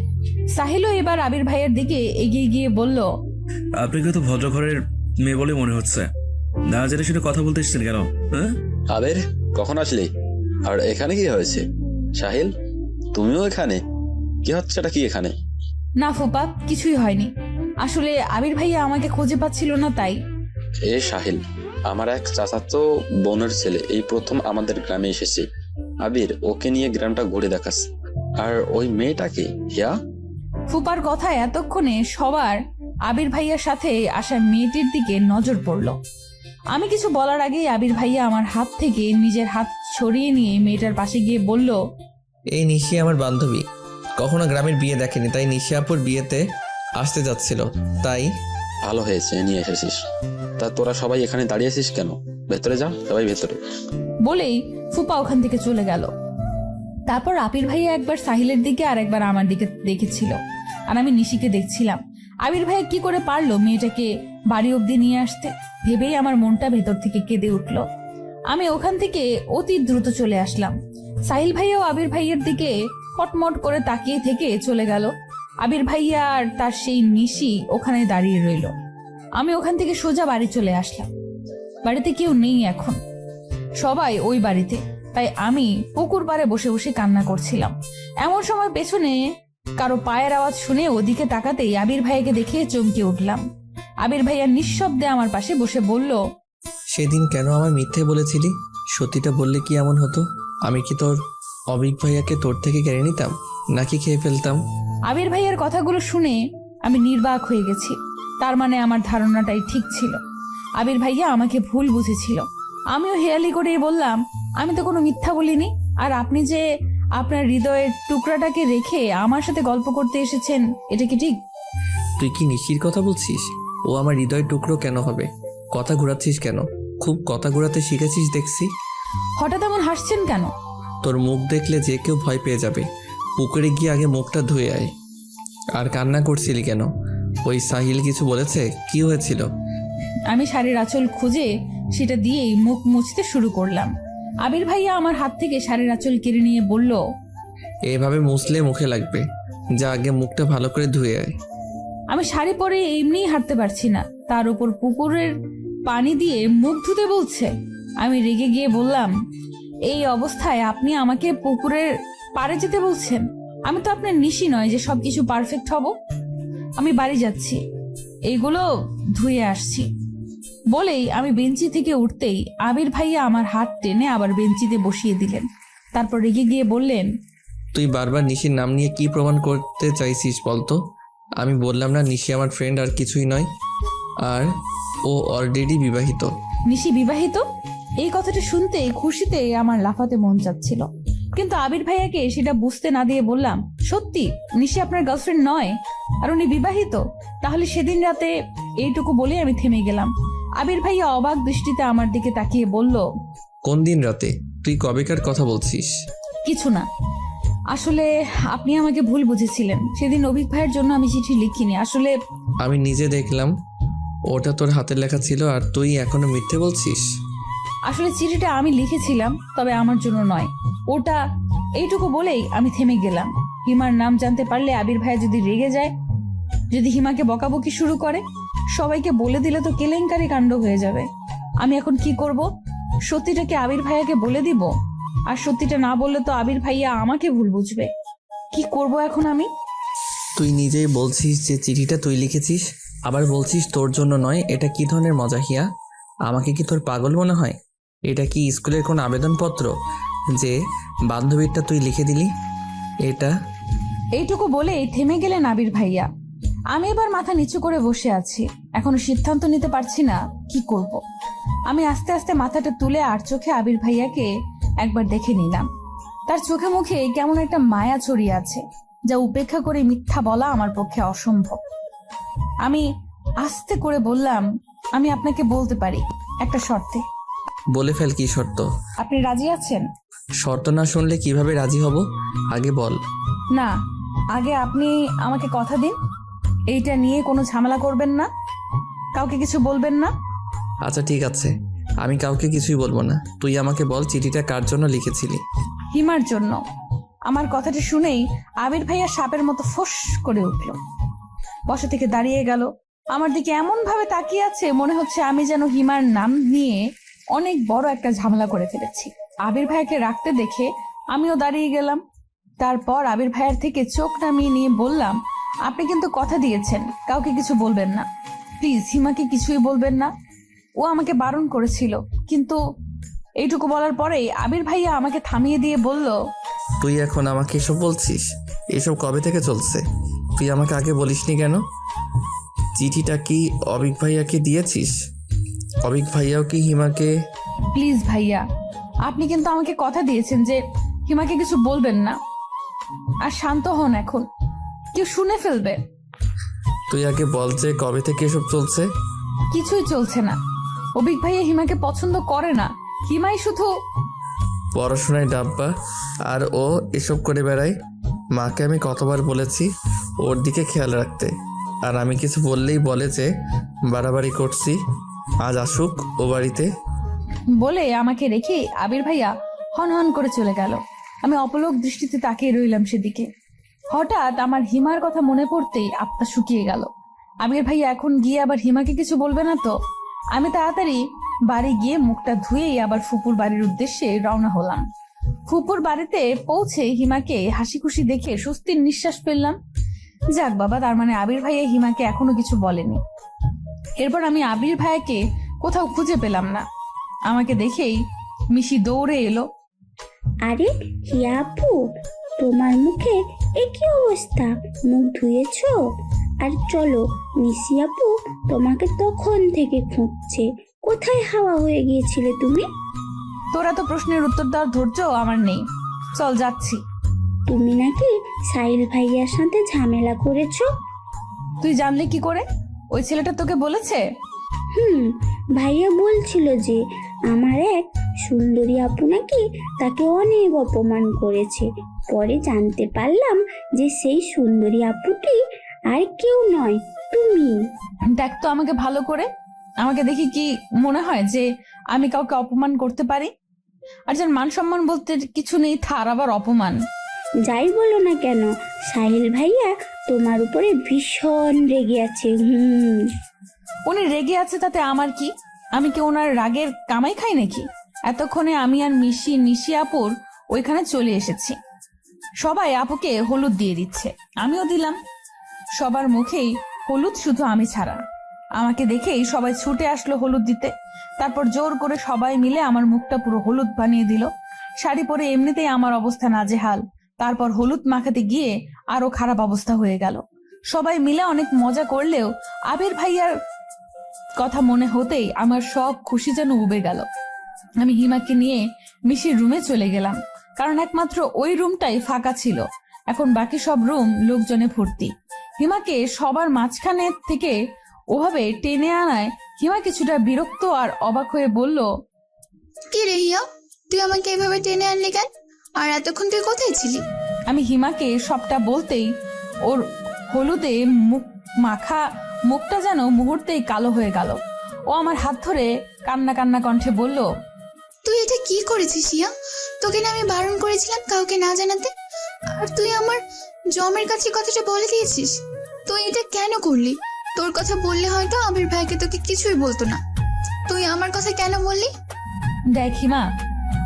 সাহিলও এবার আবির ভাইয়ার দিকে এগিয়ে গিয়ে বলল, আপনাকে তো ভদ্র ঘরের মেয়ে বলে মনে হচ্ছে, না জেনে শুনে কথা বলতে এসেছেন কেন? হ্যাঁ আবির, কখন আসলি? আর এখানে কি হয়েছে? সাহিল, তুমিও এখানে? কি হচ্ছে এটা? কি এখানে? না ফুপা, কিছুই হয়নি। আসলে আবির ভাইয়া আমাকে খুঁজে পাচ্ছিল না তাই। এ সাহিল, আমার এক চাচাতো বোনের ছেলে এই প্রথম আমাদের গ্রামে এসেছে। আবির, ওকে নিয়ে গ্রামটা ঘুরে দেখাস। আর ওই মেয়েটাকে হিয়া। ফুপার কথায় এতক্ষণে সবার আবির ভাইয়ার সাথে আসা মেয়েটির দিকে নজর পড়ল। আমি কিছু বলার আগেই আবির ভাইয়া আমার হাত থেকে নিজের হাত ছড়িয়ে নিয়ে মেয়েটার পাশে গিয়ে বলল, এই নিশি আমার বান্ধবী, কখনো গ্রামের বিয়ে দেখেনি, তাই নিশি আপুর বিয়েতে আসতে যাচ্ছিল, তাই। ভালো হয়েছে নিয়ে এসেছিস। তা তোরা সবাই এখানে দাঁড়িয়েছিস কেন? ভেতরে যা, সবাই ভেতরে। বলেই ফুপা ওখান থেকে চলে গেল। তারপর আবির ভাইয়া একবার সাহিলের দিকে আর একবার আমার দিকে দেখেছিল, আর আমি নিশিকে দেখছিলাম। আবির ভাইয়া কি করে পারলো মেয়েটাকে বাড়ি অব্দি নিয়ে আসতে, ভেবেই আমার মনটা ভেতর থেকে কেঁদে উঠল। আমি ওখান থেকে অতি দ্রুত চলে আসলাম। সাহিল ভাইয়াও আবির ভাইয়ের দিকে কটমট করে তাকিয়ে থেকে চলে গেল। আবির ভাইয়া আর তার সেই নিশি ওখানে দাঁড়িয়ে রইল। আমি ওখান থেকে সোজা বাড়ি চলে আসলাম। বাড়িতে কেউ নেই এখন, সবাই ওই বাড়িতে। তাই আমি পুকুর পাড়ে বসে বসে কান্না করছিলাম। এমন সময় পেছনে কারো পায়ের আওয়াজ শুনে ওদিকে তাকাতেই আবির ভাইয়াকে দেখে চমকে উঠলাম। আবির ভাইয়া নিঃশব্দে আমার পাশে বসে বলল, সেদিন কেন আমার মিথ্যে বলেছিলি? সত্যিটা বললে কি এমন হতো? আমি কি তোর অবিক ভাইয়াকে তোর থেকে কেড়ে নিতাম, নাকি খেয়ে ফেলতাম? আবির ভাইয়ার কথাগুলো শুনে আমি নির্বাক হয়ে গেছি। তার মানে আমার ধারণাটাই ঠিক ছিল। আবির ভাইয়া আমাকে ভুল বুঝেছিল। আমিও হেয়ালি করে বললাম, আমি তো কোনো মিথ্যা বলিনি। আর আপনি যে আপনার হৃদয়ের টুকরাটাকে রেখে আমার সাথে গল্প করতে এসেছেন, এটা কি ঠিক? তুই কি নিশির কথা বলছিস? ও আমার হৃদয় টুকরো কেন হবে? কথা ঘোরাচ্ছিস কেন? খুব কথা ঘোরাতে শিখেছিস দেখছি। হঠাৎ এমন হাসছেন কেন? তোর মুখ দেখলে যে কেউ ভয় পেয়ে যাবে। পুকুরে গিয়ে আগে মুখটা ধুয়ে আয়। আর কান্না করছিলি কেন? ওই সাহিল কিছু বলেছে? কি হয়েছিল? আমি শাড়ির আঁচল খুঁজে সেটা দিয়েই মুখ মুছতে শুরু করলাম। আবির ভাইয়া আমার হাত থেকে শাড়ির আঁচল কেড়ে নিয়ে বলল, এভাবে মুছলে মুখে লাগবে, যা আগে মুখটা ভালো করে ধুয়ে আয়। আমি শাড়ি পরে এমনিই হাঁটতে পারছি না, তার উপর পুকুরের পানি দিয়ে মুখ ধুতে বলছে। আমি রেগে গিয়ে বললাম, এই অবস্থায় আপনি আমাকে পুকুরের পাড়ে যেতে বলছেন? আমি তো আপনার নিশি নয় যে সবকিছু পারফেক্ট হব। আমি বাড়ি যাচ্ছি, এইগুলো ধুয়ে আসছি। বলেই আমি বেঞ্চি থেকে উঠতেই আবির ভাইয়া আমার হাত টেনে আবার বেঞ্চিতে বসিয়ে দিলেন। তারপর রেগে গিয়ে বললেন, তুই বারবার নিশির নাম নিয়ে কি প্রমাণ করতে চাইছিস বলতো? আমি বললাম না নিশি আমার ফ্রেন্ড আর কিছুই নয়? আর ও অলরেডি বিবাহিত। নিশি বিবাহিত? এই কথাটা শুনতে খুশিতে আমার লাফাতে মন চাচ্ছিল, কিন্তু আবির ভাইয়াকে সেটা বুঝতে না দিয়ে বললাম, সত্যি নিশি আপনার গার্লফ্রেন্ড নয় আর উনি বিবাহিত? তাহলে সেদিন রাতে এইটুকু বলে আমি থেমে গেলাম। আবির ভাইয়া অবাক দৃষ্টিতে আমার দিকে তাকিয়ে বলল, কোন দিন রাতে? তুই কবেকার কথা বলছিস? কিছু না, আসলে আপনি আমাকে ভুল বুঝেছিলেন। সেদিন অভিক ভাইয়ের জন্য আমি চিঠি লিখিনি। আসলে আমি নিজে দেখলাম ওটা তোর হাতের লেখা ছিল, আর তুই এখনো মিথ্যে বলছিস। আসলে চিঠিটা আমি লিখেছিলাম, তবে আমার জন্য নয়। ওটা এইটুকু বলেই আমি থেমে গেলাম। হিমার নাম জানতে পারলে আবির ভাইয়া যদি রেগে যায়, যদি হিমাকে বকাবকি শুরু করে, সবাইকে বলে দিলে তো কেলেঙ্কারি কাণ্ড হয়ে যাবে। আমি এখন কি করব? সত্যিটাকে আবির ভাইয়াকে বলে দিব? আর সত্যিটা না বললে তো আবির ভাইয়া আমাকে ভুল বুঝবে। কি করব এখন আমি? তুই নিজেই বলছিস যে চিঠিটা তুই লিখেছিস, আবার বলছিস তোর জন্য নয়। এটা কি ধরনের মজা হিয়া? আমাকে কি তোর পাগল মনে হয়? এটা কি স্কুলের কোন আবেদনপত্র যে বান্ধবীরটা তুই লিখে দিলি? এটা এইটুকু বলেই থেমে গেলেন আবির ভাইয়া। আমি এবার মাথা নিচু করে বসে আছি, এখনো সিদ্ধান্ত নিতে পারছি না কি করব। আমি আস্তে আস্তে মাথাটা তুলে আর চোখে আবির ভাইয়াকে একবার দেখে নিলাম। তার চোখে মুখে কেমন একটা মায়া ছড়িয়ে আছে, যা উপেক্ষা করে মিথ্যা বলা আমার পক্ষে অসম্ভব। আমি আস্তে করে বললাম, আমি আপনাকে বলতে পারি, একটা শর্তে। বলে ফেল, কি শর্ত? আপনি রাজি আছেন? শর্ত না শুনলে কিভাবে রাজি হব? আগে বল। না, আগে আপনি আমাকে কথা দিন, এইটা নিয়ে কোনো ঝামেলা করবেন না, কাউকে কিছু বলবেন না। আচ্ছা ঠিক আছে, আমি কাউকে কিছুই বলবো না। তুই আমাকে বল চিঠিটা কার জন্য লিখেছিলি? হিমার জন্য। আমার কথাটা শুনেই আবির ভাইয়া সাপের মতো ফোঁস করে উঠল, বসা থেকে দাঁড়িয়ে গেল। আমার দিকে এমন ভাবে তাকিয়ে আছে, মনে হচ্ছে আমি যেন হিমার নাম নিয়ে অনেক বড় একটা ঝামেলা করে ফেলেছি। আবির ভাইয়াকে রাখতে দেখে আমিও দাঁড়িয়ে গেলাম। তারপর আবির ভাইয়ার থেকে চোখ নামিয়ে নিয়ে বললাম, আপনি কিন্তু কথা দিয়েছেন কাউকে কিছু বলবেন না। প্লিজ হিমাকে কিছুই বলবেন না, ও আমাকে বারণ করেছিল। কিন্তু এইটুকু বলার পরেই আবির ভাইয়া আমাকে থামিয়ে দিয়ে বলল, তুই এখন আমাকে এসব বলছিস? এসব কবে থেকে চলছে? তুই আমাকে আগে বলিসনি কেন? চিঠিটা কি অবিক ভাইয়াকে দিয়েছিস? অবিক ভাইয়াও কি হিমাকে? প্লিজ ভাইয়া, আপনি কিন্তু আমাকে কথা দিয়েছেন যে হিমাকে কিছু বলবেন না। আর শান্ত হন, এখন কেউ শুনে ফেলবে। তুই আগে বল যে কবে থেকে এসব চলছে? কিছুই চলছে না। অবিক ভাইয়া হিমাকে পছন্দ করে না, হিমাই শুধু পড়াশোনায় ডাব্বা, আর ও এসব করে বেড়ায়। মাকে আমি কতবার বলেছি ওর দিকে খেয়াল রাখতে, আর আমি কিছু বললেই বলে যে বাড়াবাড়ি করছি। আজ আসুক ও বাড়িতে। বলে আমাকে রেখে আবির ভাইয়া হন হন করে চলে গেল। আমি অপলক দৃষ্টিতে তাকিয়ে রইলাম সেদিকে। হঠাৎ আমার হিমার কথা মনে পড়তেই আত্মা শুকিয়ে গেল। আবির ভাইয়া এখন গিয়ে আবার হিমাকে কিছু বলবে না তো? আমি তাড়াতাড়ি বাড়ি গিয়ে মুখটা ধুয়েই আবার ফুপুর বাড়ির উদ্দেশ্যে রওনা হলাম। ফুপুর বাড়িতে পৌঁছে হিমাকে হাসি খুশি দেখে স্বস্তির নিঃশ্বাস ফেললাম। যাক বাবা, তার মানে আবির ভাইয়া হিমাকে এখনো কিছু বলেনি। এরপর আমি আবির ভাইয়াকে কোথাও খুঁজে পেলাম না। আমাকে দেখেই মিশি দৌড়ে এলো। আরে হিয়া আপু, তোমার মুখে এ কি অবস্থা? মুখ ধুয়েছো? আর চলো, নিশি আপু তোমাকে তখন থেকে খুঁজছে। কোথায় হাওয়া হয়ে গিয়েছিলে তুমি? তোরা তো প্রশ্নের উত্তর দেওয়ার ধৈর্য আমার নেই, চল যাচ্ছি। তুমি নাকি সাহিল ভাইয়ার সাথে ঝামেলা করেছো? তুই জানলে কি করে? ওই ছেলেটা তোকে বলেছে? ভাইয়া বলছিল যে আমার এক সুন্দরী আপু নাকি তাকে অনেক অপমান করেছে। পরে জানতে পারলাম যে সেই সুন্দরী আপুটি আর কেউ নয়, তুমি। দেখ তো আমাকে ভালো করে, আমাকে দেখি কি মনে হয় যে আমি কাউকে অপমান করতে পারি? আর যার মান সম্মান বলতে কিছু নেই, তার আবার অপমান। যাই বলো না কেন, সাহিল ভাইয়া তোমার উপরে ভীষণ রেগে আছে। উনি রেগে আছে তাতে আমার কি? আমি কি ওনার রাগের কামাই খাই নাকি? এতক্ষণে আমি আর নিশি আপুর ওইখানে চলে এসেছি। সবাই আপুকে হলুদ দিয়ে দিচ্ছে, আমিও দিলাম। সবার মুখেই হলুদ, শুধু আমি ছাড়া। আমাকে দেখেই সবাই ছুটে আসলো হলুদ দিতে। তারপর জোর করে সবাই মিলে আমার মুখটা পুরো হলুদ বানিয়ে দিল। শাড়ি পরে এমনিতেই আমার অবস্থা নাজেহাল, তারপর হলুদ মাখাতে গিয়ে আরো খারাপ অবস্থা হয়ে গেল। সবাই মিলে অনেক মজা করলেও আবির ভাইয়ার কথা মনে হতেই আমার সব খুশি যেন উবে গেল। আমি হিমাকে নিয়ে মিশির রুমে চলে গেলাম, কারণ একমাত্র ওই রুমটাই ফাঁকা ছিল। এখন বাকি সব রুম লোকজনে ভর্তি। হিমাকে সবার মাঝখানে থেকে ওভাবে টেনে আনায় হিমা কিছুটা বিরক্ত আর অবাক হয়ে বলল, কি রে হিয়া, তুই আমাকে এভাবে টেনে আনলি কেন? আর এতক্ষণ তুই কোথায় ছিলি? আমি হিমাকে সবটা বলতেই ওর হলুদে মাখা মুখটা যেন মুহূর্তেই কালো হয়ে গেল। ও আমার হাত ধরে কান্না কান্না কণ্ঠে বলল, তুই এটা কি করেছিস হিয়া? তোকে না আমি বারণ করেছিলাম কাউকে না জানাতে, আর তুই আমার জমের কাছে কথাটা বলে দিয়েছিস। তুই এটা কেন করলি? তোর কথা বললে হয়তো আবির ভাইকে তোকে কিছুই বলতো না, তুই আমার কথা কেন বললি? দেখ হিমা,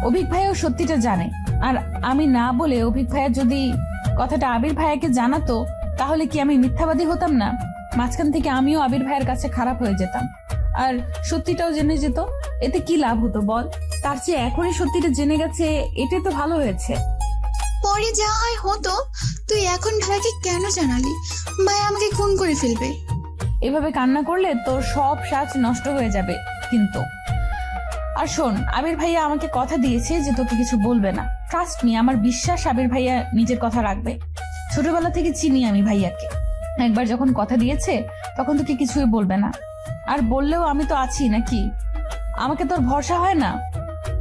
অভিক ভাইও সত্যিটা জানে, আর আমি না বলে অভিক ভাইয়া যদি কথাটা আবির ভাইয়াকে জানাতো তাহলে কি আমি মিথ্যাবাদী হতাম না? মাঝখান থেকে আমিও আবির ভাইয়ের কাছে খারাপ হয়ে যেতাম, আর সত্যিটাও জেনে যেত। এতে কি লাভ হতো বল? তার চেয়ে এখনই সত্যিটা জেনে গেছে, এটাই তো ভালো হয়েছে। পরে যা হয় হতো, তুই এখন ভাইয়াকে কেন জানালি? ভাই আমাকে খুন করে ফেলবে। এভাবে কান্না করলে তোর সব সাজ নষ্ট হয়ে যাবে কিন্তু। আর শোন, আবির ভাইয়া আমাকে কথা দিয়েছে যে তোকে কিছু বলবে না। ট্রাস্ট মি, আমার বিশ্বাস আবির ভাইয়া নিজের কথা রাখবে। ছোটবেলা থেকে চিনি আমি ভাইয়াকে, একবার যখন কথা দিয়েছে তখন তোকে কিছুই বলবে না। আর বললেও আমি তো আছি নাকি? আমাকে তোর ভরসা হয় না?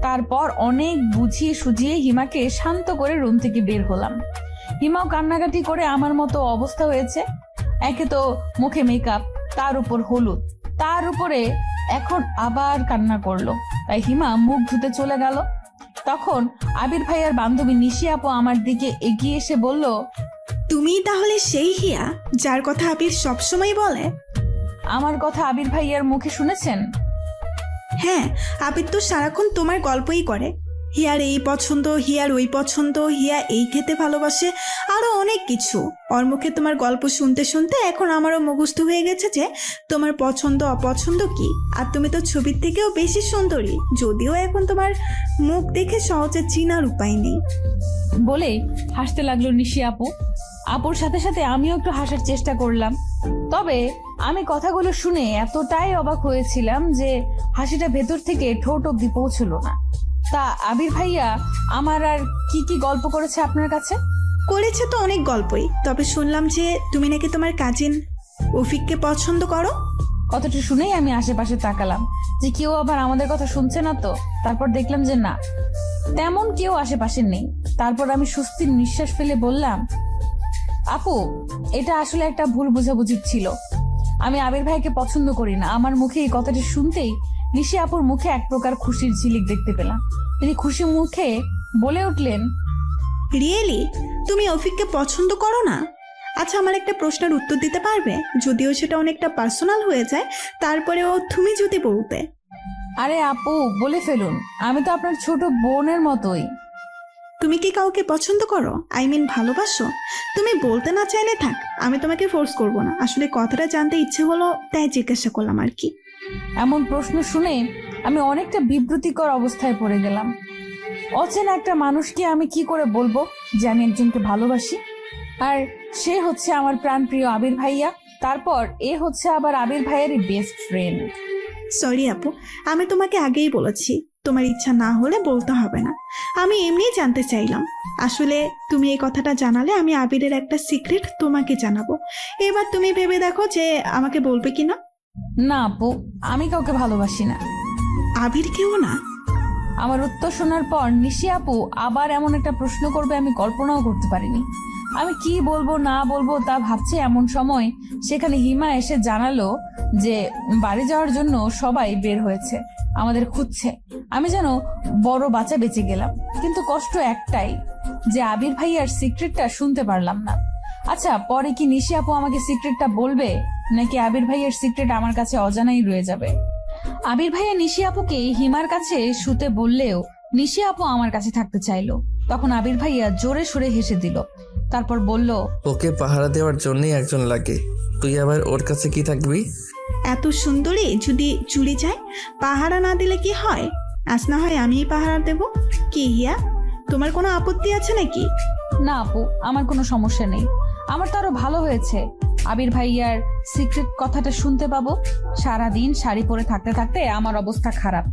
তারপর অনেক বুঝিয়ে সুঝিয়ে হিমাকে শান্ত করে রুম থেকে বের হলাম। হিমাও কান্নাকাটি করে আমার মতো অবস্থা হয়েছে। একে তো মুখে মেকআপ, তার উপর হলুদ, তার উপরে এখন আবার কান্না করলো। তাই হিমা মুখ ধুতে চলে গেল। তখন আবির ভাইয়ার বান্ধবী নিশি আপু আমার দিকে এগিয়ে এসে বলল, তুমি তাহলে সেই হিয়া যার কথা আবির সবসময় বলে? আমার কথা আবির ভাইয়ার মুখে শুনেছেন? হ্যাঁ, আবির তো সারাক্ষণ তোমার গল্পই করে। হিয়ার এই পছন্দ, হিয়ার ওই পছন্দ, হিয়া এই খেতে ভালোবাসে, আরো অনেক কিছু। ওর মুখে তোমার গল্প শুনতে শুনতে এখন আমারও মুখস্থ হয়ে গেছে যে তোমার পছন্দ অপছন্দ কি। আর তুমি তো ছবির থেকেও বেশি সুন্দরী, যদিও এখন তোমার মুখ দেখে সহজে চিনার উপায় নেই। বলে হাসতে লাগলো নিশি আপু। আপুর সাথে সাথে আমিও একটু হাসার চেষ্টা করলাম। তবে আমি কথাগুলো শুনে এতটাই অবাক হয়েছিলাম যে হাসিটা ভেতর থেকে ঠোঁট অব্দি পৌঁছলো না। তা আবির ভাইয়া আমার আর কি কি গল্প করেছে আপনার কাছে? করেছে তো অনেক গল্পই, তবে শুনলাম যে তুমি নাকি তোমার কাজিন অফিককে পছন্দ করো। কথাটা শুনেই আমি আশেপাশে তাকালাম যে কেউ আবার আমাদের কথা শুনছে না তো। তারপর দেখলাম যে না, তেমন কেউ আশেপাশে নেই। তারপর আমি স্বস্তির নিঃশ্বাস ফেলে বললাম, আপু এটা আসলে একটা ভুল বোঝাবুঝি ছিল। আমি আবির ভাইকে পছন্দ করি না। আমার মুখে এই কথাটি শুনতেই নিশি আপুর মুখে এক প্রকার খুশির ঝিলিক দেখতে পেলাম। তিনি খুশি মুখে বলে উঠলেন, রিয়েলি তুমি অফিককে পছন্দ করো না? আচ্ছা, আমার একটা প্রশ্নের উত্তর দিতে পারবে? যদিও সেটা অনেকটা পার্সোনাল হয়ে যায়, তারপরেও তুমি যদি বলতে। আরে আপু বলে ফেলুন, আমি তো আপনার ছোট বোনের মতোই। তুমি কি কাউকে পছন্দ করো? আই মিন ভালোবাসো? তুমি বলতে না চাইলে থাক, আমি তোমাকে ফোর্স করব না। আসলে কথাটা জানতে ইচ্ছে হলো, তাই জিজ্ঞাসা করলাম আর কি। এমন প্রশ্ন শুনে আমি অনেকটা বিব্রতিকর অবস্থায় পড়ে গেলাম। অচেনা একটা মানুষকে আমি কি করে বলবো যে আমি একজনকে ভালোবাসি? আর সে হচ্ছে আমার প্রাণপ্রিয় আবির ভাইয়া, তারপর এ হচ্ছে আবার আবির ভাইয়ারই বেস্ট ফ্রেন্ড। সরি আপু, আমি তোমাকে আগেই বলেছি, তোমার ইচ্ছা না হলে বলতে হবে না। আমি এমনিই জানতে চাইলাম। আসলে তুমি এই কথাটা জানালে আমি আবিরের একটা সিক্রেট তোমাকে জানাবো। এবার তুমি ভেবে দেখো যে আমাকে বলবে কিনা। না আপু, আমি কাউকে ভালোবাসি না। আবির কেউ না? আমার উত্তর শোনার পর নিশি আপু আবার এমন একটা প্রশ্ন করবে আমি কল্পনাও করতে পারিনি। আমি কি বলবো না বলবো তা ভাবছি এমন সময় সেখানে হিমা এসে জানালো যে বাড়ি যাওয়ার জন্য সবাই বের হয়েছে, আমাদের খুঁজছে। আমি যেন বড় বাচ্চা বেঁচে গেলাম, কিন্তু কষ্ট একটাই যে আবির ভাইয়ার সিক্রেটটা শুনতে পারলাম না। আচ্ছা, পরে কি নিশি আপু আমাকে সিক্রেটটা বলবে, নাকি আবির ভাইয়ার সিক্রেট আমার কাছে অজানাই রয়ে যাবে? আবির ভাইয়া নিশি আপুকে হিমার কাছে শুতে বললেও নিশি আপু আমার কাছে থাকতে চাইলো। তখন আবির ভাইয়া জোরে সুরে হেসে দিল, তারপর বলল, ওকে পাহারা দেওয়ার জন্যই একজন লাগে, তুই আবার ওর কাছে কি থাকবি? এত সুন্দরী যদি চুরি যায়, পাহারা না দিলে কি হয়? আজ না হয় আমিই পাহারা দেব। কি হিয়া, তোমার কোনো আপত্তি আছে নাকি? না আপু, আমার কোনো সমস্যা নেই। আমার তো আরো ভালো হয়েছে, আবির ভাইয়ার সিক্রেট কথাটা শুনতে পাবো। সারাদিন শাড়ি পরে থাকতে থাকতে আমার অবস্থা খারাপ।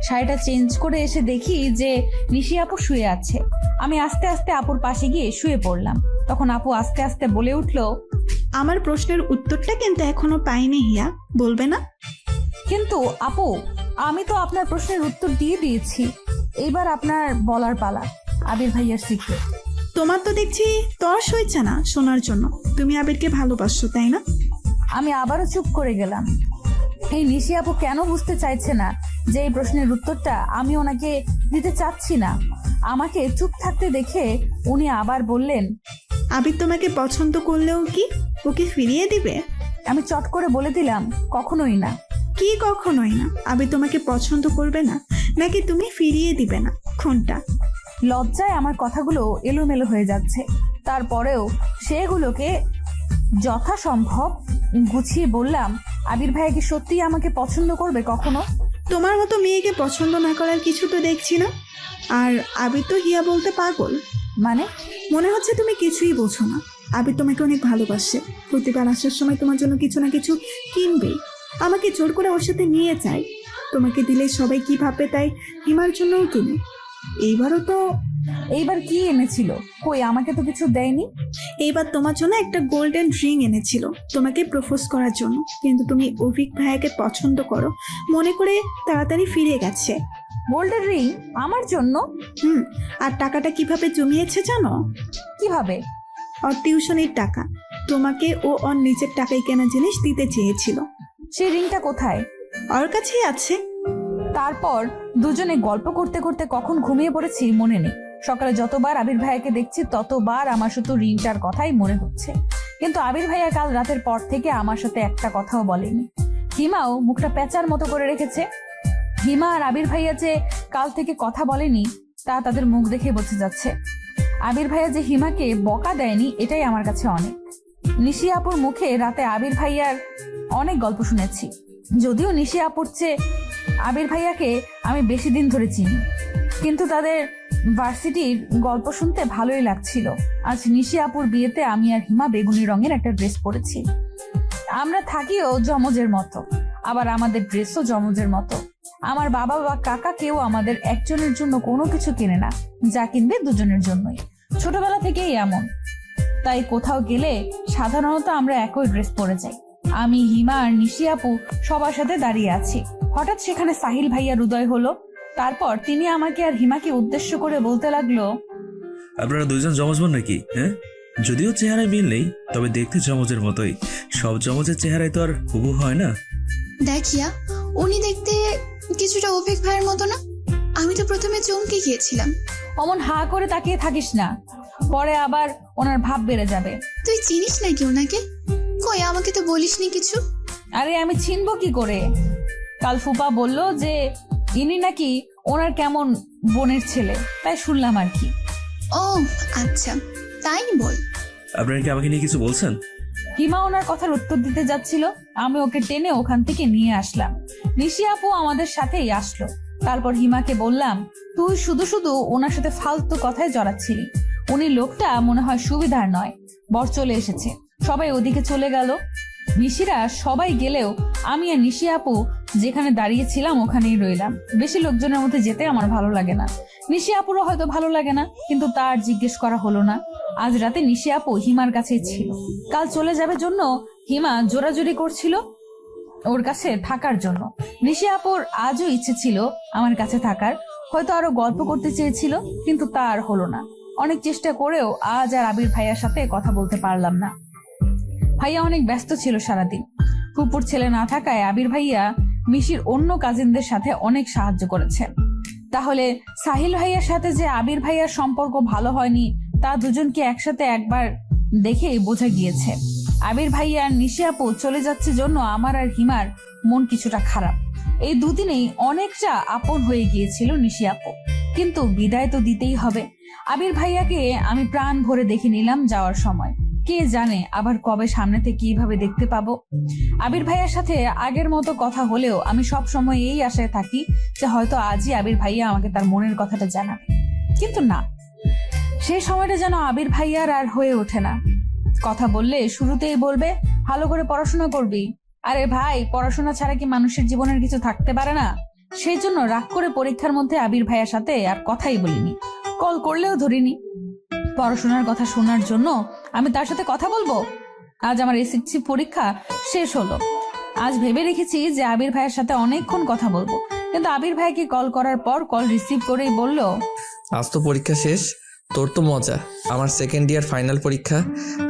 শাড়িটা চেঞ্জ করে এসে দেখি যে নিশি আপু শুয়ে আছে। আমি আস্তে আস্তে আপুর পাশে গিয়ে শুয়ে পড়লাম। তখন আপু আস্তে আস্তে বলে উঠলো, আমার প্রশ্নের উত্তরটা কিন্তু এখনো পাইনি হিয়া, বলবে না? কিন্তু আপু, আমি তো আপনার প্রশ্নের উত্তর দিয়ে দিয়েছি, এইবার আপনার বলার পালা। আবির ভাইয়ার সিক্রেট। তোমার তো দেখছি তর্স হয়েছে না শোনার জন্য। তুমি আবিরকে ভালোবাসো, তাই না? আমি আবারও চুপ করে গেলাম। এই নিশি আপু কেন বুঝতে চাইছে না যে এই প্রশ্নের উত্তরটা আমি ওনাকে দিতে চাচ্ছি না? আমাকে চুপ থাকতে দেখে উনি আবার বললেন, আবির তোমাকে পছন্দ করলেও কি ওকে ফিরিয়ে দিবে? আমি চট করে বলে দিলাম, কখনোই না। কি কখনোই না? আবির তোমাকে পছন্দ করবে না, নাকি তুমি ফিরিয়ে দিবে না? কোনটা? লজ্জায় আমার কথাগুলো এলোমেলো হয়ে যাচ্ছে। তারপরেও সেগুলোকে যথাসম্ভব গুছিয়ে বললাম, আবির ভাইয়া কি সত্যিই আমাকে পছন্দ করবে কখনো? তোমার মতো মেয়েকে পছন্দ না করার কিছু তো দেখছি না। আর আবির তো হিয়া বলতে পাগল। মানে? মনে হচ্ছে তুমি কিছুই বোঝো না। আবির তোমাকে অনেক ভালোবাসে, প্রতিবার আসার সময় তোমার জন্য কিছু না কিছু কিনবে। আমাকে জোর করে ওর সাথে নিয়ে যায়। তোমাকে দিলে সবাই কি ভাববে, তাই হিমার জন্যও কিনে। এইবার কি এনেছিল? কই, আমাকে তো কিছু দেয়নি। এইবার তোমার জন্য একটা গোল্ডেন রিং এনেছিল, তোমাকে প্রপোজ করার জন্য। কিন্তু তুমি অভিক ভাইয়াকে পছন্দ করো মনে করে তাড়াতাড়ি ফিরে গেছে। গোল্ডেন রিং আমার জন্য? আর টাকাটা কিভাবে জমিয়েছে জানো? কিভাবে? ওর টিউশনের টাকা। তোমাকে ও ওর নিজের টাকায় কেনা জিনিস দিতে চেয়েছিল। সেই রিংটা কোথায়? ওর কাছেই আছে। তারপর দুজনে গল্প করতে করতে কখন ঘুমিয়ে পড়েছি মনে নেই। সকালে যতবার আবির ভাইয়াকে দেখছি ততবার আমার শুধু রিংটার কথাই মনে হচ্ছে। কিন্তু আবির ভাইয়া কাল রাতের পর থেকে আমার সাথে একটা কথাও বলেনি। হিমাও মুখটা পেঁচার মতো করে রেখেছে। হিমা আর আবির ভাইয়া যে কাল থেকে কথা বলেনি তা তাদের মুখ দেখে বোঝা যাচ্ছে। আবির ভাইয়া যে হিমাকে বকা দেয়নি এটাই আমার কাছে অনেক। নিশি আপুর মুখে রাতে আবির ভাইয়ার অনেক গল্প শুনেছি, যদিও নিশি আপুর চেয়ে আবির ভাইয়াকে আমি বেশি দিন ধরে চিনি, কিন্তু তাদের ভার্সিটির গল্প শুনতে ভালোই লাগছিল। আজ নিশি আপুর বিয়েতে আমি আর হিমা বেগুনি রঙের একটা ড্রেস পরেছি। আমরা থাকিও জমজের মতো, আবার আমাদের ড্রেসও জমজের মতো। আমার বাবা বা কাকা কেউ আমাদের একজনের জন্য কোনো কিছু কেনে না, যা কিনবে দুজনের জন্যই। ছোটবেলা থেকেই এমন, তাই কোথাও গেলে সাধারণত আমরা একই ড্রেস পরে যাই। আমি, হিমা আর নিশি আপু সবার সাথে দাঁড়িয়ে আছি। হঠাৎ সেখানে সাহিল ভাইয়ার উদয় হলো। তারপর তিনি আমাকে আর হিমাকে উদ্দেশ্য করে বলতে লাগলো, আপনারা দুইজন জমজ বোন নাকি? হ্যাঁ, যদিও চেহারায় মিল নেই, তবে দেখতে জমজের মতোই। সব জমজের চেহারায় তো আর হুবহু হয় না। দেখিয়া, উনি দেখতে কিছুটা অভিক ভাইয়ের মতো না? আমি তো প্রথমে চমকে গিয়েছিলাম। অমন হা করে তাকিয়ে থাকিস না, পরে আবার ওনার ভাব বেড়ে যাবে। তুই চিনিস নাকি ওনাকে? কই, আমাকে তো বলিসনি কিছু। আরে আমি চিনবো কি করে? কাল ফুপা বললো যে ইনি নাকি ওনার কেমন বোনের ছেলে, তাই শুনলাম আর কি। ও আচ্ছা, তাই বল। আপনারা কি আমাকে নিয়ে কিছু বলছেন? হিমা ওনার কথার উত্তর দিতে যাচ্ছিল, আমি ওকে টেনে ওখান থেকে নিয়ে আসলাম। নিশি আপু আমাদের সাথেই আসলো। তারপর হিমাকে বললাম, তুই শুধু শুধু ওনার সাথে ফালতু কথায় জড়াচ্ছিলি। উনি লোকটা মনে হয় সুবিধার নয়। বর চলে এসেছে, সবাই ওদিকে চলে গেল। নিশিরা সবাই গেলেও আমি আর নিশি আপু যেখানে দাঁড়িয়েছিলাম ওখানেই রইলাম। বেশি লোকজনের মধ্যে যেতে আমার ভালো লাগে না। নিশি আপুরও হয়তো ভালো লাগে না, কিন্তু তার জিজ্ঞেস করা হলো না। আজ রাতে নিশি আপু হিমার কাছেই ছিল। কাল চলে যাবে জন্য হিমা জোরাজুরি করছিল ওর কাছে থাকার জন্য। নিশি আপুর আজও ইচ্ছে ছিল আমার কাছে থাকার, হয়তো আরো গল্প করতে চেয়েছিল, কিন্তু তা আর হলো না। অনেক চেষ্টা করেও আজ আর আবির ভাইয়ার সাথে কথা বলতে পারলাম না। ভাইয়া অনেক ব্যস্ত ছিল সারাদিন। ফুপুর ছেলে না থাকায় আবির ভাইয়া মিশির অন্য কাজিনদের সাথে অনেক সাহায্য করেছে। তাহলে সাহিল ভাইয়ার সাথে যে আবির ভাইয়ার সম্পর্ক ভালো হয়নি তা দুজনকে একসাথে একবার দেখেই বোঝা গিয়েছে। আবির ভাইয়া আর নিশি আপু চলে যাচ্ছে জন্য আমার আর হিমার মন কিছুটা খারাপ। এই দুদিনেই অনেকটা আপন হয়ে গিয়েছিল নিশি আপু, কিন্তু বিদায় তো দিতেই হবে। আবির ভাইয়াকে আমি প্রাণ ভরে দেখে নিলাম যাওয়ার সময়। কে জানে আবার কবে সামনে থেকে কিভাবে দেখতে পাবো। আবির ভাইয়ার সাথে আগের মতো কথা হলেও আমি সব সময় এই আশায় থাকি যে হয়তো আজই আবির ভাইয়া আমাকে তার মনের কথাটা জানাবে, কিন্তু না, সেই সময়টা যেন আবির ভাইয়ার আর হয়ে ওঠে না। কথা বললে শুরুতেই বলবে ভালো করে পড়াশোনা করবি। আরে ভাই, পড়াশোনা ছাড়া কি মানুষের জীবনের কিছু থাকতে পারে না? সেই জন্য রাগ করে পরীক্ষার মধ্যে আবির ভাইয়ার সাথে আর কথাই বলিনি, কল করলেও ধরিনি। পড়াশোনার কথা শোনার জন্য আমি তার সাথে কথা বলবো? আজ আমার এসএসসি পরীক্ষা শেষ হলো। আজ ভেবে রেখেছি যে আবির ভাইয়ের সাথে অনেকক্ষণ কথা বলবো, কিন্তু আবির ভাইকে কল করার পর কল রিসিভ করেই বলল, আজ তো পরীক্ষা শেষ, তোর তো মজা। আমার সেকেন্ড ইয়ার ফাইনাল পরীক্ষা,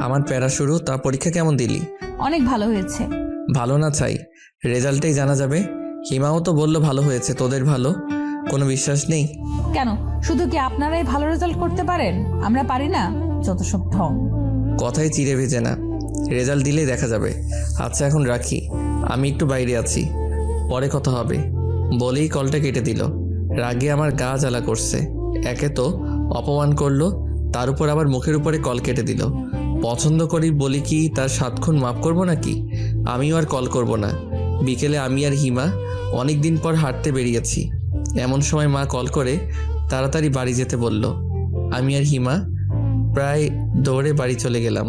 আমার প্যারা শুরু। তা পরীক্ষা কেমন দিলি? অনেক ভালো হয়েছে। ভালো না চাই, রেজাল্টেই জানা যাবে। হিমাও তো বললো ভালো হয়েছে, তোদের ভালো কোনো বিশ্বাস নেই? কেন, শুধু কি আপনারাই ভালো রেজাল্ট করতে পারেন, আমরা পারি না? যত সব ঢং। কথাই চিড়ে ভেজে না, রেজাল্ট দিলেই দেখা যাবে। আচ্ছা এখন রাখি, আমি একটু বাইরে আছি, পরে কথা হবে। বলেই কলটা কেটে দিল। রাগে আমার গা জ্বালা করছে। একে তো অপমান করলো, তার উপর আবার মুখের উপরে কল কেটে দিল। পছন্দ করি বলি কি তার 7 খুন মাফ করবো নাকি? আমিও আর কল করব না। বিকেলে আমি আর হিমা অনেক দিন পর হাঁটতে বেরিয়েছি। এমন সময় মা কল করে তাড়াতাড়ি বাড়ি যেতে বলল। আমি আর হিমা প্রায় দৌড়ে বাড়ি চলে গেলাম।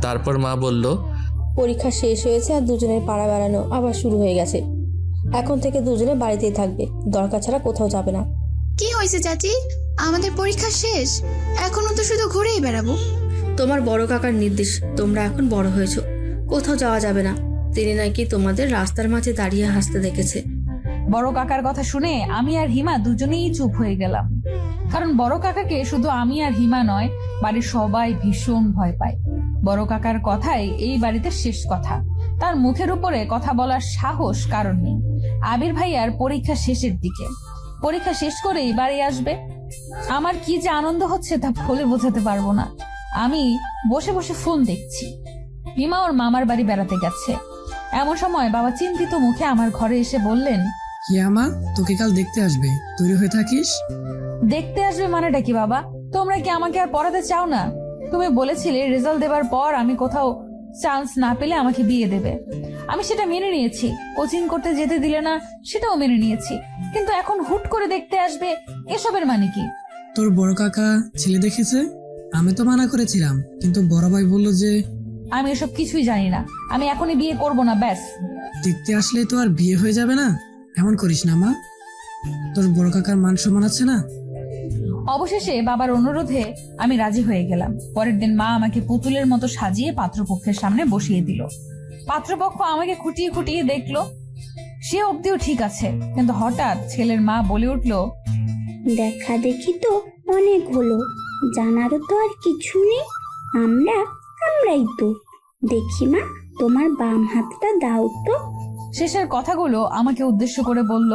তারপর মা বলল, পরীক্ষা শেষ হয়েছে আর দুজনের পাড়া বেড়ানো আবার শুরু হয়ে গেছে। এখন থেকে দুজনে বাড়িতেই থাকবে, দরকার ছাড়া কোথাও যাবে না। কি হয়েছে চাচি? আমাদের পরীক্ষা শেষ, এখনো তো শুধু ঘুরেই বেড়াবো। তোমার বড় কাকার নির্দেশ, তোমরা এখন বড় হয়েছো, কোথাও যাওয়া যাবে না। তিনি নাকি তোমাদের রাস্তার মাঝে দাঁড়িয়ে হাসতে দেখেছে। বড় কাকার কথা শুনে আমি আর হিমা দুজনেই চুপ হয়ে গেলাম। কারণ বড় কাকাকে শুধু আমি আর হিমা নয়, বাড়ির সবাই ভীষণ ভয় পায়। বড় কাকার কথাই এই বাড়িতে শেষ কথা। তার মুখের উপরে কথা বলার সাহস কারণ নেই। আবির ভাইয়ার পরীক্ষা শেষের দিকে, পরীক্ষা শেষ করেই বাড়ি আসবে। আমার কি যে আনন্দ হচ্ছে তা বলে বোঝাতে পারবো না। আমি বসে বসে ফোন দেখছি। হিমা ওর মামার বাড়ি বেড়াতে গেছে। এমন সময় বাবা চিন্তিত মুখে আমার ঘরে এসে বললেন, হিয়ামা, তোকে কাল দেখতে আসবে, তৈরি হয়ে থাকিস। দেখতে আসবে মানেটা কি বাবা? তোমরা কি আমাকে আর পড়াতে চাও না? তুমি বলেছিলে রেজাল্ট দেবার পর আমি কোথাও চান্স না পেলে আমাকে বিয়ে দেবে। আমি সেটা মেনে নিয়েছি। কোচিং করতে যেতে দিলে না, সেটাও মেনে নিয়েছি। কিন্তু এখন হুট করে দেখতে আসবে, এসবের মানে কি? তোর বড় কাকা ছেলে দেখেছে, আমি তো মানা করেছিলাম, কিন্তু বড় ভাই বলল যে আমি এসব কিছুই জানি না, আমি এখনই বিয়ে করব না, ব্যাস। দেখতে আসলে তো আর বিয়ে হয়ে যাবে না, এমন করিস না মা, তোর বড় কাকার মান সম্মান আছে না। অবশেষে বাবার অনুরোধে আমি রাজি হয়ে গেলাম। পরের দিন মা আমাকে পুতুলের মতো সাজিয়ে পাত্রপক্ষের সামনে বসিয়ে দিল। পাত্রপক্ষ আমাকে খুঁটিয়ে খুঁটিয়ে দেখলো। সে অবধিও ঠিক আছে, কিন্তু হঠাৎ ছেলের মা বলে উঠলো, দেখা দেখি তো অনেক হলো, জানারও তো আর কিছু নেই, আমরাই তো। দেখি মা, তোমার বাম হাতটা দাও তো। শেষের কথাগুলো আমাকে উদ্দেশ্য করে বলল।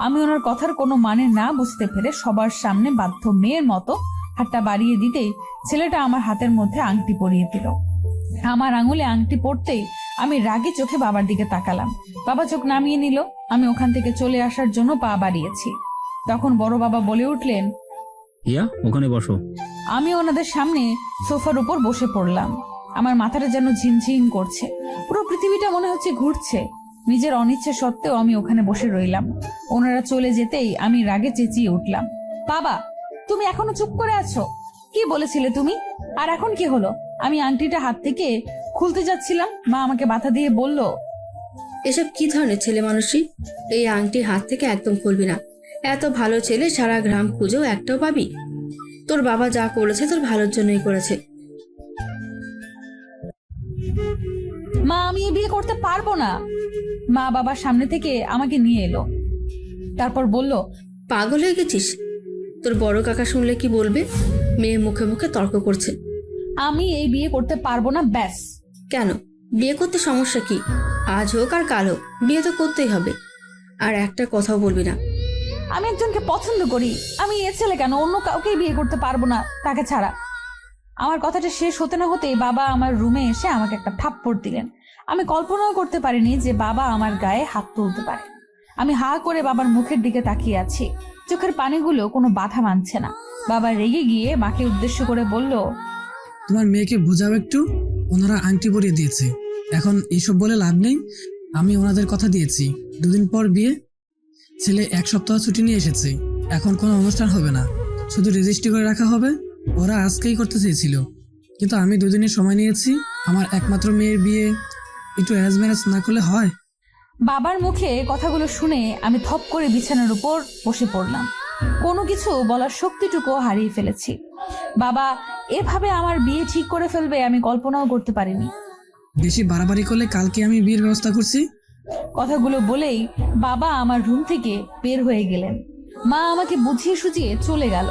আমি ওনার কথার কোনো মানে না বুঝতে পেরে সবার সামনে বাধ্য মেয়ের মতো হাতটা বাড়িয়ে দিতেই ছেলেটা আমার হাতের মধ্যে আংটি পরিয়ে দিল। আমার আঙুলে আংটি পড়তেই আমি রাগী চোখে বাবার দিকে তাকালাম। বাবা চোখ নামিয়ে নিল। আমি ওখান থেকে চলে আসার জন্য পা বাড়িয়েছি। তখন বড় বাবা বলে উঠলেন, ইয়া, ওখানে বসো। আমি ওনাদের সামনে সোফার উপর বসে পড়লাম। আমার মাথাটা যেন ঝিমঝিম করছে, পুরো পৃথিবীটা মনে হচ্ছে ঘুরছে। নিজের অনিচ্ছা সত্ত্বেও আমি ওখানে বসে রইলাম। ওনারা চলে যেতেই আমি রাগে চেঁচিয়ে উঠলাম, বাবা তুমি এখনো চুপ করে আছো? কি বলেছিলে তুমি? আর এখন কি হলো? আমি আংটিটা হাত থেকে খুলতে যাচ্ছিলাম, মা আমাকে বাধা দিয়ে বলল, এসব কি ধরনের ছেলে মানুষই? এই আংটি হাত থেকে একদম খুলবি না। এত ভালো ছেলে সারা গ্রাম খুঁজেও একটাও পাবি? তোর বাবা যা করেছে তোর ভালোর জন্যই করেছে। মা আমি এই বিয়ে করতে পারবো না। মা বাবার সামনে থেকে আমাকে নিয়ে এলো, তারপর বলল, পাগল হয়ে গেছিস? তোর বড় কাকা শুনলে কি বলবে? মেয়ে মুখে মুখে তর্ক করছে। আমি এই বিয়ে করতে পারবো না, ব্যাস। কেন? বিয়ে করতে সমস্যা কি? আজ হোক আর কাল হোক বিয়ে তো করতেই হবে। আর একটা কথাও বলবি না। আমি একজনকে পছন্দ করি, আমি এ ছেলে কেন অন্য কাউকেই বিয়ে করতে পারবো না তাকে ছাড়া। আমার কথাটা শেষ হতে না হতেই বাবা আমার রুমে এসে আমাকে একটা থাপ্পড় দিলেন। আমি কল্পনাও করতে পারিনি যে বাবা আমার গায়ে হাত তুলতে পারে। আমি হা করে বাবার মুখের দিকে তাকিয়ে আছি, চোখের পানিগুলো কোনো বাধা মানছে না। বাবা রেগে গিয়ে মাকে উদ্দেশ্য করে বলল, তোমার মেয়েকে বোঝাও একটু, ওনারা আংটি পরিয়ে দিয়েছে, এখন এইসব বলে লাভ নেই। আমি ওনাদের কথা দিয়েছি 2 দিন পর বিয়ে। ছেলে 1 সপ্তাহ ছুটি নিয়ে এসেছে, এখন কোনো অনুষ্ঠান হবে না, শুধু রেজিস্ট্রি করে রাখা হবে। ওরা আজকেই করতে চেয়েছিল, কিন্তু আমি 2 দিনের সময় নিয়েছি। আমার একমাত্র মেয়ের বিয়ে একটু অ্যারেঞ্জ ম্যারেজ না করলে হয়? বাবার মুখে কথাগুলো শুনে আমি থপ করে বিছানার উপর বসে পড়লাম। কোনো কিছু বলার শক্তিটুকু হারিয়ে ফেলেছি। বাবা এভাবে আমার বিয়ে ঠিক করে ফেলবে আমি কল্পনাও করতে পারিনি। বেশি বাড়াবাড়ি করলে কালকে আমি বিয়ের ব্যবস্থা করছি। কথাগুলো বলেই বাবা আমার রুম থেকে বের হয়ে গেলেন। মা আমাকে বুঝিয়ে সুঝিয়ে চলে গেল।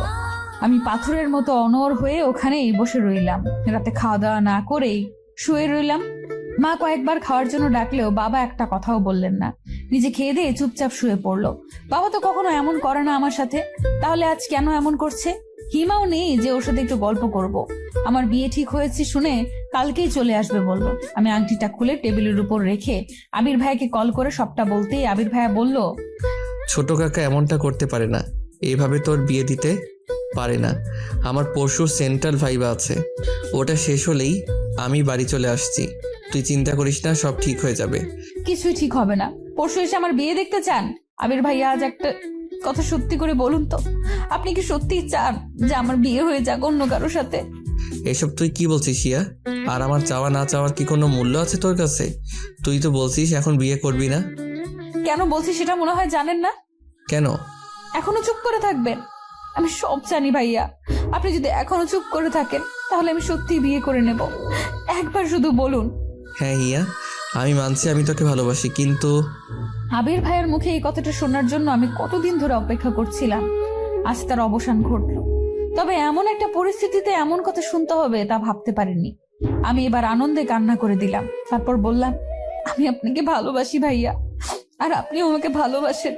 আমি পাথরের মতো অনড় হয়ে ওখানেই বসে রইলাম। রাতে খাওয়া দাওয়া না করেই শুয়ে রইলাম। মা কয়েকবার খাওয়ার জন্য ডাকলেও বাবা একটা কথাও বললেন না, নিজে খেয়ে দিয়ে চুপচাপ শুয়ে পড়লো। বাবা তো কখনো এমন করে না আমার সাথে, তাহলে আজ কেন এমন করছে? হিমাও নেই যে ওর সাথে একটু গল্প করব। আমার বিয়ে ঠিক হয়েছে শুনে কালকেই চলে আসবে বললো। আমি আংটিটা খুলে টেবিলের উপর রেখে আবির ভাইকে কল করে সবটা বলতেই আবির ভাইয়া বলল, ছোট কাকা এমনটা করতে পারে না, এইভাবে তোর বিয়ে দিতে পারে না। আমার পরশু সেন্ট্রাল ভাইবা আছে, ওটা শেষ হলেই আমি বাড়ি চলে আসছি। তুই চিন্তা করিস না, সব ঠিক হয়ে যাবে। কিছুই ঠিক হবে না। পরশু এসে আমার বিয়ে দেখতে চান? আবির ভাইয়া আজ একটা কথা সত্যি করে বলুন তো, আপনি কি সত্যিই চান যে আমার বিয়ে হয়ে যাক অন্য কারোর সাথে? এসব তুই কি বলছিস শিয়া? আর আমার চাওয়া না চাওয়ার কি কোনো মূল্য আছে তোর কাছে? তুই তো বলছিস এখন বিয়ে করবি না। কেন বলছি সেটা মনে হয় জানেন না। কেন? এখনো চুপ করে থাকবেন? আমি সব জানি ভাইয়া, আপনি যদি এখনো চুপ করে থাকেন তাহলে আমি সত্যি বিয়ে করে নেব। একবার শুধু বলুন। হ্যাঁ হিয়া, আমি মানছি আমি তোকে ভালোবাসি, কিন্তু আবির ভাইয়ের মুখে এই কথাটা শোনার জন্য আমি কতদিন ধরে অপেক্ষা করছিলাম। আজ তার অবসান ঘটলো, তবে এমন একটা পরিস্থিতিতে এমন কথা শুনতে হবে তা ভাবতে পারিনি। আমি এবার আনন্দে কান্না করে দিলাম, তারপর বললাম, আমি আপনাকে ভালোবাসি ভাইয়া, আর আপনিও আমাকে ভালোবাসেন।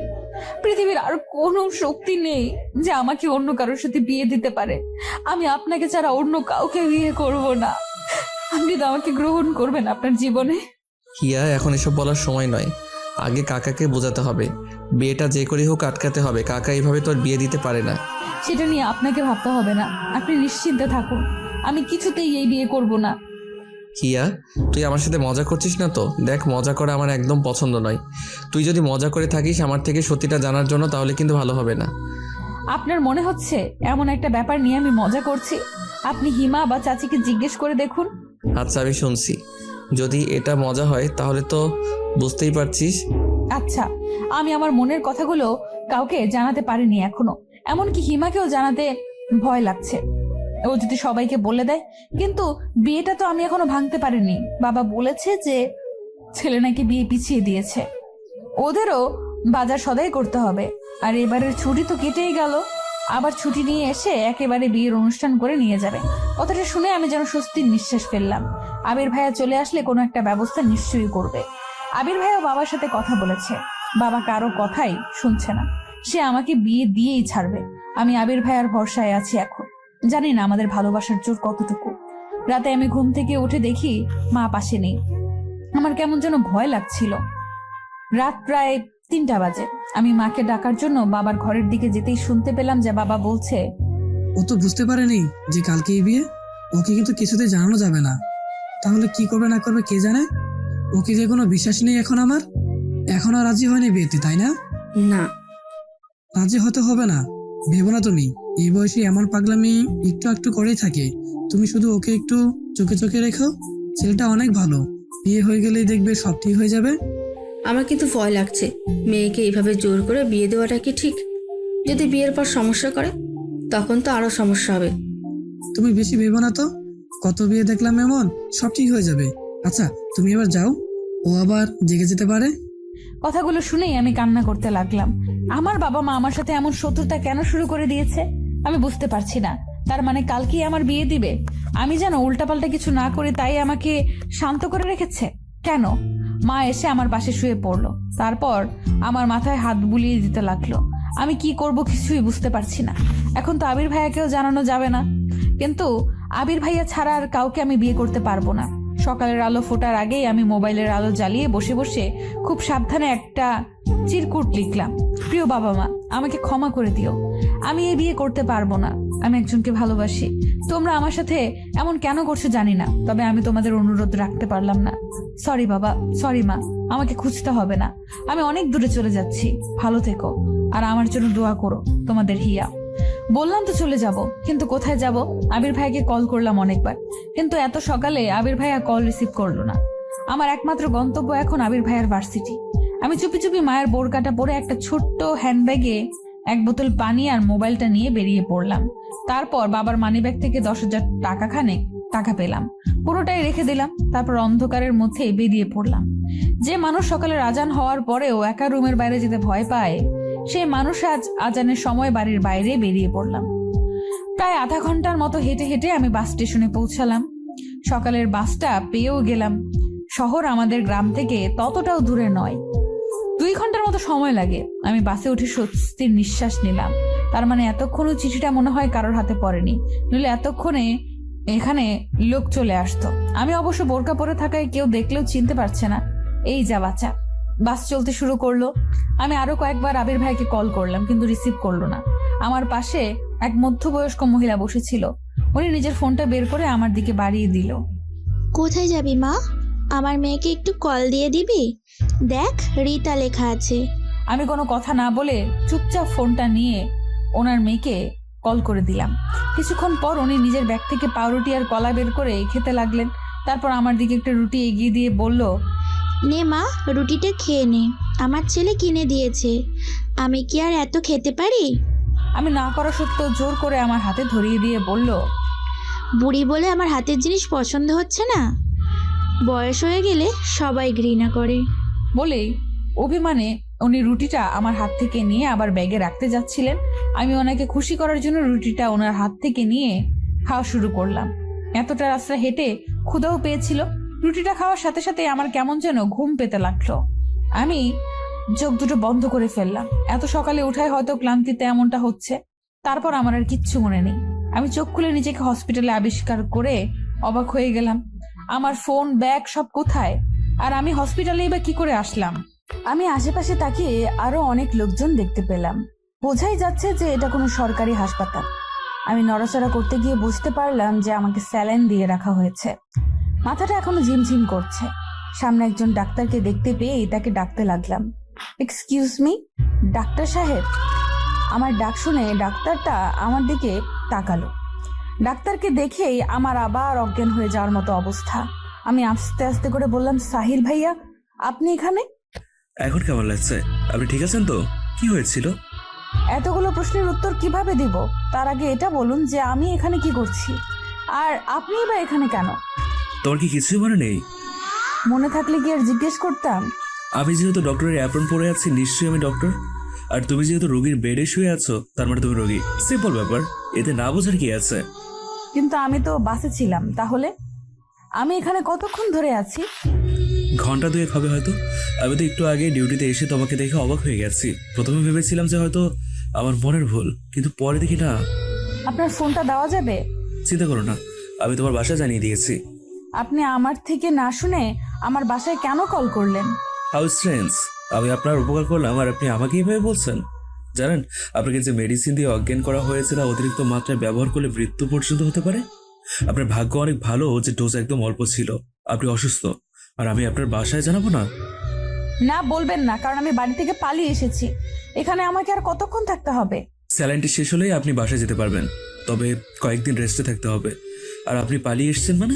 পৃথিবীর আর কোনো শক্তি নেই যে আমাকে অন্য কারোর সাথে বিয়ে দিতে পারে। আমি আপনাকে ছাড়া অন্য কাউকে বিয়ে করব না। আপনি তো আমাকে গ্রহণ করবেন আপনার জীবনে। হিয়া, এখন এসব বলার সময় নয়, আগে কাকাকে বোঝাতে হবে। বিয়েটা যে করেই হোক আটকাতে হবে। কাকা এইভাবে তোর বিয়ে দিতে পারে না। সেটা নিয়ে আপনাকে ভাবতে হবে না, আপনি নিশ্চিন্তে থাকুন। আমি কিছুতেই এই বিয়ে করব না। হিয়া, তুই আমার সাথে মজা করছিস না তো? দেখ, মজা করা আমার একদম পছন্দ নয়। তুই যদি মজা করে থাকিস আমার থেকে সত্যিটা জানার জন্য, তাহলে কিন্তু ভালো হবে না। আপনার মনে হচ্ছে এমন একটা ব্যাপার নিয়ে আমি মজা করছি? আপনি হিমা বা চাচিকে জিজ্ঞেস করে দেখুন। আচ্ছা, আমি শুনছি। যদি এটা মজা হয় তাহলে তো বুঝতেই পারছিস। আচ্ছা, আমি আমার মনের কথাগুলো কাউকে জানাতে পারিনি এখনো, এমনকি হিমাকেও জানাতে ভয় লাগছে। ও যদি সবাইকে বলে দেয়, কিন্তু বিয়েটা তো আমি এখনো ভাঙতে পারিনি। বাবা বলেছে যে ছেলে নাকি বিয়ে পিছিয়ে দিয়েছে, ওদেরও বাজার সদাই করতে হবে। আর এবারের ছুটি তো কেটেই গেল, আবার ছুটি নিয়ে এসে একেবারে বিয়ের অনুষ্ঠান করে নিয়ে যাবে। কথাটা শুনে আমি যেন স্বস্তির নিঃশ্বাস ফেললাম। আবির ভাইয়া চলে আসলে কোনো একটা ব্যবস্থা নিশ্চয়ই করবে। আবির ভাইয়া বাবার সাথে কথা বলেছে, বাবা কারো কথাই শুনছে না, সে আমাকে বিয়ে দিয়েই ছাড়বে। আমি আবির ভাইয়ার ভরসায় আছি এখন। জানি না আমাদের ভালোবাসার জোর কতটুকু। রাতে আমি ঘুম থেকে উঠে দেখি মা পাশে নেই। আমার কেমন যেন ভয় লাগছিল। রাত প্রায় 3টা বাজে। আমি মাকে ডাকার জন্য বাবার ঘরের দিকে যেতেই শুনতে পেলাম যে বাবা বলছে, ও তো বুঝতে পারেনি যে কালকে এই বিয়ে। ওকে কিন্তু কিছুতে জানানো যাবে না। তাহলে কি করবে না করবে কে জানে। ওকে যে কোনো বিশ্বাস নেই এখন আমার। এখনো রাজি হয়নি বিয়েতে, তাই না? না, রাজি হতে হবে না, ভেবো না তুমি। এই বয়সে এমন পাগলামি একটু একটু করেই থাকে। তুমি শুধু ওকে একটু চোখে চোখে রেখো। ছেলেটা অনেক ভালো, বিয়ে হয়ে গেলেই দেখবে সব ঠিক হয়ে যাবে। আমার কিন্তু ভয় লাগছে। মেয়েকে এইভাবে জোর করে বিয়ে দেওয়াটা কি ঠিক? যদি বিয়ের পর সমস্যা করে তখন তো আরো সমস্যা হবে। তুমি বেশি ভেবো না তো। কত বিয়ে দেখলাম এমন, সব ঠিক হয়ে যাবে। আচ্ছা তুমি এবার যাও, ও আবার জেগে যেতে পারে। কথাগুলো শুনেই আমি কান্না করতে লাগলাম। আমার বাবা মা আমার সাথে এমন শত্রুতা কেন শুরু করে দিয়েছে আমি বুঝতে পারছি না। তার মানে কালকেই আমার বিয়ে দিবে। আমি যেন উল্টাপাল্টা কিছু না করে তাই আমাকে শান্ত করে রেখেছে কেন? মা এসে আমার পাশে শুয়ে পড়লো, তারপর আমার মাথায় হাত বুলিয়ে দিতে লাগলো। আমি কি করব কিছুই বুঝতে পারছি না। এখন তো আবির ভাইয়াকেও জানানো যাবে না, কিন্তু আবির ভাইয়া ছাড়া আর কাউকে আমি বিয়ে করতে পারবো না। সকালের আলো ফোটার আগেই আমি মোবাইলের আলো জ্বালিয়ে বসে বসে খুব সাবধানে একটা চিরকুট লিখলাম। প্রিয় বাবা মা, আমাকে ক্ষমা করে দিও। আমি এই বিয়ে করতে পারবো না। আমি একজনকে ভালোবাসি। তোমরা আমার সাথে এমন কেন করছো জানি না, তবে আমি তোমাদের অনুরোধ রাখতে পারলাম না। সরি বাবা, সরি মা, আমাকে খুঁজতে হবে না। আমি অনেক দূরে চলে যাচ্ছি। ভালো থেকো আর আমার জন্য দোয়া করো। তোমাদের হিয়া। বললাম তো চলে যাব, কিন্তু কোথায় যাব? আবির ভাইকে কল করলাম অনেকবার, কিন্তু এত সকালে আবির ভাইয়া কল রিসিভ করলো না। আমার একমাত্র গন্তব্য এখন আবির ভাইয়ার ভার্সিটি। আমি চুপি চুপি মায়ের বোরকাটা পরে একটা ছোট্ট হ্যান্ডব্যাগে এক বোতল পানি আর মোবাইলটা নিয়ে বেরিয়ে পড়লাম। তারপর বাবার মানিব্যাগ থেকে 10,000 টাকা খানেক টাকা পেলাম, পুরোটাই রেখে দিলাম। তারপর অন্ধকারের মধ্যে বেরিয়ে পড়লাম। যে মানুষ সকালের আজান হওয়ার পরেও একা রুমের বাইরে যেতে ভয় পায়, সেই মানুষ আজ আজানের সময় বাড়ির বাইরে বেরিয়ে পড়লাম। প্রায় আধা ঘন্টার মতো হেঁটে হেঁটে আমি বাস স্টেশনে পৌঁছালাম। সকালের বাসটা পেয়েও গেলাম। শহর আমাদের গ্রাম থেকে ততটাও দূরে নয়, 2 ঘন্টার মতো সময় লাগে। আমি বাসে উঠে স্বস্তির নিঃশ্বাস নিলাম। তার মানে এতক্ষণও চিঠিটা মনে হয় কারোর হাতে পড়েনি, নইলে এতক্ষণে এখানে লোক চলে আসতো। আমি অবশ্য বোরকা পরে থাকায় কেউ দেখলেও চিনতে পারছে না। এই যা বাচ্চা। বাস চলতে শুরু করলো। আমি আরো কয়েকবার আবির ভাইকে কল করলাম, কিন্তু রিসিভ করলো না। আমার পাশে এক মধ্যবয়স্ক মহিলা বসেছিল। উনি নিজের ফোনটা বের করে আমার দিকে বাড়িয়ে দিল। কোথায় যাবি মা? আমার মেয়েকে একটু কল দিয়ে দিবি? দেখ রিতা লেখা আছে। আমি কোনো কথা না বলে চুপচাপ ফোনটা নিয়ে ওনার মেয়েকে কল করে দিলাম। কিছুক্ষণ পর উনি নিজের ব্যাগ থেকে পাউরুটি আর কলা বের করে খেতে লাগলেন। তারপর আমার দিকে একটা রুটি এগিয়ে দিয়ে বলল, নে মা, রুটিটা খেয়ে নে, আমার ছেলে কিনে দিয়েছে। আমি কি আর এত খেতে পারি? আমি না করা সত্ত্বেও জোর করে আমার হাতে ধরিয়ে দিয়ে বলল, বুড়ি বলে আমার হাতের জিনিস পছন্দ হচ্ছে না? বয়স হয়ে গেলে সবাই ঘৃণা করে। বলেই অভিমানে উনি রুটিটা আমার হাত থেকে নিয়ে আবার ব্যাগে রাখতে যাচ্ছিলেন। আমি ওনাকে খুশি করার জন্য রুটিটা ওনার হাত থেকে নিয়ে খাওয়া শুরু করলাম। এতটা রাস্তা হেঁটে ক্ষুধাও পেয়েছিল। রুটিটা খাওয়ার সাথে সাথে আমার কেমন যেন ঘুম পেতে লাগলো। আমি চোখ দুটো বন্ধ করে ফেললাম। এত সকালে উঠায় হয়তো ক্লান্তিতে এমনটা হচ্ছে। তারপর আমার আর কিচ্ছু মনে নেই। আমি চোখ খুলে নিজেকে হসপিটালে আবিষ্কার করে অবাক হয়ে গেলাম। আমার ফোন, ব্যাগ সব কোথায়? আর আমি হসপিটালেই বা কি করে আসলাম? আমি আশেপাশে তাকিয়ে আরো অনেক লোকজন দেখতে পেলাম। বোঝাই যাচ্ছে যে এটা কোনো সরকারি হাসপাতাল। আমি নড়াচড়া করতে গিয়ে বুঝতে পারলাম যে আমাকে স্যালাইন দিয়ে রাখা হয়েছে। মাথাটা এখনো ঝিমঝিম করছে। সামনে একজন ডাক্তারকে দেখতে পেয়ে তাকে ডাকতে লাগলাম। এক্সকিউজ মি, ডাক্তার সাহেব। আমার ডাক শুনে ডাক্তারটা আমার দিকে তাকালো। ডাক্তারকে দেখেই আমার আবার অজ্ঞান হয়ে যাওয়ার মতো অবস্থা। আমি আস্তে আস্তে করে বললাম, সাহিল ভাইয়া, আপনি এখানে? এখন কেমন লাগছে? আপনি ঠিক আছেন তো? কি হয়েছিল? এতগুলো প্রশ্নের উত্তর কিভাবে দিব? তার আগে এটা বলুন যে আমি এখানে কি করছি, আর আপনি বা এখানে কেন? তোমার কি কিছুই মনে নেই? মনে থাকলে কি আর জিজ্ঞেস করতাম? আমি যেহেতু ডক্টরের অ্যাপ্রন পরে আছি, নিশ্চয়ই আমি ডক্টর। আর তুমি যেহেতু রোগীর বেডে শুয়ে আছো, তার মানে তুমি রোগী। সিম্পল ব্যাপার, এতে না বোঝার কি আছে? কিন্তু আমি তো বাসে ছিলাম। তাহলে আমি এখানে কতক্ষণ ধরে আছি? ঘন্টা 2 হবে হয়তো। আমি তো একটু আগে ডিউটিতে এসে তোমাকে দেখে অবাক হয়ে গেছি। প্রথমে ভেবেছিলাম যে হয়তো আমার মনের ভুল, কিন্তু পরে দেখি না। আপনার ফোনটা দেওয়া যাবে? চিন্তা করো না, আমি তোমার বাসা জানিয়ে দিয়েছি। আপনি আমার থেকে না শুনে আমার বাসায় কেন কল করলেন? হাউ স্ট্রেঞ্জ, আমি আপনার উপকার করলাম আর আপনি আমাকে এইভাবে বলছেন? জানেন আপনাকে যে মেডিসিন দিয়ে অজ্ঞান করা হয়েছে তা অতিরিক্ত মাত্রায় ব্যবহার করলে মৃত্যু পর্যন্ত হতে পারে। আপনার ভাগ্য অনেক ভালো যে ডোজ একদম অল্প ছিল। আপনি অসুস্থ আর আমি আপনার বাসায় জানাবো না? না, বলবেন না, কারণ আমি বাড়ি থেকে পালিয়ে এসেছি। এখানে আমাকে আর কতক্ষণ থাকতে হবে? স্যালাইনটি শেষ হলেই আপনি বাসায় যেতে পারবেন, তবে কয়েকদিন রেস্টে থাকতে হবে। আর আপনি পালিয়ে এসেছেন মানে?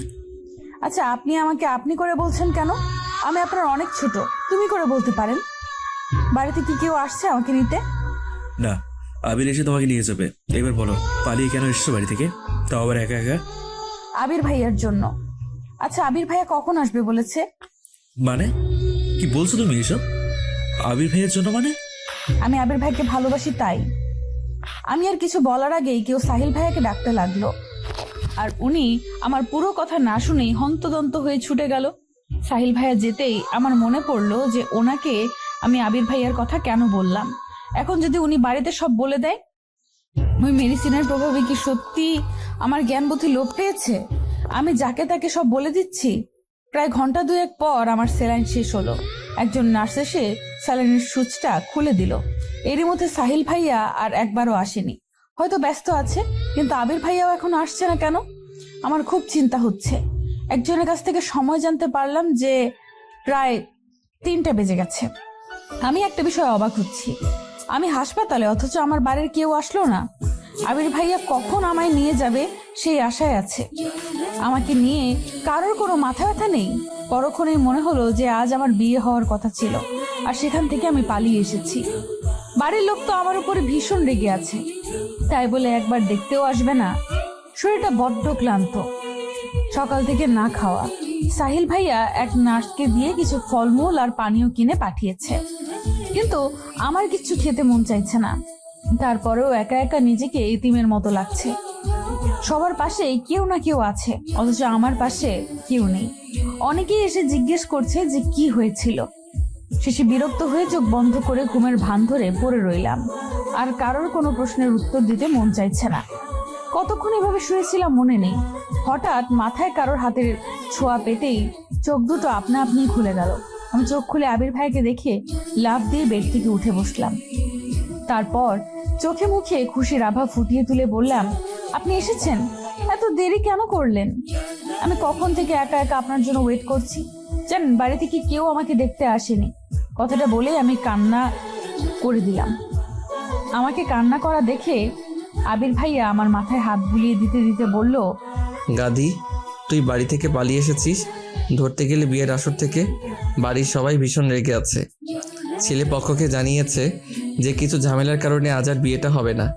আচ্ছা, আপনি আমাকে আপনি করে বলছেন কেন? আমি আপনার অনেক ছোট, তুমি করে বলতে পারেন। বাড়িতে কি কেউ আসছে আমাকে নিতে? না, আবির এসে তোমাকে নিয়ে যাবে। এবার বলো, পালিয়ে কেন এসছো বাড়ি থেকে, তাও আবার একা একা? আবির ভাইয়ার জন্য। আচ্ছা, আবির ভাইয়া কখন আসবে বলেছে? মানে কি বলছো তুমি এসব? আবির ভাইয়ের জন্য মানে? আমি আবির ভাইকে ভালোবাসি তাই। আমি আর কিছু বলার আগেই কেউ সাহিল ভাইয়াকে ডাকতে লাগলো, আর উনি আমার পুরো কথা না শুনেই হন্তদন্ত হয়ে ছুটে গেল। সাহিল ভাইয়া যেতেই আমার মনে পড়লো যে ওনাকে আমি আবির ভাইয়ার কথা কেন বললাম। এখন যদি উনি বাড়িতে সব বলে দেয়, ওই মেডিসিনের প্রভাবে কি সত্যি আমার জ্ঞান বুদ্ধি লোপ পেয়েছে? আমি যাকে তাকে সব বলে দিচ্ছি। প্রায় ঘন্টা দুয়েক পর আমার স্যালাইন শেষ হলো। একজন নার্স এসে স্যালাইনের সুচটা খুলে দিল। এরই মধ্যে সাহিল ভাইয়া আর একবারও আসেনি, হয়তো ব্যস্ত আছে। কিন্তু আবির ভাইয়াও এখন আসছে না কেন? আমার খুব চিন্তা হচ্ছে। একজনের কাছ থেকে সময় জানতে পারলাম যে প্রায় 3টা বেজে গেছে। আমি একটা বিষয়ে অবাক হচ্ছি, আমি হাসপাতালে অথচ আমার বাড়ির কেউ আসলো না। আবির ভাইয়া কখন আমায় নিয়ে যাবে সেই আশায় আছে। আমাকে নিয়ে কারোর কোনো মাথা ব্যথা নেই। পরক্ষণেই মনে হলো যে আজ আমার বিয়ে হওয়ার কথা ছিল, আর সেখান থেকে আমি পালিয়ে এসেছি। বাড়ির লোক তো আমার উপরে ভীষণ রেগে আছে, তাই বলে একবার দেখতেও আসবে না। শরীরটা বড্ড ক্লান্ত, সকাল থেকে না খাওয়া। সাহিল ভাইয়া এক নার্সকে দিয়ে কিছু ফলমূল আর পানীয় কিনে পাঠিয়েছে, কিন্তু আমার কিছু খেতে মন চাইছে না। তারপরেও একা একা নিজেকে এতিমের মতো লাগছে। সবার পাশে কেউ না কেউ আছে, অথচ আমার পাশে কেউ নেই। অনেকেই এসে জিজ্ঞেস করছে যে কি হয়েছিল। শেষে বিরক্ত হয়ে চোখ বন্ধ করে ঘুমের ভান ধরে পড়ে রইলাম। আর কারোর কোনো প্রশ্নের উত্তর দিতে মন চাইছে না। কতক্ষণ এভাবে শুয়েছিলাম মনে নেই। হঠাৎ মাথায় কারোর হাতের ছোঁয়া পেতেই চোখ দুটো আপনা আপনি খুলে গেল। আমি চোখ খুলে আবির ভাইকে দেখে লাফ দিয়ে বেড থেকে উঠে বসলাম। তারপর চোখে মুখে খুশির আভা ফুটিয়ে তুলে বললাম, আপনি এসেছেন? এত দেরি কেন করলেন? আমি কখন থেকে একা একা আপনার জন্য ওয়েট করছি। জানেন, বাড়ি থেকে কেউ আমাকে দেখতে আসেনি। কথাটা বলে আমি কান্না করে দিলাম। আমাকে কান্না করা দেখে আবির ভাইয়া আমার মাথায় হাত বুলিয়ে দিতে দিতে বলল, গাধি, তুই বাড়ি থেকে পালিয়ে এসেছিস। ধরতে গেলে বিয়ের আসর থেকে বাড়ির সবাই ভীষণ রেগে আছে। ছেলে পক্ষকে জানিয়েছে যে কিছু ঝামেলার কারণে আজ আর বিয়েটা হবে না।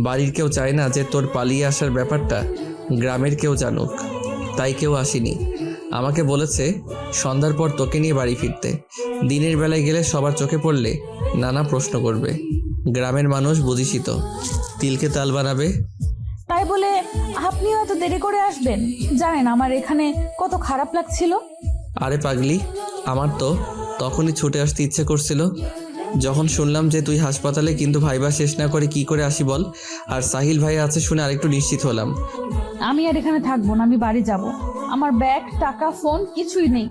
বাড়ির কেউ চায় না যে তোর পালিয়ে আসার ব্যাপারটা গ্রামের কেউ জানুক, তাই কেউ আসেনি। আমাকে বলেছে সন্ধ্যার পর তোকে নিয়ে বাড়ি ফিরতে। দিনের বেলায় গেলে সবার চোখে পড়লে নানা প্রশ্ন করবে। গ্রামের মানুষ বুঝিসই তো, তিলকে তাল বানাবে। তাই বলে আপনিও এত দেরি করে আসবেন? জানেন আমার এখানে কত খারাপ লাগছিল। আরে পাগলি, আমার তো তখনই ছুটে আসতে ইচ্ছে করছিল যখন শুনলাম যে তুই হাসপাতালে, কিন্তু ভাইবা শেষ না করে কি করে আসি বল। আর সাহিল ভাই আছে শুনে আরেকটু নিশ্চিত হলাম। আমি আর এখানে থাকবো না, আমি বাড়ি যাব। আমার ব্যাগ, টাকা, ফোন কিছুই নেই,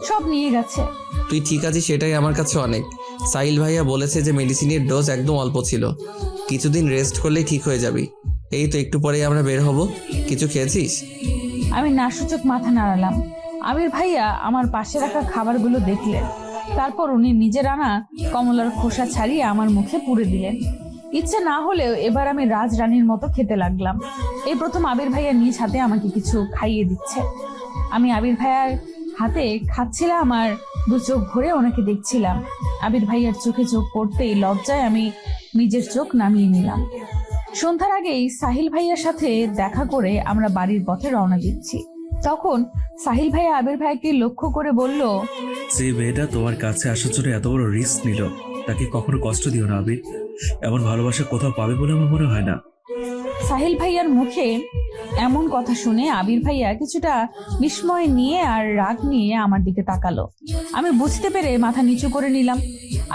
সব নিয়ে গেছে। তুই ঠিক আছিস সেটাই আমার কাছে অনেক। সাহিল ভাইয়া বলেছে যে মেডিসিনের ডোজ একদম অল্প ছিল, কিছুদিন রেস্ট করলেই ঠিক হয়ে যাবি। এই তো একটু পরেই আমরা বের হব। কিছু খেয়েছিস? আমি নাসূচক মাথা নাড়ালাম। আবির ভাইয়া আমার পাশে রাখা খাবারগুলো দেখলেন, তারপর উনি নিজের আনা কমলার খোসা ছাড়িয়ে আমার মুখে পুরে দিলেন। ইচ্ছে না হলেও এবার আমি রাজরানীর মতো খেতে লাগলাম। এই প্রথম আবির ভাইয়া নিজ হাতে আমাকে কিছু খাইয়ে দিচ্ছে। আমি আবির ভাইয়ার হাতে খাচ্ছিলাম আর দু চোখ ভরে ওনাকে দেখছিলাম। আবির ভাইয়ার চোখে চোখ পড়তেই লজ্জায় আমি নিজের চোখ নামিয়ে নিলাম। সন্ধ্যার আগেই সাহিল ভাইয়ার সাথে দেখা করে আমরা বাড়ির পথে রওনা দিচ্ছি। তখন সাহিল ভাইয়া আবির ভাইকে লক্ষ্য করে বলল, যে মেয়েটা তোমার কাছে আসার জন্য এত বড় রিস্ক নিল, তাকে কখনো কষ্ট দিও না আবির। এমন ভালোবাসা কোথাও পাবে বলে আমার মনে হয় না। সাহিল ভাইয়ার মুখে এমন কথা শুনে আবির ভাইয়া কিছুটা বিস্ময় নিয়ে আর রাগ নিয়ে আমার দিকে তাকালো। আমি বুঝতে পেরে মাথা নিচু করে নিলাম।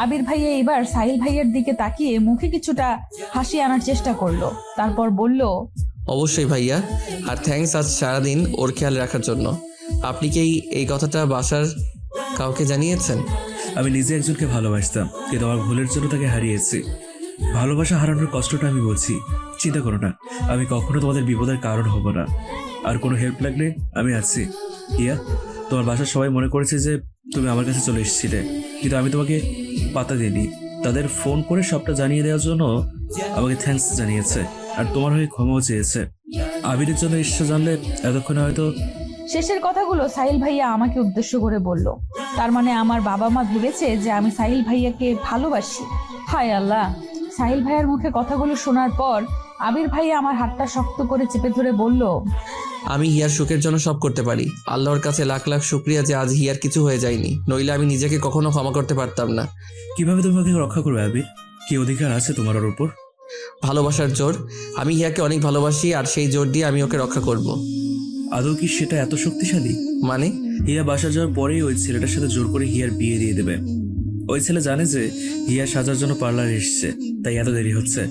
আবির ভাইয়া এবার সাহিল ভাইয়ার দিকে তাকিয়ে মুখে কিছুটা হাসি আনার চেষ্টা করলো, তারপর বলল, অবশ্যই ভাইয়া, আর থ্যাঙ্কস আজ সারাদিন ওর খেয়াল রাখার জন্য। আপনি কি এই কথাটা বাসার কাউকে জানিয়েছেন? আমি নিজে একজনকে ভালোবাসতাম, কিন্তু আমার ভুলের জন্য তাকে হারিয়েছি। ভালোবাসা হারানোর কষ্টটা আমি বলছি, চিন্তা করো না, আমি কখনো তোমাদের বিপদের কারণ হব না। আর কোনো হেল্প লাগলে আমি আছি। হিয়া, তোমার বাসার সবাই মনে করেছে যে তুমি আমার কাছে চলে এসেছিলে, কিন্তু আমি তোমাকে পাত্তা দিইনি। তাদের ফোন করে সবটা জানিয়ে দেওয়ার জন্য আমাকে থ্যাঙ্কস জানিয়েছে, আর তোমার হয়ে ক্ষমাও চেয়েছে। আবিরের জন্য ঈশ্বর জানলে এতক্ষণে হয়তো। শেষের কথাগুলো সাহিল ভাইয়া আমাকে উদ্দেশ্য করে বলল। তার মানে আমার বাবা মা ভেবেছে যে আমি সাহিল ভাইয়াকে ভালোবাসি। হায় আল্লাহ! সাহিল ভাইয়ার মুখে কথাগুলো শোনার পর আবির ভাইয়া আমার হাতটা শক্ত করে চেপে ধরে বলল, আমি হিয়ার সুখের জন্য সব করতে পারি। আল্লাহর কাছে লাখ লাখ শুক্রিয়া যে আজ হিয়ার কিছু হয়ে যায়নি, নইলে আমি নিজেকে কখনো ক্ষমা করতে পারতাম না। কিভাবে তুমি ওকে রক্ষা করবে আবির? কি অধিকার আছে তোমার ওর উপর? ভালোবাসার জোর। আমি হিয়াকে অনেক ভালোবাসি, আর সেই জোর দিয়ে আমি ওকে রক্ষা করব। আদৌ কি সেটা এত শক্তিশালী? মানে? হিয়া বাসা যাওয়ার পরেই ওই ছেলেটার সাথে জোর করে হিয়ার বিয়ে দিয়ে দেবে। ওই ছেলে জানে যে হিয়া সাজার জন্য পার্লারে এসছে, তাই এত দেরি হচ্ছে।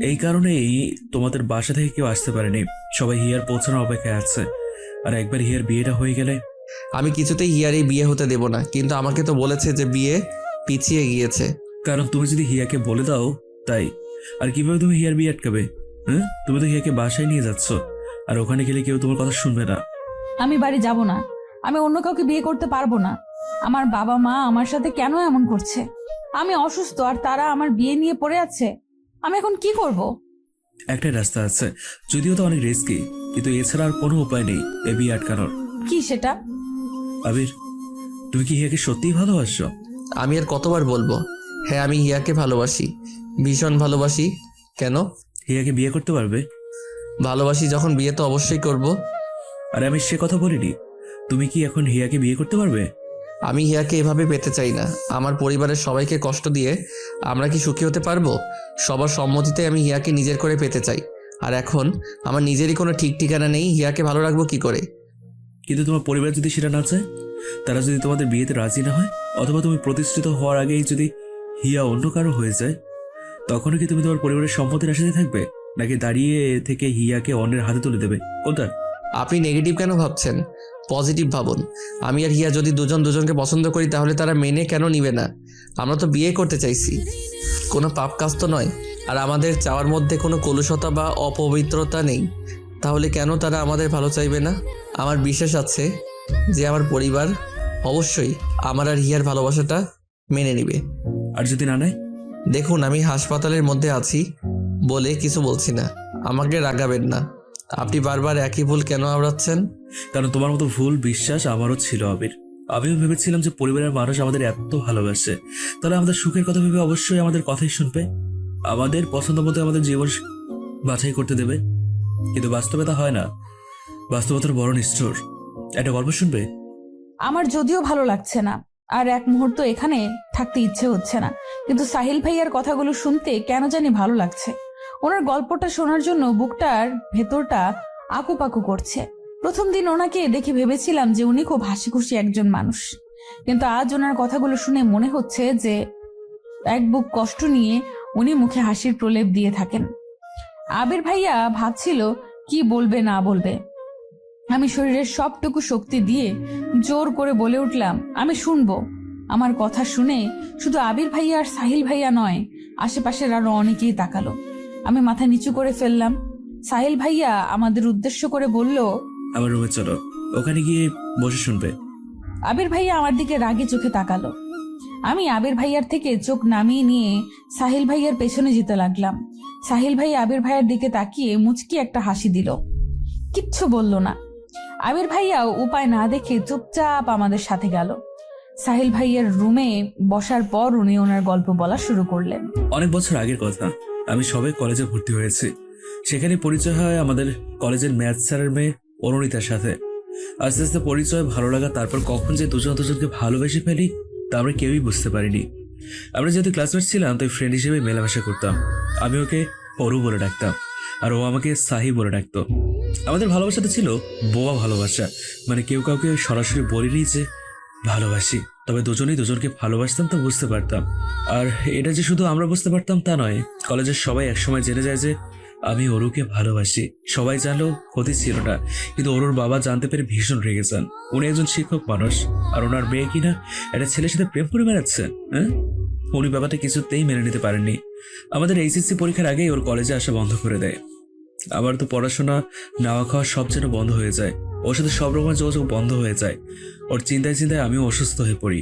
এই কারণেই তোমাদের বাসা থেকে কেউ আসতে পারেনি, সবাই হিয়ার পৌঁছানোর অপেক্ষায় আছে। আর একবার হিয়ার বিয়েটা হয়ে গেলে। আমি কিছুতেই হিয়ার এই বিয়ে হতে দেব না, কিন্তু আমাকে তো বলেছে যে বিয়ে পিছিয়ে গিয়েছে। কারণ তুমি যদি হিয়াকে বলে দাও তাই। আর কিভাবে তুমি হিয়ার বিয়ে আটকাবে? হ্যাঁ, তুমি তো হিয়াকে বাসায় নিয়ে যাচ্ছ, আর ওখানে গেলে কেউ তোমার কথা শুনবে না। আমি বাড়ি যাব না, আমি অন্য কাউকে বিয়ে করতে পারবো না। আমার বাবা মা আমার সাথে কেন এমন করছে? আমি অসুস্থ আর তারা আমার বিয়ে নিয়ে পড়ে আছে। আমি এখন কি করব? একটাই রাস্তা আছে, যদিও তো অনেক রিস্কি, কিন্তু এছাড়া আর কোনো উপায় নেই এ বিয়ে আটকানোর। কি সেটা? আবির, তুমি কি হিয়াকে সত্যিই ভালোবাসো? আমি আর কতবার বলবো? হ্যাঁ, আমি হিয়াকে ভালোবাসি, ভীষণ ভালোবাসি। কেন? হিয়াকে বিয়ে করতে পারবে? ভালোবাসি যখন, বিয়ে তো অবশ্যই করব। আরে আমি সে কথা বলিনি, তুমি কি এখন হিয়াকে বিয়ে করতে পারবে? আমি হিয়াকে এভাবে পেতে চাই না। আমার পরিবারের সবাইকে কষ্ট দিয়ে আমরা কি সুখী হতে পারবো? সবার সম্মতিতে আমি হিয়াকে নিজের করে পেতে চাই। আর এখন আমার নিজেরই কোনো ঠিক ঠিকানা নেই, হিয়াকে ভালো রাখবো কি করে? কিন্তু তোমার পরিবার যদি সেটা না চায়, তারা যদি তোমাদের বিয়েতে রাজি না হয়, অথবা তুমি প্রতিষ্ঠিত হওয়ার আগেই যদি হিয়া অন্য কারো হয়ে যায়, তখনও কি তুমি তোমার পরিবারের সম্মতির আশাতে থাকবে, নাকি দাঁড়িয়ে থেকে হিয়াকে অন্যের হাতে তুলে দেবে? কোনটা? আপনি নেগেটিভ কেন ভাবছেন? পজিটিভ ভাবুন। আমি আর হিয়া যদি দুজন দুজনকে পছন্দ করি, তাহলে তারা মেনে কেন নিবে না? আমরা তো বিয়ে করতে চাইছি, কোনো পাপ কাজ তো নয়। আর আমাদের চাওয়ার মধ্যে কোনো কলুষতা বা অপবিত্রতা নেই, তাহলে কেন তারা আমাদের ভালো চাইবে না? আমার বিশ্বাস আছে যে আমার পরিবার অবশ্যই আমার আর হিয়ার ভালোবাসাটা মেনে নিবে। আর যদি না নেয়? দেখুন, আমি হাসপাতালের মধ্যে আছি বলে কিছু বলছি না, আমাকে রাগাবেন না। আপনি বারবার একই ভুল কেন আওড়াচ্ছেন? কারণ তোমার মতো ভুল বিশ্বাস আমারও ছিল আবির। আমিও ভেবেছিলাম যে পরিবারের মানুষ আমাদের এত ভালোবাসে, তাহলে আমাদের সুখের কথা ভেবে অবশ্যই আমাদের কথাই শুনবে, আমাদের পছন্দ মতো আমাদের জীবন বাছাই করতে দেবে। কিন্তু বাস্তবে তা হয় না, বাস্তবতার বড় নিষ্ঠুর। একটা গল্প শুনবে? আমার যদিও ভালো লাগছে না, আর এক মুহূর্ত এখানে থাকতে ইচ্ছে হচ্ছে না, কিন্তু সাহিল ভাইয়ার কথাগুলো শুনতে কেন জানি ভালো লাগছে। ওনার গল্পটা শোনার জন্য বুকটার ভেতরটা আকুপাকু করছে। প্রথম দিন ওনাকে দেখে ভেবেছিলাম যে উনি খুব হাসি খুশি একজন মানুষ, কিন্তু আজ ওনার কথাগুলো শুনে মনে হচ্ছে যে এক বুক কষ্ট নিয়ে উনি মুখে হাসির প্রলেপ দিয়ে থাকেন। আবির ভাইয়া ভাবছিল কি বলবে না বলবে। আমি শরীরের সবটুকু শক্তি দিয়ে জোর করে বলে উঠলাম, আমি শুনবো। আমার কথা শুনে শুধু আবির ভাইয়া আর সাহিল ভাইয়া নয়, আশেপাশের আরো অনেকেই তাকালো। আমি মাথা নিচু করে ফেললাম। সাহিল ভাইয়া আমাদের উদ্দেশ্য করে বলল, আমার রুমে চলো, ওখানে গিয়ে বসে শুনবে। আবির ভাইয়া আমার দিকে রাগে চোখে তাকালো। আমি আবির ভাইয়ার থেকে চোখ নামিয়ে নিয়ে সাহিল ভাইয়ার পেছনে যেতে লাগলাম। সাহিল ভাই আবির ভাইয়ার দিকে তাকিয়ে মুচকি একটা হাসি দিল, কিচ্ছু বলল না। আবির ভাইয়াও উপায় না দেখে চুপচাপ আমাদের সাথে গেল। সাহিল ভাইয়ার রুমে বসার পর উনি ওনার গল্প বলা শুরু করলেন। অনেক বছর আগের কথা, আমি সবে কলেজে ভর্তি হয়েছি। সেখানে পরিচয় হয় আমাদের কলেজের ম্যাথ স্যারের মেয়ে অরুণিতার সাথে। আস্তে আস্তে পরিচয়, ভালো লাগা, তারপর কখন যে দুজন দুজনকে ভালোবেসে ফেলি তা আমরা কেউই বুঝতে পারিনি। আমরা যেহেতু ক্লাসমেট ছিলাম, তাই ফ্রেন্ড হিসেবে মেলামেশা করতাম। আমি ওকে অরু বলে ডাকতাম, আর ও আমাকে সাহি বলে ডাকতো। আমাদের ভালোবাসাটা ছিল বোবা ভালোবাসা, মানে কেউ কাউকে সরাসরি বলিনি যে ভালোবাসি, তবে দুজনেই দুজনকে ভালোবাসতাম তা বুঝতে পারতাম। আর এটা যে শুধু আমরা বুঝতে পারতাম তা নয়, কলেজের সবাই একসময় জেনে যায় যে আমি অরুকে ভালোবাসি। সবাই জানলেও ক্ষতি ছিল না, কিন্তু অরুর বাবা জানতে পেরে ভীষণ রেগে যান। উনি একজন শিক্ষক মানুষ, আর ওনার মেয়ে কিনা একটা ছেলের সাথে প্রেম করে বেড়াচ্ছেন। হ্যাঁ, উনি ব্যাপারটা কিছুতেই মেনে নিতে পারেননি। আমাদের এইচএসসি পরীক্ষার আগেই ওর কলেজে আসা বন্ধ করে দেয়। আবার তো পড়াশোনা, নাওয়া খাওয়া সব যেন বন্ধ হয়ে যায়। ওর সাথে সব রকমের যোগাযোগ বন্ধ হয়ে যায়। ওর চিন্তায় চিন্তায় আমিও অসুস্থ হয়ে পড়ি।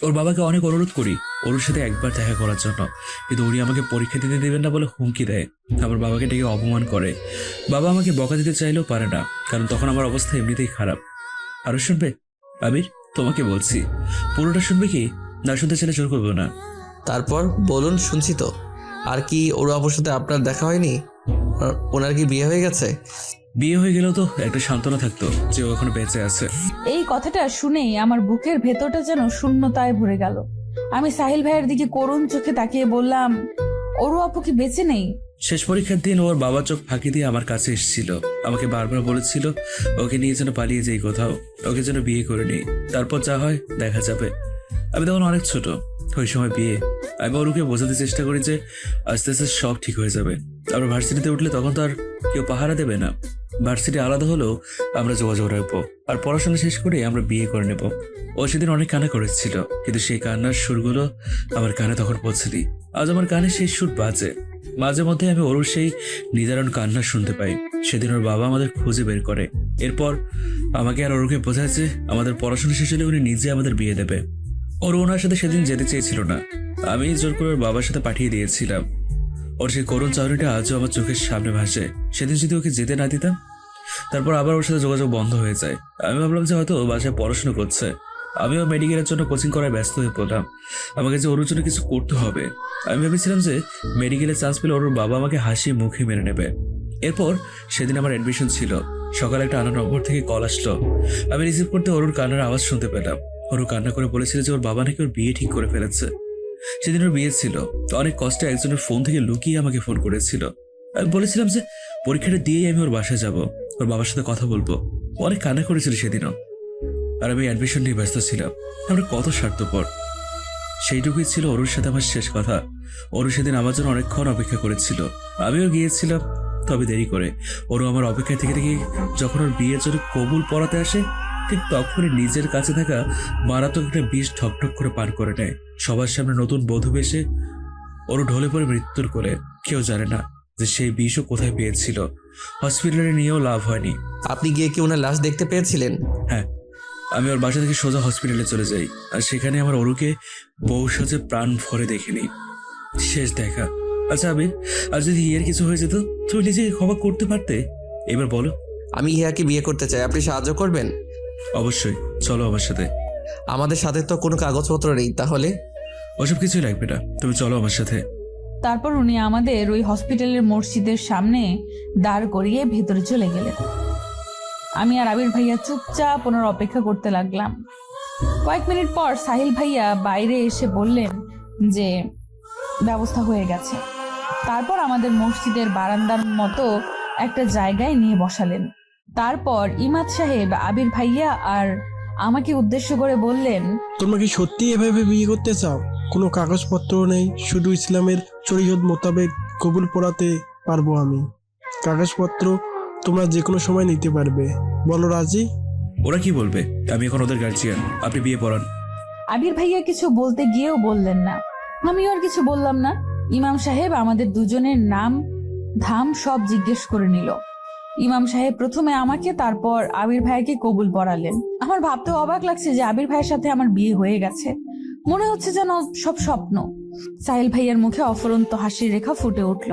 ওর বাবাকে অনেক অনুরোধ করি ওর সাথে একবার দেখা করার জন্য, কিন্তু উনি আমাকে পরীক্ষা দিতে দেবেন না বলে হুমকি দেয়। আমার বাবাকে ডেকে অপমান করে। বাবা আমাকে বকা দিতে চাইলেও পারে না, কারণ তখন আমার অবস্থা এমনিতেই খারাপ। আরো শুনবে আবির? তোমাকে বলছি, পুরোটা শুনবে কি? না শুনতে চাইলে জোর করবো না। তারপর বলুন, শুনছি তো। আর কি ওর আপুর সাথে আপনার দেখা হয়নি? ওনার কি বিয়ে হয়ে গেছে? বিয়ে হয়ে গেলেও তো একটা সান্ত্বনা থাকতো যে ও এখনো বেঁচে আছে। এই কথাটা শুনেই আমার বুকের ভেতরটা যেন শূন্যতায় ভরে গেল। আমি সাহিল ভাইয়ের দিকে করুণ চোখে তাকিয়ে বললাম, ওরও আপু কি বেঁচে নেই? শেষ পরীক্ষার দিন ওর বাবা চোখ ফাঁকি দিয়ে আমার কাছে এসেছিল। আমাকে বারবার বলেছিল ওকে নিয়ে যেন পালিয়ে যাই কোথাও, ওকে যেন বিয়ে করে নিই, তারপর যা হয় দেখা যাবে। আমি তখন অনেক ছোট, ওই সময় বিয়ে। আমি ওরকে বোঝাতে চেষ্টা করি যে আস্তে আস্তে সব ঠিক হয়ে যাবে। আমরা ভার্সিটিতে উঠলে তখন তো আর কেউ পাহারা দেবে না। ভার্সিটি আলাদা হলেও আমরা যোগাযোগ রাখবো, আর পড়াশোনা শেষ করে আমরা বিয়ে করে নেব। ও সেদিন অনেক কান্না করেছিল, কিন্তু সেই কান্নার সুরগুলো আমার কানে তখন পৌঁছেনি। আজ আমার কানে সেই সুর বাজে। মাঝে মধ্যে আমি ওর সেই নিদারুণ কান্না শুনতে পাই। সেদিন ওর বাবা আমাদের খুঁজে বের করে। এরপর আমাকে আর ওরকে বোঝায় যে আমাদের পড়াশোনা শেষ হলে উনি নিজে আমাদের বিয়ে দেবে। ওর ওনার সাথে সেদিন যেতে চেয়েছিল না, আমি জোর করে ওর বাবার সাথে পাঠিয়ে দিয়েছিলাম। ওর সেই করুণ চাউরিটা আজও আমার চোখের সামনে ভাসে। সেদিন যদি ওকে যেতে না দিতাম, তারপর আবার ওর সাথে যোগাযোগ বন্ধ হয়ে যায়। আমি ভাবলাম যে হয়তো বাসায় পড়াশোনা করছে। আমিও মেডিকেলের জন্য কোচিং করায় ব্যস্ত হয়ে পড়লাম। আমাকে যে ওর জন্য কিছু করতে হবে। আমি ভেবেছিলাম যে মেডিকেলে চান্স পেলে ওর বাবা আমাকে হাসি মুখে মেনে নেবে। এরপর সেদিন আমার অ্যাডমিশন ছিল। সকালে একটা আনা নম্বর থেকে কল আসলো। আমি রিসিভ করতে ওর কান্নার আওয়াজ শুনতে পেলাম। ওর কান্না করে বলেছিল যে ওর বাবা নাকি ওর বিয়ে ঠিক করে ফেলেছে। সেদিন ওর বিয়ে ছিল, তো অনেক কষ্টে একজনের ফোন থেকে লুকিয়ে আমাকে ফোন করেছিল। আমি বলেছিলাম যে পরীক্ষাটা দিয়েই আমি ওর বাসায় যাব, ওর বাবার সাথে কথা বলবো। অনেক কান্না করেছিল সেদিনও। আর আমি অ্যাডমিশন নিয়ে ব্যস্ত ছিলাম। আমরা কত স্বার্থপর। সেইটুকুই ছিল ওর সাথে আমার শেষ কথা। ওর সেদিন আমার জন্য অনেকক্ষণ অপেক্ষা করেছিল। আমিও গিয়েছিলাম, তবে দেরি করে। ওরও আমার অপেক্ষায় থেকে থেকে যখন ওর বিয়ের জন্য কবুল পড়াতে আসে, ঠিক তখনই নিজের কাছে থাকা মারাত্মক একটা বিষ ঠকঠক করে পার করে নেয়। সবার সামনে নতুন বধূ বেশে ওর ঢলে পড়ে মৃত্যুর করে। কেউ জানে না যে সেই বিষও কোথায় পেয়েছিল। হসপিটালে নিয়েও লাভ হয়নি। আপনি গিয়ে কি ওনার লাশ দেখতে পেয়েছিলেন? হ্যাঁ, আমি ওর বাসা থেকে সোজা হসপিটালে চলে যাই, আর সেখানে আমার ওরুকে বউ সাজে প্রাণ ভরে দেখেনি। শেষ দেখা। আচ্ছা আবির, আর যদি ইয়ের কিছু হয়ে যেত, তুমি নিজেকে ক্ষমা করতে পারতে? এবার বলো। আমি হিয়াকে বিয়ে করতে চাই, আপনি সাহায্য করবেন? অবশ্যই, চলো আমার সাথে। আমাদের সাথে তো কোনো কাগজপত্র নেই, তাহলে? ওসব কিছুই লাগবে না, তুমি চলো আমার সাথে। তারপর উনি আমাদের ওই হসপিটালের মসজিদের সামনে দাঁড় করিয়ে ভেতরে চলে গেলেন। আমি আর আবির ভাইয়া চুপচাপ ওনার অপেক্ষা করতে লাগলাম। কয়েক মিনিট পর সাহিল ভাইয়া বাইরে এসে বললেন যে ব্যবস্থা হয়ে গেছে। তারপর আমাদের মসজিদের বারান্দার মতো একটা জায়গায় নিয়ে বসালেন। তারপর ইমাদ সাহেব আবির ভাইয়া আর আমাকে উদ্দেশ্য করে বললেন, তোমরা কি সত্যি এভাবে বিয়ে করতে চাও? কোনো কাগজপত্র নেই, শুধু ইসলামের শরীয়ত মোতাবেক কবুল পড়াতে পারবো আমি। কাগজপত্র তোমরা যে কোনো সময় নিতে পারবে। বলো রাজি? ওরা কি বলবে? আমি এখন ওদের গার্জিয়ান, আপনি বিয়ে পড়ান। আবির ভাইয়া কিছু বলতে গিয়েও বললেন না। আমিও আর কিছু বললাম না। ইমাম সাহেব আমাদের দুজনের নাম ধাম সব জিজ্ঞেস করে নিল। ইমাম সাহেব প্রথমে আমাকে, তারপর আবির ভাইকে কবুল পড়ালেন। আমার ভাবতে অবাক লাগছে যে আবির ভাইয়ের সাথে আমার বিয়ে হয়ে গেছে। মনে হচ্ছে যেন সব স্বপ্ন। সাহিল ভাইয়ার মুখে অফুরন্ত হাসির রেখা ফুটে উঠল।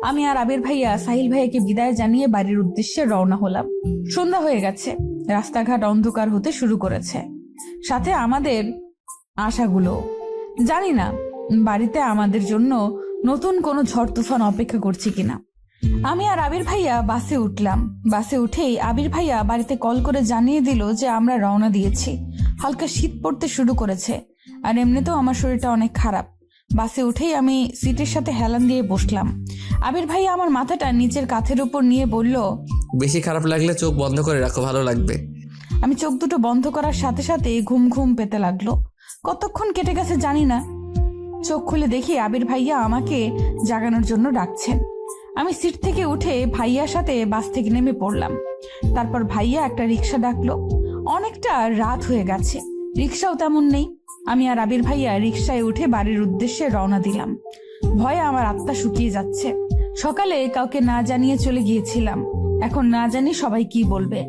আমি আর আবির ভাইয়া সাহিল ভাইয়াকে বিদায় জানিয়ে বাড়ির উদ্দেশ্যে রওনা হলাম। সন্ধ্যা হয়ে গেছে, রাস্তাঘাট অন্ধকার হতে শুরু করেছে, সাথে আমাদের আশাগুলো। জানি না বাড়িতে আমাদের জন্য নতুন কোনো ঝড় তুফান অপেক্ষা করছে কিনা। আমি আর আবির ভাইয়া বাসে উঠলাম। বাসে উঠেই আবির ভাইয়া বাড়িতে কল করে জানিয়ে দিল যে আমরা রওনা দিয়েছি। হালকা শীত পড়তে শুরু করেছে, আর এমনিতেও আমার শরীরটা অনেক খারাপ। বাসে উঠেই আমি সিটের সাথে হেলান দিয়ে বসলাম। আবির ভাইয়া আমার মাথাটা নিচের কাঁধের উপর নিয়ে বলল, বেশি খারাপ লাগলে চোখ বন্ধ করে রাখো, ভালো লাগবে। আমি চোখ দুটো বন্ধ করার সাথে সাথে ঘুম ঘুম পেতে লাগলো। কতক্ষণ কেটে গেছে জানি না। চোখ খুলে দেখি আবির ভাইয়া আমাকে জাগানোর জন্য ডাকছেন। আমি সিট থেকে উঠে ভাইয়ার সাথে বাস থেকে নেমে পড়লাম। তারপর ভাইয়া একটা রিক্সা ডাকলো। অনেকটা রাত হয়ে গেছে, রিক্সাও তেমন নেই। আমি আর আবির ভাইয়া রিকশায় উঠে বাড়ির উদ্দেশ্যে রওনা দিলাম। ভয়ে আমার আত্মা শুকিয়ে যাচ্ছে। সকালে কাউকে না জানিয়ে চলে গিয়েছিলাম, এখন না জানি সবাই কি বলবে।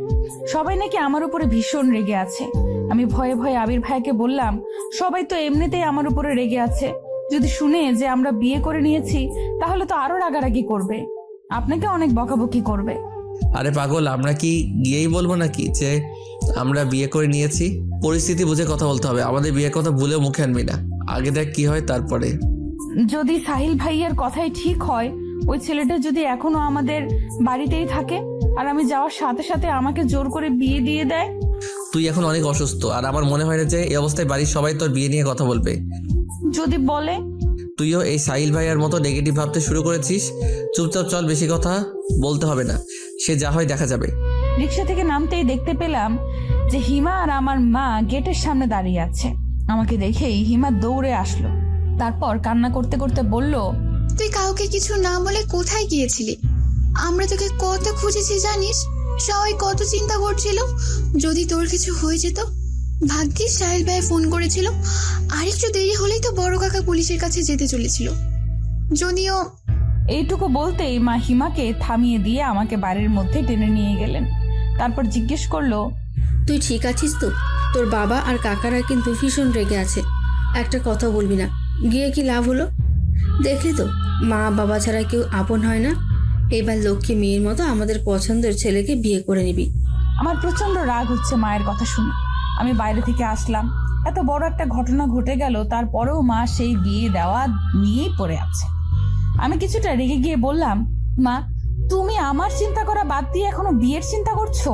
সবাই নাকি আমার উপরে ভীষণ রেগে আছে। আমি ভয়ে ভয়ে আবির ভাইকে বললাম, সবাই তো এমনিতেই আমার উপরে রেগে আছে, যদি শুনে যে আমরা বিয়ে করে নিয়েছি তাহলে তো আরো রাগারাগি করবে, আপনাকে অনেক বকাবকি করবে। আরে পাগল, আমরা কি গিয়েই বলবো নাকি যে আমরা বিয়ে করে নিয়েছি? পরিস্থিতি বুঝে কথা বলতে হবে, আমাদের বিয়ের কথা ভুলেও মুখে আনবি না। আগে দেখ কি হয় তারপরে। যদি সাহিল ভাইয়ের কথাই ঠিক হয়, ওই ছেলেটা যদি এখনো আমাদের বাড়িতেই থাকে আর আমি যাওয়ার সাথে সাথে আমাকে জোর করে বিয়ে দিয়ে দেয়। তুই এখন অনেক অসুস্থ, আর আমার মনে হয় না যে এই অবস্থায় বাড়ির সবাই তোর বিয়ে নিয়ে কথা বলবে। যদি বলে? তুইও এই সাহিল ভাইয়ার মতো নেগেটিভ ভাবতে শুরু করেছিস। চুপচাপ চল, বেশি কথা বলতে হবে না, সে যা হয় দেখা যাবে। রিক্সা থেকে নামতেই দেখতে পেলাম যে হিমা আর আমার মা গেটের সামনে দাঁড়িয়ে আছে। আমাকে দেখেই হিমা দৌড়ে আসলো, তারপর কান্না করতে করতে বলল, তুই কাউকে কিছু না বলে কোথায় গিয়েছিলি? আমরা তোকে কত খুঁজেছি জানিস, সবাই কত চিন্তা করছিল যদি তোর কিছু হয়ে যেত। ভাগ্যিস সাহিল ভাই ফোন করেছিল, আর একটু দেরি হলেই তো বড় কাকা পুলিশের কাছে যেতে চলেছিল। যদিও এইটুকু বলতেই মা হিমাকে থামিয়ে দিয়ে আমাকে বাড়ির মধ্যে টেনে নিয়ে গেলেন। তারপর জিজ্ঞেস করলো, তুই ঠিক আছিস তো? তোর বাবা আর কাকারা কিন্তু ভীষণ রেগে আছে, একটা কথা বলবি না, গিয়ে কি লাভ হলো? দেখলি তো, মা বাবা ছাড়া কেউ আপন হয় না। এবার লক্ষ্মী মেয়ের মতো আমাদের পছন্দের ছেলেকে বিয়ে করে নিবি। আমার প্রচন্ড রাগ হচ্ছে মায়ের কথা শুনে। আমি বাইরে থেকে আসলাম, এত বড় একটা ঘটনা ঘটে গেল, তারপরেও মা সেই বিয়ে দেওয়া নিয়েই পড়ে আছে। আমি কিছুটা রেগে গিয়ে বললাম, মা তুমি আমার চিন্তা করা বাদ দিয়ে এখনো বিয়ের চিন্তা করছো?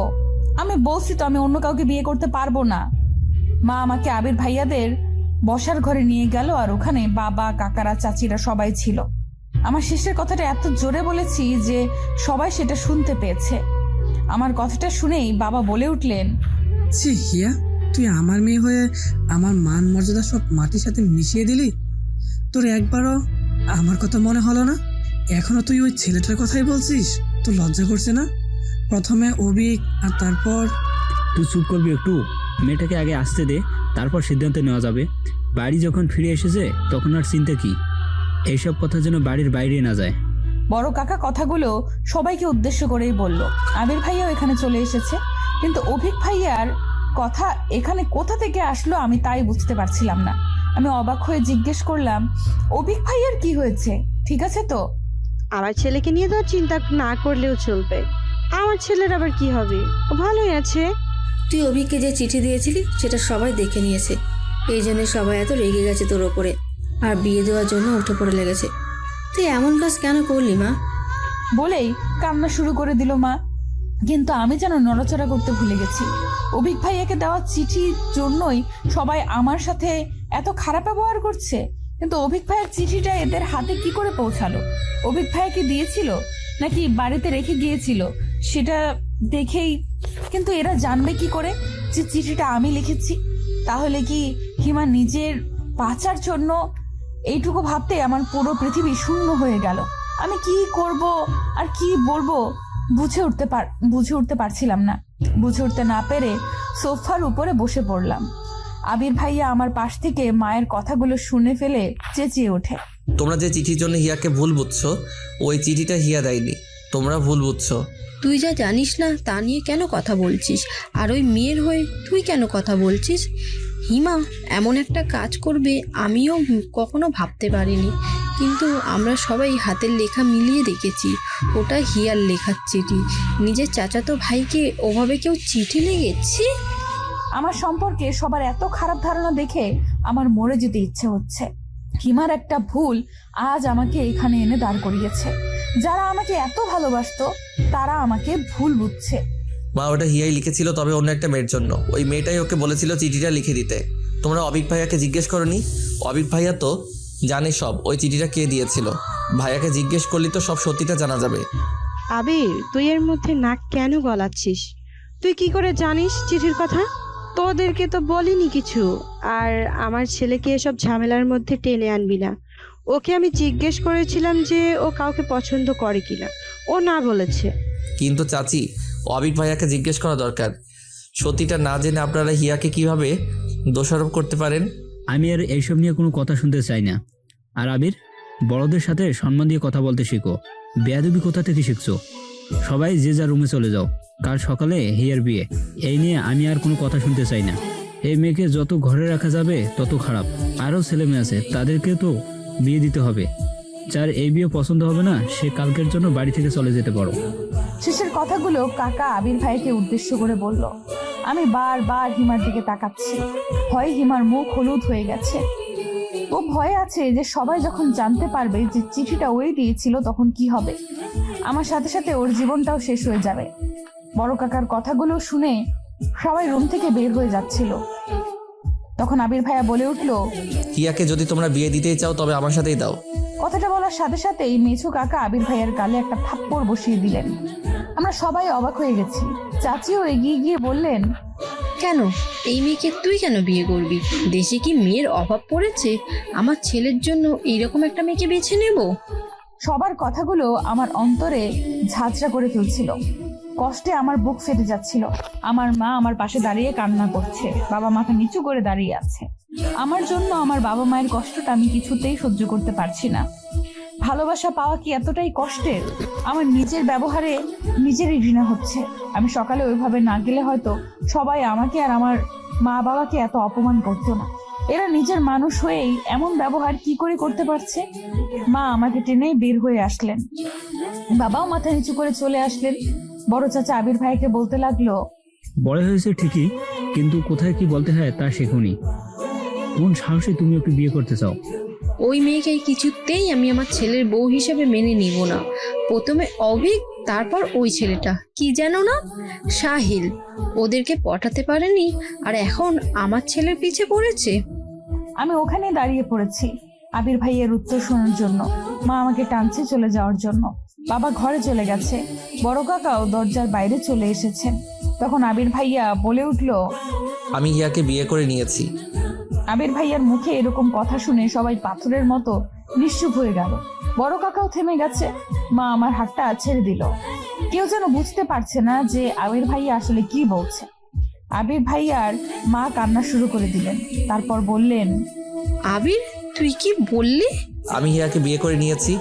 আমি বলছি তো আমি অন্য কাউকে বিয়ে করতে পারবো না। মা আমাকে আবির ভাইয়াদের বসার ঘরে নিয়ে গেল, আর ওখানে বাবা কাকারা চাচিরা সবাই ছিল। আমার শেষের কথাটা এত জোরে বলেছি যে সবাই সেটা শুনতে পেয়েছে। আমার কথাটা শুনেই বাবা বলে উঠলেন, ছি হিয়া, তুই আমার মেয়ে হয়ে আমার মান মর্যাদা সব মাটির সাথে মিশিয়ে দিলি। তোর একবারও আমার কথা মনে হলো না? এখনো তুই ওই ছেলেটার কথাই বলছিস? তোর লজ্জা করছে না? প্রথমে অভিক আর তারপর তুই চুপ করবি একটু? মেয়েটাকে আগে আসতে দে, তারপর সিদ্ধান্ত নেওয়া যাবে। বাড়ি যখন ফিরে এসেছে তখন আর চিন্তা কি? এইসব কথা যেন বাড়ির বাইরে না যায়। বড় কাকা কথাগুলো সবাইকে উদ্দেশ্য করেই বলল। আবির ভাইয়াও এখানে চলে এসেছে, কিন্তু অভিক ভাইয়ার কথা এখানে কোথা থেকে আসলো আমি তাই বুঝতে পারছিলাম না। আমি অবাক হয়ে জিজ্ঞেস করলাম, অভিক ভাইয়ার কি হয়েছে? ঠিক আছে তো? আমার ছেলেকে নিয়ে তো চিন্তা না করলেও চলবে। আমার ছেলের আবার কি হবে? ও ভালোই আছে। তুই অভিককে যে চিঠি দিয়েছিলি সেটা সবাই দেখে নিয়েছে, এই জন্য সবাই এত রেগে গেছে তোর ওপরে, আর বিয়ে দেওয়ার জন্য উঠে পড়ে লেগেছে। তুই এমন কাজ কেন করলি মা? বলেই কান্না শুরু করে দিল মা। কিন্তু আমি যেন নড়াচড়া করতে ভুলে গেছি। অভিক ভাইয়াকে দেওয়া চিঠির জন্যই সবাই আমার সাথে এত খারাপ ব্যবহার করছে, কিন্তু অভিক ভাইয়ের চিঠিটা এদের হাতে কি করে পৌঁছালো? অভিক ভাইয়াকে দিয়েছিল নাকি বাড়িতে রেখে গিয়েছিল সেটা দেখেই, কিন্তু এরা জানবে কি করে যে চিঠিটা আমি লিখেছি? তাহলে কি হিমা নিজের বাঁচার জন্য? এইটুকু ভাবতে আমার পুরো পৃথিবী শূন্য হয়ে গেল। আমি কি করব আর কি বলবো বুঝে উঠতে পারছিলাম না। বুঝে উঠতে না পেরে সোফার উপরে বসে পড়লাম। আবির ভাইয়া আমার পাশ থেকে মায়ের কথাগুলো শুনে ফেলে চেঁচিয়ে ওঠে, তোমরা যে চিঠির জন্য হিয়াকে ভুল বুঝছো, ওই চিঠিটা হিয়া দেয়নি, তোমরা ভুল বুঝছো। তুই যা জানিস না তা নিয়ে কেন কথা বলছিস? আর ওই মেয়ের হয়ে তুই কেন কথা বলছিস? হিমা এমন একটা কাজ করবে আমিও কখনো ভাবতে পারিনি, কিন্তু আমরা সবাই হাতের লেখা মিলিয়ে দেখেছি ওটা হিয়ার লেখার চিঠি। নিজের চাচাতো ভাইকে ওভাবে কেউ চিঠি লিখেছি? আমার সম্পর্কে সবার এত খারাপ ধারণা দেখে আমার মরে যেতে ইচ্ছে হচ্ছে। হিমার একটা ভুল আজ আমাকে এখানে এনে দাঁড় করিয়েছে। যারা আমাকে এত ভালোবাসতো তারা আমাকে ভুল বুঝছে। মা ওটা হিয়াই লিখেছিল, তবে অন্য একটা মেয়ের জন্য। ওই মেয়েটাই ওকে বলেছিল চিঠিটা লিখে দিতে। তোমরা অবিক ভাইয়াকে জিজ্ঞেস করনি? অবিক ভাইয়া তো জানে সব, ওই চিঠিটা কে দিয়েছিল। ভাইয়াকে জিজ্ঞেস করলি তো সব সত্যিটা জানা যাবে। আবির, তুই এর মধ্যে নাক কেন গলাচ্ছিস? তুই কি করে জানিস চিঠির কথা? তোদেরকে তো বলিনি কিছু। আর আমার ছেলেকে এসব ঝামেলার মধ্যে টেনে আনবি না। ওকে আমি জিজ্ঞেস করেছিলাম যে ও কাউকে পছন্দ করে কিনা, ও না বলেছে। কিন্তু চাচি, অবিক ভাইয়াকে জিজ্ঞেস করা দরকার। সত্যিটা না জেনে আপনারা হিয়াকে কিভাবে দোষারোপ করতে পারেন? আমি আর এইসব নিয়ে কোনো কথা শুনতে চাই না। আর আবির, বড়দের সাথে সম্মান দিয়ে কথা বলতে শিখো। বেয়াদবি কোথা থেকে শিখছো? সবাই যে যার রুমে চলে যাও, কাল সকালে হিয়ার বিয়ে। এই নিয়ে আমি আর কোনো কথা শুনতে চাই না। এই মেয়েকে যত ঘরে রাখা যাবে তত খারাপ। আরও ছেলে মেয়ে আছে, তাদেরকে তো বিয়ে দিতে হবে। যার এই বিয়ে পছন্দ হবে না, সে কালকের জন্য বাড়ি থেকে চলে যেতে পারো। শেষের কথাগুলো কাকা আবির ভাইকে উদ্দেশ্য করে বলল। আমি বারবার হিমার দিকে তাকাচ্ছি। ভয়ে হিমার মুখ হলুদ হয়ে গেছে। ও ভয়ে আছে যে সবাই যখন জানতে পারবে যে চিঠিটা ওই দিয়েছিল তখন কি হবে। আমার সাথে সাথে ওর জীবনটাও শেষ হয়ে যাবে। বড় কাকার কথাগুলো শুনে সবাই রুম থেকে বের হয়ে যাচ্ছিল। তখন আবির ভাইয়া বলে উঠল, হিয়াকে যদি তোমরা বিয়ে দিতেই চাও তবে আমার সাথেই দাও। কথাটা বলার সাথে সাথেই মেছু কাকা আবির ভাইয়ার গালে একটা থাপ্পড় বসিয়ে দিলেন। আমরা সবাই অবাক হয়ে গেছি। চাচিও এগিয়ে গিয়ে বললেন, কেন এই মেয়েকে তুই কেন বিয়ে করবি? দেশে কি মেয়ের অভাব পড়েছে? আমার ছেলের জন্য এইরকম একটা মেয়েকে বেছে নেব? সবার কথাগুলো আমার অন্তরে ঝাঁঝরা করে ফেলছিল। কষ্টে আমার বুক ফেটে যাচ্ছিল। আমার মা আমার পাশে দাঁড়িয়ে কান্না করছে, বাবা মাথা নিচু করে দাঁড়িয়ে আছে। আমার জন্য আমার বাবা মায়ের কষ্টটা আমি কিছুতেই সহ্য করতে পারছি না। ভালোবাসা পাওয়া কি এতটাই কষ্টের? আমার নিজের ব্যবহারে নিজেরই ঘৃণা হচ্ছে। আমি সকালে ওইভাবে না গেলে হয়তো সবাই আমাকে আর আমার মা বাবাকে এত অপমান করতো না। এরা নিজের মানুষ হয়েই এমন ব্যবহার কি করে করতে পারছে? মা আমাকে টেনেই বের হয়ে আসলেন, বাবাও মাথা নিচু করে চলে আসলেন। বড় চাচা আবির ভাইকে বলতে লাগলো, বড় হয়েছে ঠিকই, কিন্তু কোথায় কি বলতে হয় তা শেখোনি। কোন সাহসে তুমি ওকে বিয়ে করতে চাও? ওই মেয়েকে কিছুতেই আমি আমার ছেলের বউ হিসেবে মেনে নিব না। প্রথমে অভিক, তারপর ওই ছেলেটা কি জানো না, সাহিল। ওদেরকে পটাতে পারেনি আর এখন আমার ছেলের পিছে পড়েছে। আমি ওখানে দাঁড়িয়ে পড়েছি আবির ভাইয়ের উত্তর শোনার জন্য। মা আমাকে টানছে চলে যাওয়ার জন্য। বাবা ঘরে চলে গেছে। বড় কাকাও দরজার বাইরে চলে এসেছেন। তখন আবির ভাইয়া বলে উঠল, আমি হিয়াকে বিয়ে করে নিয়েছি। আবির ভাইয়ার মুখে এরকম কথা শুনে সবাই পাথরের মতো নিশ্চুপ হয়ে গেল। বড় কাকাও থেমে গেছে। মা আমার হাতটা ছেড়ে দিল। কেউ যেন বুঝতে পারছে না যে আবির ভাইয়া আসলে কি বলছে। আবির ভাইয়ার মা কান্না শুরু করে দিলেন। তারপর বললেন, আবির, তুই কি বললি? আমি হিয়াকে বিয়ে করে নিয়েছি।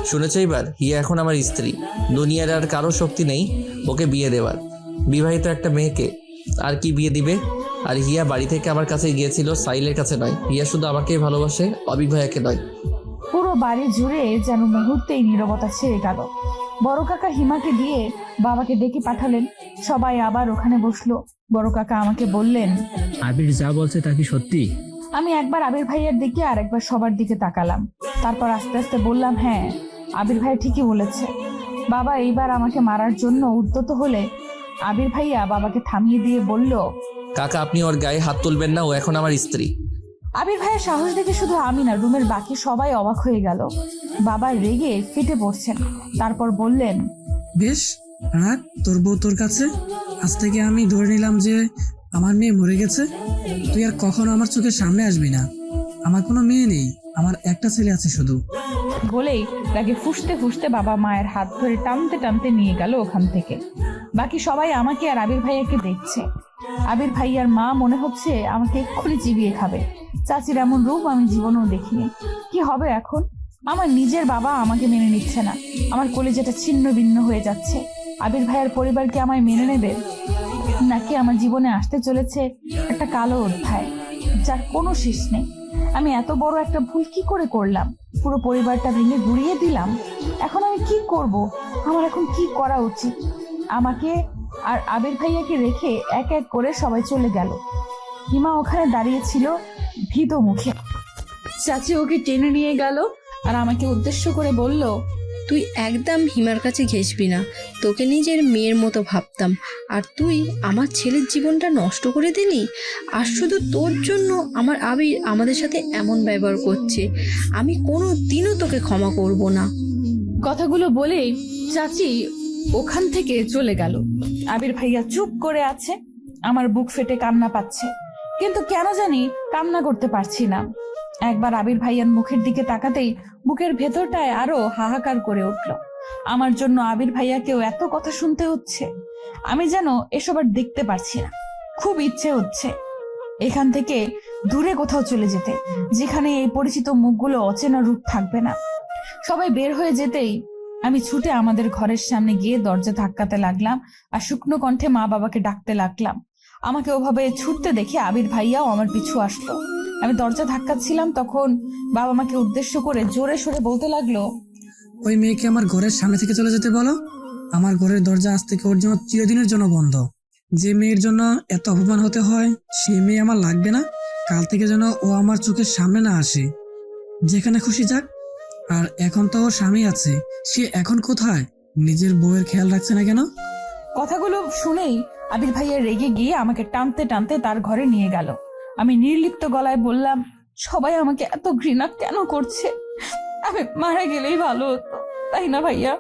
শুনেছ এবার? হিয়া এখন আমার স্ত্রী। দুনিয়ার আর কারো শক্তি নেই ওকে বিয়ে দেওয়ার। বিবাহিত একটা মেয়েকে আর কি বিয়ে দিবে? আর হিয়া বাড়ি থেকে আমার কাছে গিয়েছিল, সাইলের কাছে নয়। হিয়া শুধু আমাকেই ভালোবাসে, অবিক ভাইয়াকে নয়। পুরো বাড়ি জুড়ে যেন মুহূর্তেই নীরবতা ছেয়ে গেল। বড় কাকা হিমাকে দিয়ে বাবাকে ডেকে পাঠালেন। সবাই আবার ওখানে বসলো। বড় কাকা আমাকে বললেন, আবির যা বলছে তা কি সত্যি? আমি একবার আবির ভাইয়ের দিকে আর একবার সবার দিকে তাকালাম। তারপর আস্তে আস্তে বললাম, হ্যাঁ, আবির ভাই ঠিকই বলেছে। বাবা এইবার আমাকে মারার জন্য উদ্যত হলে আবির ভাইয়া বাবাকে থামিয়ে দিয়ে বলল, কাকা, আপনি ওর গায়ে হাত তুলবেন না, ও এখন আমার স্ত্রী। আবির ভাইয়ের সাহস দেখে শুধু আমি না, রুমের বাকি সবাই অবাক হয়ে গেল। বাবা রেগে ফেটে পড়ছেন। তারপর বললেন, বেশ, রাখ তোর বউ তোর কাছে। আজ থেকে আমি ধরে নিলাম যে আমার মেয়ে মরে গেছে। তুই আর কখনো আমার চোখের সামনে আসবি না। আমার কোনো মেয়ে নেই, আমার একটা ছেলে আছে শুধু। বলেই রাগে ফুঁসতে ফুঁসতে বাবা মায়ের হাত ধরে টানতে টানতে নিয়ে গেল ওখান থেকে। বাকি সবাই আমাকে আর আবির ভাইয়াকে দেখছে। আবির ভাইয়ার মা মনে হচ্ছে আমাকে এক্ষুনি চিবিয়ে খাবে। চাচির এমন রূপ আমি জীবনেও দেখিনি। কি হবে এখন? আমার নিজের বাবা আমাকে মেনে নিচ্ছে না। আমার কলিজাটা ছিন্ন ভিন্ন হয়ে যাচ্ছে। আবির ভাইয়ার পরিবার কি আমায় মেনে নেবে, নাকি আমার জীবনে আসতে চলেছে একটা কালো অধ্যায় যার কোনো শেষ নেই? আমি এত বড় একটা ভুল কি করে করলাম? পুরো পরিবারটা ভেঙে গুড়িয়ে দিলাম। এখন আমি কি করব? আমার এখন কি করা উচিত? আমাকে আর আবির ভাইয়াকে রেখে এক এক করে সবাই চলে গেল। হিমা ওখানে দাঁড়িয়েছিল ভীত মুখে। চাচি ওকে টেনে নিয়ে গেল আর আমাকে উদ্দেশ্য করে বলল, তুই একদম হিমার কাছে ঘেসবি না। তোকে নিজের মেয়ের মতো ভাবতাম, আর তুই আমার ছেলের জীবনটা নষ্ট করে দিলি। আর শুধু তোর জন্য আমার আবির আমাদের সাথে এমন ব্যবহার করছে। আমি কোনো দিনও তোকে ক্ষমা করব না। কথাগুলো বলেই চাচি ওখান থেকে চলে গেল। আবির ভাইয়া চুপ করে আছে। আমার বুক ফেটে কান্না পাচ্ছে, কিন্তু কেন জানি কান্না করতে পারছি না। একবার আবির ভাইয়ার মুখের দিকে তাকাতেই বুকের ভেতরটায় আরো হাহাকার করে উঠল। আমার জন্য আবির ভাইয়াকেও এত কথা শুনতে হচ্ছে। আমি যেন এসব আর দেখতে পারছি না। খুব ইচ্ছে হচ্ছে এখান থেকে দূরে কোথাও চলে যেতে, যেখানে এই পরিচিত মুখগুলো অচেনা রূপ থাকবে না। সবাই বের হয়ে যেতেই আমি ছুটে আমাদের ঘরের সামনে গিয়ে দরজা ধাক্কাতে লাগলাম আর শুকনো কণ্ঠে মা বাবাকে ডাকতে লাগলাম। আমাকে ওভাবে ছুটতে দেখে আবির ভাইয়াও আমার পিছু আসলো। আমি দরজা ধাক্কাচ্ছিলাম, তখন বাবা মাকে উদ্দেশ্য করে জোরে সোরে বলতে লাগলো, ওই মেয়েকে আমার ঘরের সামনে থেকে চলে যেতে বলো। আমার ঘরের দরজা আজ থেকে ওর জন্য চিরদিনের জন্য বন্ধ। যে মেয়ের জন্য এত অপমান হতে হয় সেই মেয়ে আমার লাগবে না। কাল থেকে যেন ও আমার চোখের সামনে না আসে, যেখানে খুশি যাক। আর এখন তো ওর স্বামী আছে, সে এখন কোথায়? নিজের বউয়ের খেয়াল রাখছে না কেন? কথাগুলো শুনেই আবির ভাইয়া রেগে গিয়ে আমাকে টানতে টানতে তার ঘরে নিয়ে গেল। আমি নির্লিপ্ত গলায় বললাম, সবাই আমাকে এত ঘৃণা কেন করছে? আমি মারা গেলেই ভালো হতো, তাই না ভাইয়া?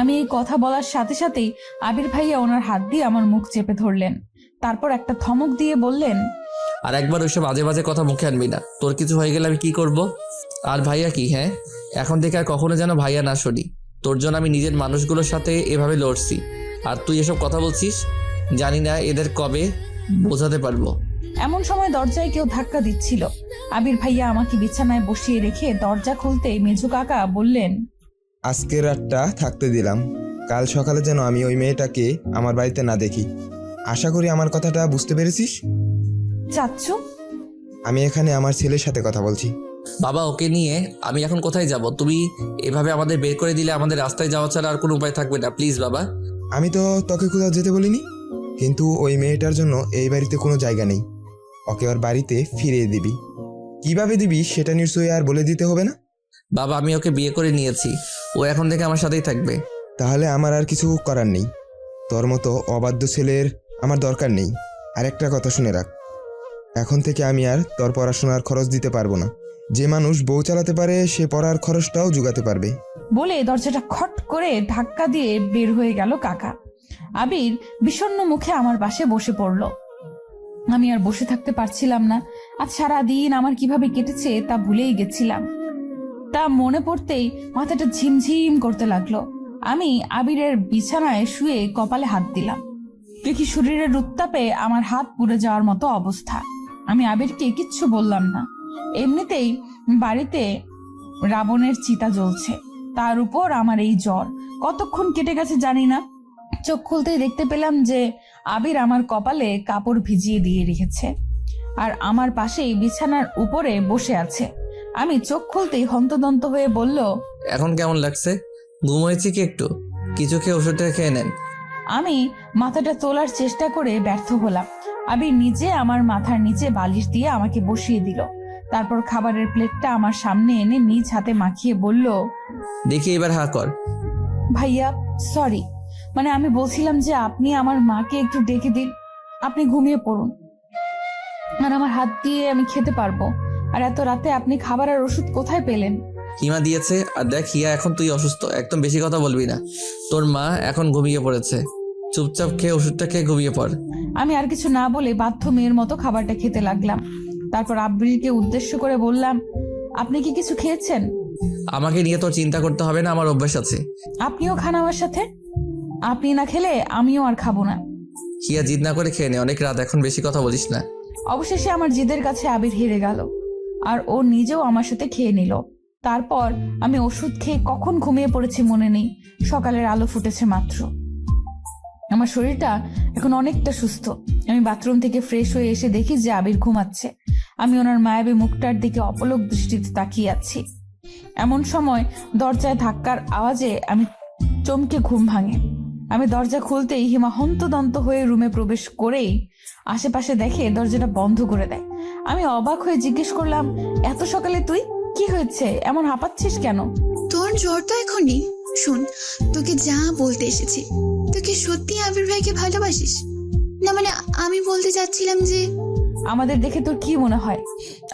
আমি এই কথা বলার সাথে সাথেই আবির ভাইয়া ওনার হাত দিয়ে আমার মুখ চেপে ধরলেন। তারপর একটা ধমক দিয়ে বললেন, আর একবার ওইসব বাজে বাজে কথা মুখে আনবি না। তোর কিছু হয়ে গেলে আমি কি করব? আর ভাইয়া কি? হ্যাঁ, এখন থেকে আর কখনো যেন ভাইয়া না শুনি। তোর জন্য আমি নিজের মানুষগুলোর সাথে এভাবে লড়ছি, আর তুই এসব কথা বলছিস। জানি না এদের কবে বোঝাতে পারবো। এমন সময় দরজায় কেউ ধাক্কা দিচ্ছিল। আবির ভাইয়া আমাকে বিছানায় বসিয়ে রেখে দরজা খুলতে মেজু কাকা বললেন, আজকের রাতটা থাকতে দিলাম, কাল সকালে যেন আমি ওই মেয়েটাকে আমার বাড়িতে না দেখি। আশা করি আমার কথাটা বুঝতে পেরেছিস। চাচ্ছু, আমি এখানে আমার ছেলের সাথে কথা বলছি। বাবা, ওকে নিয়ে আমি এখন কোথায় যাব? তুমি এভাবে আমাদের বের করে দিলে আমাদের রাস্তায় যাওয়া ছাড়া আর কোনো উপায় থাকবে না। প্লিজ বাবা। আমি তো তোকে কোথাও যেতে বলিনি, কিন্তু ওই মেয়েটার জন্য এই বাড়িতে কোনো জায়গা নেই। ওকে ওর বাড়িতে ফিরিয়ে দিবি। কিভাবে দিবি সেটা নিশ্চয়ই আর বলে দিতে হবে না। বাবা, আমি ওকে বিয়ে করে নিয়েছি, ও এখন থেকে আমার সাথেই থাকবে। তাহলে আমার আর কিছু করার নেই। তোর মতো অবাধ্য ছেলের আমার দরকার নেই। আর একটা কথা শুনে রাখ, এখন থেকে আমি আর তোর পড়াশোনার খরচ দিতে পারবো না। যে মানুষ বউ চালাতে পারে সে পড়ার খরচটাও জোগাতে পারবে। বলে দরজাটা খট করে ধাক্কা দিয়ে বের হয়ে গেল কাকা। আবির বিষণ্ণ মুখে আমার পাশে বসে পড়ল। আমি আর বসে থাকতে পারছিলাম না। আজ সারাদিন আমার কিভাবে কেটেছে তা ভুলেই গেছিলাম। তা মনে পড়তেই মাথাটা ঝিমঝিম করতে লাগলো। আমি আবিরের বিছানায় শুয়ে কপালে হাত দিলাম। দেখি শরীরের উত্তাপে আমার হাত পুড়ে যাওয়ার মতো অবস্থা। আমি আবিরকে কিচ্ছু বললাম না। এমনিতেই বাড়িতে রাবণের চিতা জ্বলছে, তার উপর আমার এই জ্বর কতক্ষণ কেটে গেছে জানি না। চোখ খুলতেই দেখতে পেলাম যে আবির আমার কপালে কাপড় ভিজিয়ে দিয়ে রেখেছে আর আমার পাশেই বিছানার উপরে বসে আছে। আমি চোখ খুলতেই হন্তদন্ত হয়ে বলল, এখন কেমন লাগছে? ঘুম হয়েছে কি একটু? কিছু খেয়ে ওষুধটা খেয়ে নেন। আমি মাথাটা তোলার চেষ্টা করে ব্যর্থ হলাম। আবির নিজে আমার মাথার নিচে বালিশ দিয়ে আমাকে বসিয়ে দিল। তারপর খাবারের প্লেটটা আমার সামনে এনে নিজ হাতে মাখিয়ে বলল, দেখি এবার হা কর। ভাইয়া সরি, মানে আমি বলছিলাম যে আপনি আমার মাকে একটু ডেকে দিন, আপনি ঘুমিয়ে পড়ুন, আর আমার হাত দিয়ে আমি খেতে পারবো। আর এত রাতে আপনি খাবার আর ওষুধ কোথায় পেলেন? হিমা দিয়েছে। আর দেখ হিয়া, এখন তুই অসুস্থ, একদম বেশি কথা বলবি না। তোর মা এখন ঘুমিয়ে পড়েছে, চুপচাপ খেয়ে ওষুধটা খেয়ে ঘুমিয়ে পড়। আমি আর কিছু না বলে বাধ্য মেয়ের মতো খাবারটা খেতে লাগলাম। তারপর আব্রিলকে উদ্দেশ্য করে বললাম, আপনি কি কিছু খেয়েছেন? আমাকে নিয়ে তোর চিন্তা করতে হবে না, আমার অভ্যাস আছে। আপনিও খান আমার সাথে। আপনি না খেলে আমিও আর খাবো না। হিয়া, জিদ না করে খেয়ে নে, অনেক রাত, এখন বেশি কথা বলিস না। অবশেষে আমার জিদের কাছে আবির হেরে গেল আর ও নিজেও আমার সাথে খেয়ে নিল। তারপর আমি ওষুধ খেয়ে কখন ঘুমিয়ে পড়েছি মনে নেই। সকালের আলো ফুটেছে মাত্র। আমার শরীরটা এখন অনেকটা সুস্থ। আমি বাথরুম থেকে ফ্রেশ হয়ে এসে দেখি যে আবির ঘুমাচ্ছে। আমি ওনার মায়াবী মুখটার দিকে অপলক দৃষ্টিতে তাকিয়ে আছি। এমন সময় দরজায় ধাক্কার আওয়াজে আমি চমকে ঘুম ভাঙে। আমি দরজা খুলতেই হিমা হন্তদন্ত হয়ে রুমে প্রবেশ করেই আশেপাশে দেখে দরজাটা বন্ধ করে দেয়। আমি অবাক হয়ে জিজ্ঞেস করলাম, এত সকালে তুই? কি হয়েছে, এমন হাঁপাচ্ছিস কেন? তোর জ্বর তো এখন নেই। শোন, তোকে যা বলতে এসেছি, তোকে সত্যি আবির ভাইকে ভালোবাসিস না? মানে আমি বলতে চাচ্ছিলাম যে আমাদের দেখে তোর কি মনে হয়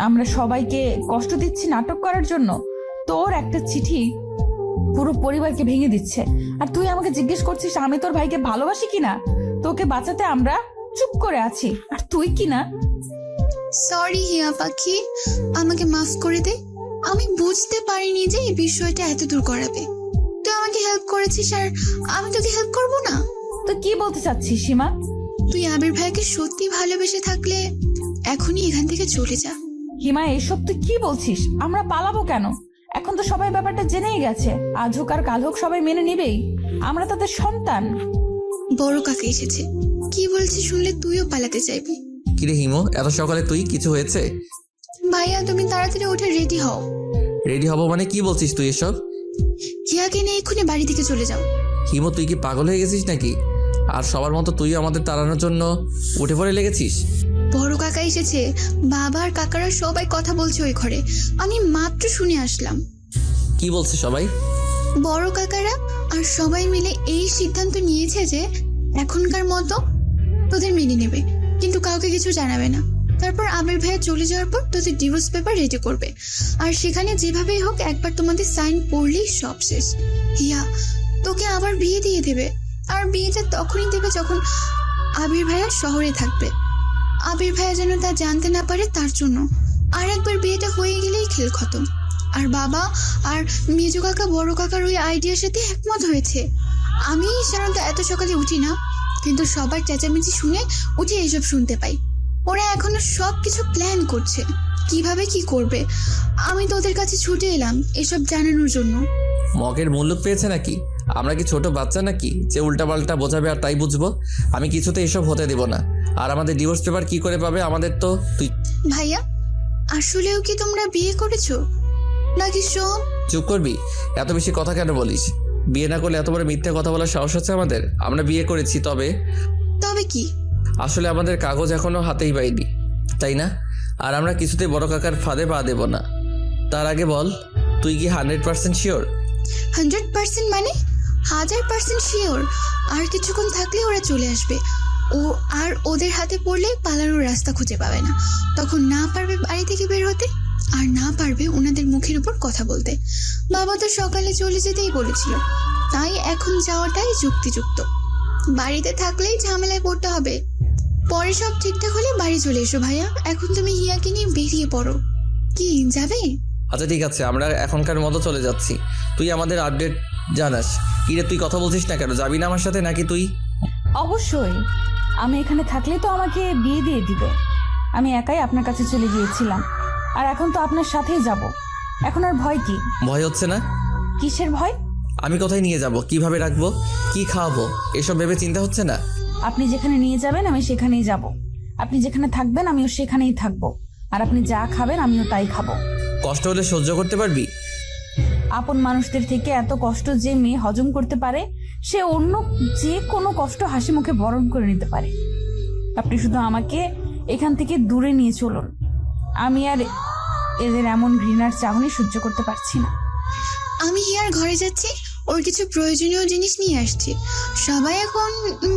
আমরা সবাইকে কষ্ট দিচ্ছি নাটক করার জন্য? তোর একটা চিঠি পুরো পরিবারকে ভেঙে দিচ্ছে, আর তুই আমাকে জিজ্ঞেস করছিস আমি তোর ভাইকে ভালোবাসি কিনা? তোকে বাঁচাতে আমরা চুপ করে আছি, আর তুই কিনা? সরি হিয়া পাখি, আমাকে মাফ করে দে। আমি বুঝতে পারিনি যে এই বিষয়টা এত দূর করাবে। তুই আমাকে হেল্প করেছিস আর আমি তোকে হেল্প করবো না? তো কি বলতে চাচ্ছিস সীমা? তুই আবির ভাইকে সত্যি ভালোবেসে থাকলে এখনই এখান থেকে চলে যা। হিমা, এসব তুই কি বলছিস? আমরা পালাবো কেন? এখন তো সবাই ব্যাপারটা জেনেই গেছে। আজ হোক আর কাল হোক সবাই মেনে নেবেই, আমরা তাদের সন্তান। বড় কাকা এসেছে, কি বলছে শুনলে তুইও পালাতে চাইবি। কিরে হিমো, এত সকালে তুই? কিছু হয়েছে? ভাইয়া তুমি তাড়াতাড়ি উঠে রেডি হও। রেডি হব মানে কি বলছিস তুই এসব? হিয়াকে নিয়ে এক্ষুনি বাড়ি থেকে চলে যাও। হিমো, তুই কি পাগল হয়ে গেছিস নাকি? আর সবার মতো তুই আমাদের তাড়ানোর জন্য উঠে পড়ে লেগেছিস? বড় কাকা এসেছে, বাবা আর কাকারা সবাই কথা বলছে ওই ঘরে, আমি মাত্র শুনে আসলাম। কি বলছে সবাই? বড় কাকারা আর সবাই মিলে এই সিদ্ধান্ত নিয়েছে যে এখনকার মতো তোদের মেনে নেবে, কিন্তু কাউকে কিছু জানাবে না। তারপর আবির ভাইয়া চলে যাওয়ার পর তোদের ডিভোর্স পেপার রেডি করবে, আর সেখানে যেভাবেই হোক একবার তোমাদের সাইন পড়লেই সব শেষ। হিয়া তোকে আবার বিয়ে দিয়ে দেবে, আর বিয়েটা তখনই দেবে যখন আবির ভাইয়া শহরে থাকবে। আবির ভাইয়া যেন তা জানতে না পারে, তার জন্য। আর একবার বিয়েটা হয়ে গেলেই খেল খতম। আর বাবা আর মেজো কাকা বড় কাকার ওই আইডিয়ার সাথে একমত হয়েছে। আমি সাধারণত এত সকালে উঠি না, কিন্তু সবার চেঁচামেচি শুনে উঠে এইসব শুনতে পাই। ওরা এখনো সব কিছু প্ল্যান করছে, কিভাবে কি করবে। আমি তো ওদের কাছে ছুটে এলাম এসব জানানোর জন্য। মগের মূল্য পেয়েছে নাকি? আমরা কি ছোট বাচ্চা নাকি যে উল্টাপাল্টা বোঝাবে আর তাই বুঝবো? আমি কিছুতে এসব হতে দেব না। আর আমাদের ডিভোর্স পেপার কি করে পাবে? আমাদের তো তুই। ভাইয়া আসলেও কি তোমরা বিয়ে করেছো নাকি সব? চুপ করবি? এত বেশি কথা কেন বলিস? বিয়ে না করলে এত বড় মিথ্যে কথা বলার সাহস আছে আমাদের? আমরা বিয়ে করেছি, তবে তবে কি? আসলে আমাদের কাগজ এখনো হাতেই পাইনি, তাই না? আর আমরা কিছুতেই বড় কাকার ফাঁদে পা দেব না। তার আগে বল, তুই কি 100% শিওর? 100% মানে 1000% শিওর। আর কিছুক্ষণ থাকলে ওরা চলে আসবে, ও আর ওদের হাতে পড়লে পালানোর রাস্তা খুঁজে পাবে না। তখন না পারবে বাড়ি থেকে বের হতে, আর না পারবে ওনাদের মুখের উপর কথা বলতে। বাবা তো সকালে চলে যেতেই বলেছিল, তাই এখন যাওয়াটাই যুক্তিযুক্ত। বাড়িতে থাকলেই ঝামেলায় পড়তে হবে। পরে সব ঠিকঠাক হলে বাড়ি চলে এসো ভাইয়া। এখন তুমি হিয়াকে নিয়ে বেরিয়ে পড়ো। কি যাবে? আচ্ছা ঠিক আছে, আমরা এখনকার মতো চলে যাচ্ছি। তুই আমাদের আপডেট জানাস। কিরে তুই কথা বলছিস না কেন? যাবি না আমার সাথে নাকি তুই? অবশ্যই, আমি এখানে থাকলে তো আমাকে বিয়ে দিয়ে দিবে। আমি একাই আপনার কাছে চলে গিয়েছিলাম, আর এখন তো আপনার সাথেই যাব। এখন আর ভয় কি? ভয় হচ্ছে না? কিসের ভয়? আমি কোথায় নিয়ে যাব, কিভাবে রাখবো, কি খাওয়াবো, এসব ভেবে চিন্তা হচ্ছে না? আপনি যেখানে নিয়ে যাবেন আমি সেখানেই যাব। আপনি যেখানে থাকবেন আমিও সেখানেই থাকবো। আর আপনি যা খাবেন আমিও তাই খাবো। কষ্ট হলে সহ্য করতে পারবি? আপন মানুষদের থেকে এত কষ্ট যে মেয়ে হজম করতে পারে, সে অন্য যে কোনো কষ্ট হাসি মুখে বরণ করে নিতে পারে। আপনি শুধু আমাকে এখান থেকে দূরে নিয়ে চলুন। আমি আর এদের এমন ঘৃণার চাহনি সহ্য করতে পারছি না। আমি হিয়ার ঘরে যাচ্ছি, ওর কিছু প্রয়োজনীয় জিনিস নিয়ে আসছি। সবাই এখন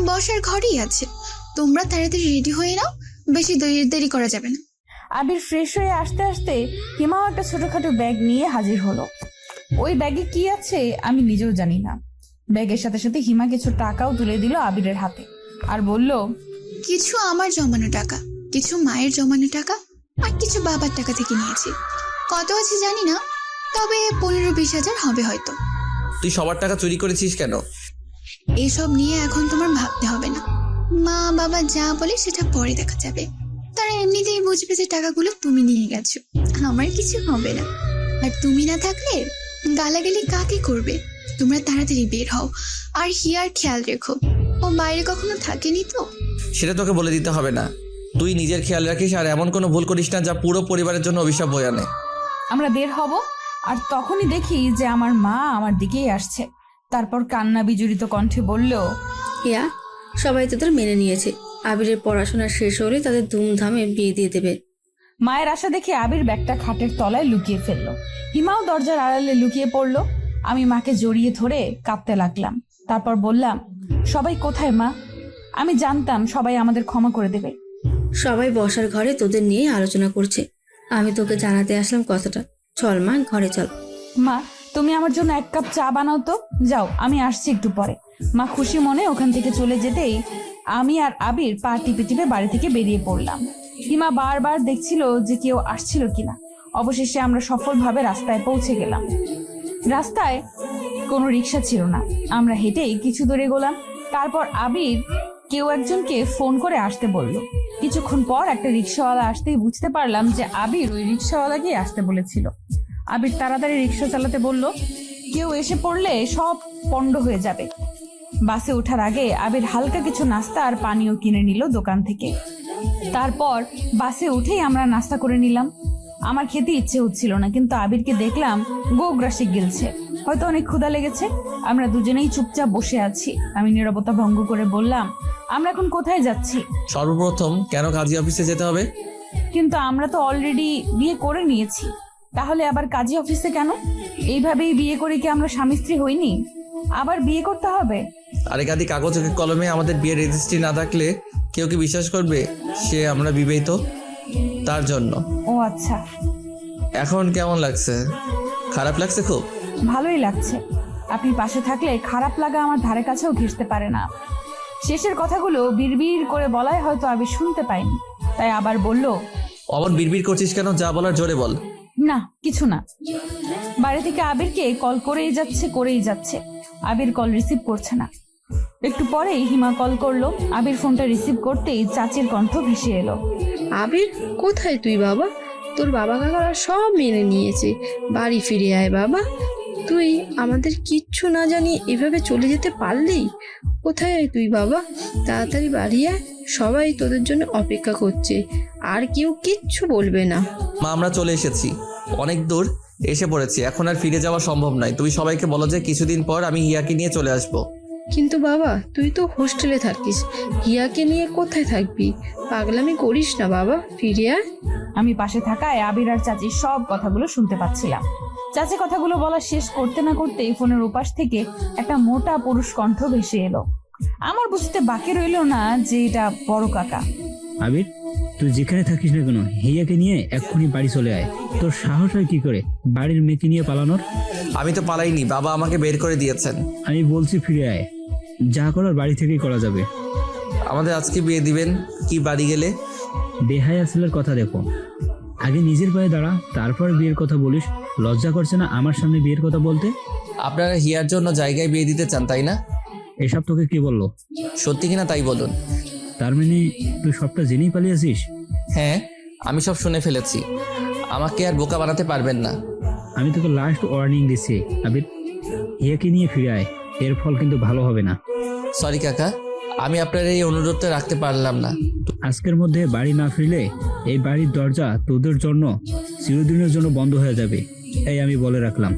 বসার ঘরেই আছে। তোমরা তাড়াতাড়ি রেডি হয়ে নাও, বেশি দেরি করা যাবে না। আবির ফ্রেশ হয়ে আসতে আসতে হিমাও একটা ছোটখাটো ব্যাগ নিয়ে হাজির হলো। ওই ব্যাগে কি আছে আমি নিজেও জানি না। ব্যাগের সাথে সাথে হিমা কিছু টাকাও তুলে দিল আবিরের হাতে, আর বলল, কিছু আমার জমানো টাকা, কিছু মায়ের জমানো টাকা, আর কিছু বাবার টাকা থেকে নিয়েছি। কত আছে জানি না, তবে 15-20 হাজার হবে হয়তো। তুই সবার টাকা চুরি করেছিস কেন? এসব নিয়ে এখন তোমার ভাবতে হবে না। মা বাবা যা বলে সেটা পরে দেখা যাবে। তারা এমনিতেই বুঝবে যে টাকাগুলো তুমি নিয়ে গেছো, আমার কিছু হবে না। আর তুমি না থাকলে গালাগালি কাকে করবে? তোমরা তাড়াতাড়ি বের হও, আর হিয়ার খেয়াল রেখো, ও বাইরে কখনো থাকেনি তো। সেটা তোকে বলে দিতে হবে না। তুই নিজের খেয়াল রাখিস, আর এমন কোনো ভুল করিস না যা পুরো পরিবারের জন্য অভিশাপ বয়ে আনে। আমরা বের হব, আর তখনই দেখি যে আমার মা আমার দিকেই আসছে। তারপর কান্না বিজড়িত কণ্ঠে বলল, হিয়া, সবাই তোদের মেনে নিয়েছে। আবিরের পড়াশোনা শেষ হলে তাদের ধুমধামে বিয়ে দিয়ে দেবে। মায়ের আশা দেখে আবির ব্যাগটা খাটের তলায় লুকিয়ে ফেললো। হিমাও দরজার আড়ালে লুকিয়ে পড়লো। আমি মাকে জড়িয়ে ধরে কাঁদতে লাগলাম। তারপর বললাম, সবাই কোথায় মা? আমি জানতাম সবাই আমাদের ক্ষমা করে দেবে। সবাই বসার ঘরে তোদের নিয়ে আলোচনা করছে। আমি তোকে জানাতে আসলাম কথাটা। চল মা, ঘরে চল। মা, তুমি আমার জন্য 1 কাপ চা বানাও তো। যাও, আমি আসছি একটু পরে। মা খুশি মনে ওখান থেকে চলে যেতেই আমি আর আবির পা টিপে টিপে বাড়ি থেকে বেরিয়ে পড়লাম। হিমা বারবার দেখছিল যে কেউ আসছিল কিনা। অবশেষে আমরা সফলভাবে রাস্তায় পৌঁছে গেলাম। রাস্তায় কোনো রিক্সা ছিল না, আমরা হেঁটেই কিছু দূরে গেলাম। তারপর আবির কেউ একজনকে ফোন করে আসতে বলল। কিছুক্ষণ পর একটা রিক্সাওয়ালা আসতেই বুঝতে পারলাম যে আবির ওই রিক্সাওয়ালাকেই আসতে বলেছিল। আবির তাড়াতাড়ি রিক্সা চালাতে বলল, কেউ এসে পড়লে সব পণ্ড হয়ে যাবে। বাসে ওঠার আগে আবির হালকা কিছু নাস্তা আর পানীয় কিনে নিল দোকান থেকে। তারপর বাসে উঠেই আমরা নাস্তা করে নিলাম। আমার খেতে ইচ্ছে হচ্ছিল না, কিন্তু আবিরকে দেখলাম গোগ্রাসে গিলছে, হয়তো অনেক ক্ষুধা লেগেছে। আমরা দুজনেই চুপচাপ বসে আছি। আমি নীরবতা ভঙ্গ করে বললাম, আমরা এখন কোথায় যাচ্ছি? সর্বপ্রথম কেন কাজী অফিসে যেতে হবে? কিন্তু আমরা তো অলরেডি বিয়ে করে নিয়েছি, তাহলে আবার কাজী অফিসে কেন? এইভাবেই বিয়ে করে কি আমরা স্বামী স্ত্রী হইনি? আবার বিয়ে করতে হবে? আরে কাদি, কাগজে কলমে আমাদের বিয়ের রেজিস্ট্রি না থাকলে কেউ কি বিশ্বাস করবে সে আমরা বিবাহিত? তার জন্য। ও আচ্ছা। এখন কেমন লাগছে? খারাপ লাগছে? খুব ভালোই লাগছে। আপনি পাশে থাকলে খারাপ লাগা আমার ধারে কাছেও ঘেঁষতে পারে না। শেষের কথাগুলো বিড়বিড় করে বলায় হয়তো আমি শুনতে পাইনি, তাই আবার বলল, অমন বিড়বিড় করছিস কেন? যা বলার জোরে বল। না কিছু না। বাড়ি থেকে আবিরকে কল করেই যাচ্ছে। আবির কল রিসিভ করছে না। একটু পরেই হিমা কল করলো। আবির ফোনটা রিসিভ করতেই চাচির কণ্ঠ ভেসে এলো, আবির কোথায় তুই বাবা? তোর বাবা কাকারা সব মেনে নিয়েছে, বাড়ি ফিরে আয় বাবা। তুই আমাদের কিচ্ছু না জানি এভাবে চলে যেতে পারলি? কোথায় আয় তুই বাবা? তাড়াতাড়ি বাড়ি আয়, সবাই তোদের জন্য অপেক্ষা করছে, আর কেউ কিচ্ছু বলবে না। মা, আমরা চলে এসেছি, অনেক দূর এসে পড়েছি, এখন আর ফিরে যাওয়া সম্ভব নয়। তুমি সবাইকে বলো যে কিছুদিন পর আমি হিয়াকে নিয়ে চলে আসবো। কিন্তু বাবা, তুই তো হোস্টেলে থাকিস, হিয়াকে নিয়ে কোথায় থাকবি? পাগলামি করিস না বাবা, ফিরে আয়। আমি পাশে থাকায় আবির আর চাচির সব কথাগুলো শুনতে পাচ্ছিলাম। চাচি কথাগুলো বলা শেষ করতে না করতেই ফোনের ওপাশ থেকে একটা মোটা পুরুষ কণ্ঠ ভেসে এলো। আমার বুঝতে বাকি রইল না যে এটা বড় কাকা। আবির, তুই যেখানে থাকিস না কেন হিয়াকে নিয়ে এক্ষুনি বাড়ি চলে আয়। তোর সাহস হয় কি করে বাড়ির মেয়েকে নিয়ে পালানোর? আমি তো পালাইনি, বাবা আমাকে বের করে দিয়েছেন। আমি বলছি ফিরে আয়, যা করার বাড়ি থেকেই করা যাবে। আমাদের আজকে বিয়ে দিবেন কি বাড়ি গেলে? বেহায়া ছেলের কথা দেখো, আগে নিজের পায়ে দাঁড়া, তারপর বিয়ের কথা বলিস। লজ্জা করছে না আমার সামনে বিয়ের কথা বলতে? আপনারা হিয়ার জন্য জায়গায় বিয়ে দিতে চান, তাই না? এসব তোকে কে বললো? সত্যি কিনা তাই বলুন। তার মানে তুই সবটা জেনেই পালিয়েছিস? হ্যাঁ, আমি সব শুনে ফেলেছি, আমাকে আর বোকা বানাতে পারবেন না। আমি তোকে লাস্ট ওয়ার্নিং দিচ্ছি আবির, হিয়াকে নিয়ে ফিরে আয়, এর ফল কিন্তু ভালো হবে না। সরি কাকা, আমি আপনার এই অনুরোধটা রাখতে পারলাম না। আজকের মধ্যে বাড়ি না ফিরলে এই বাড়ির দরজা তোদের জন্য চিরদিনের জন্য বন্ধ হয়ে যাবে, এই আমি বলে রাখলাম।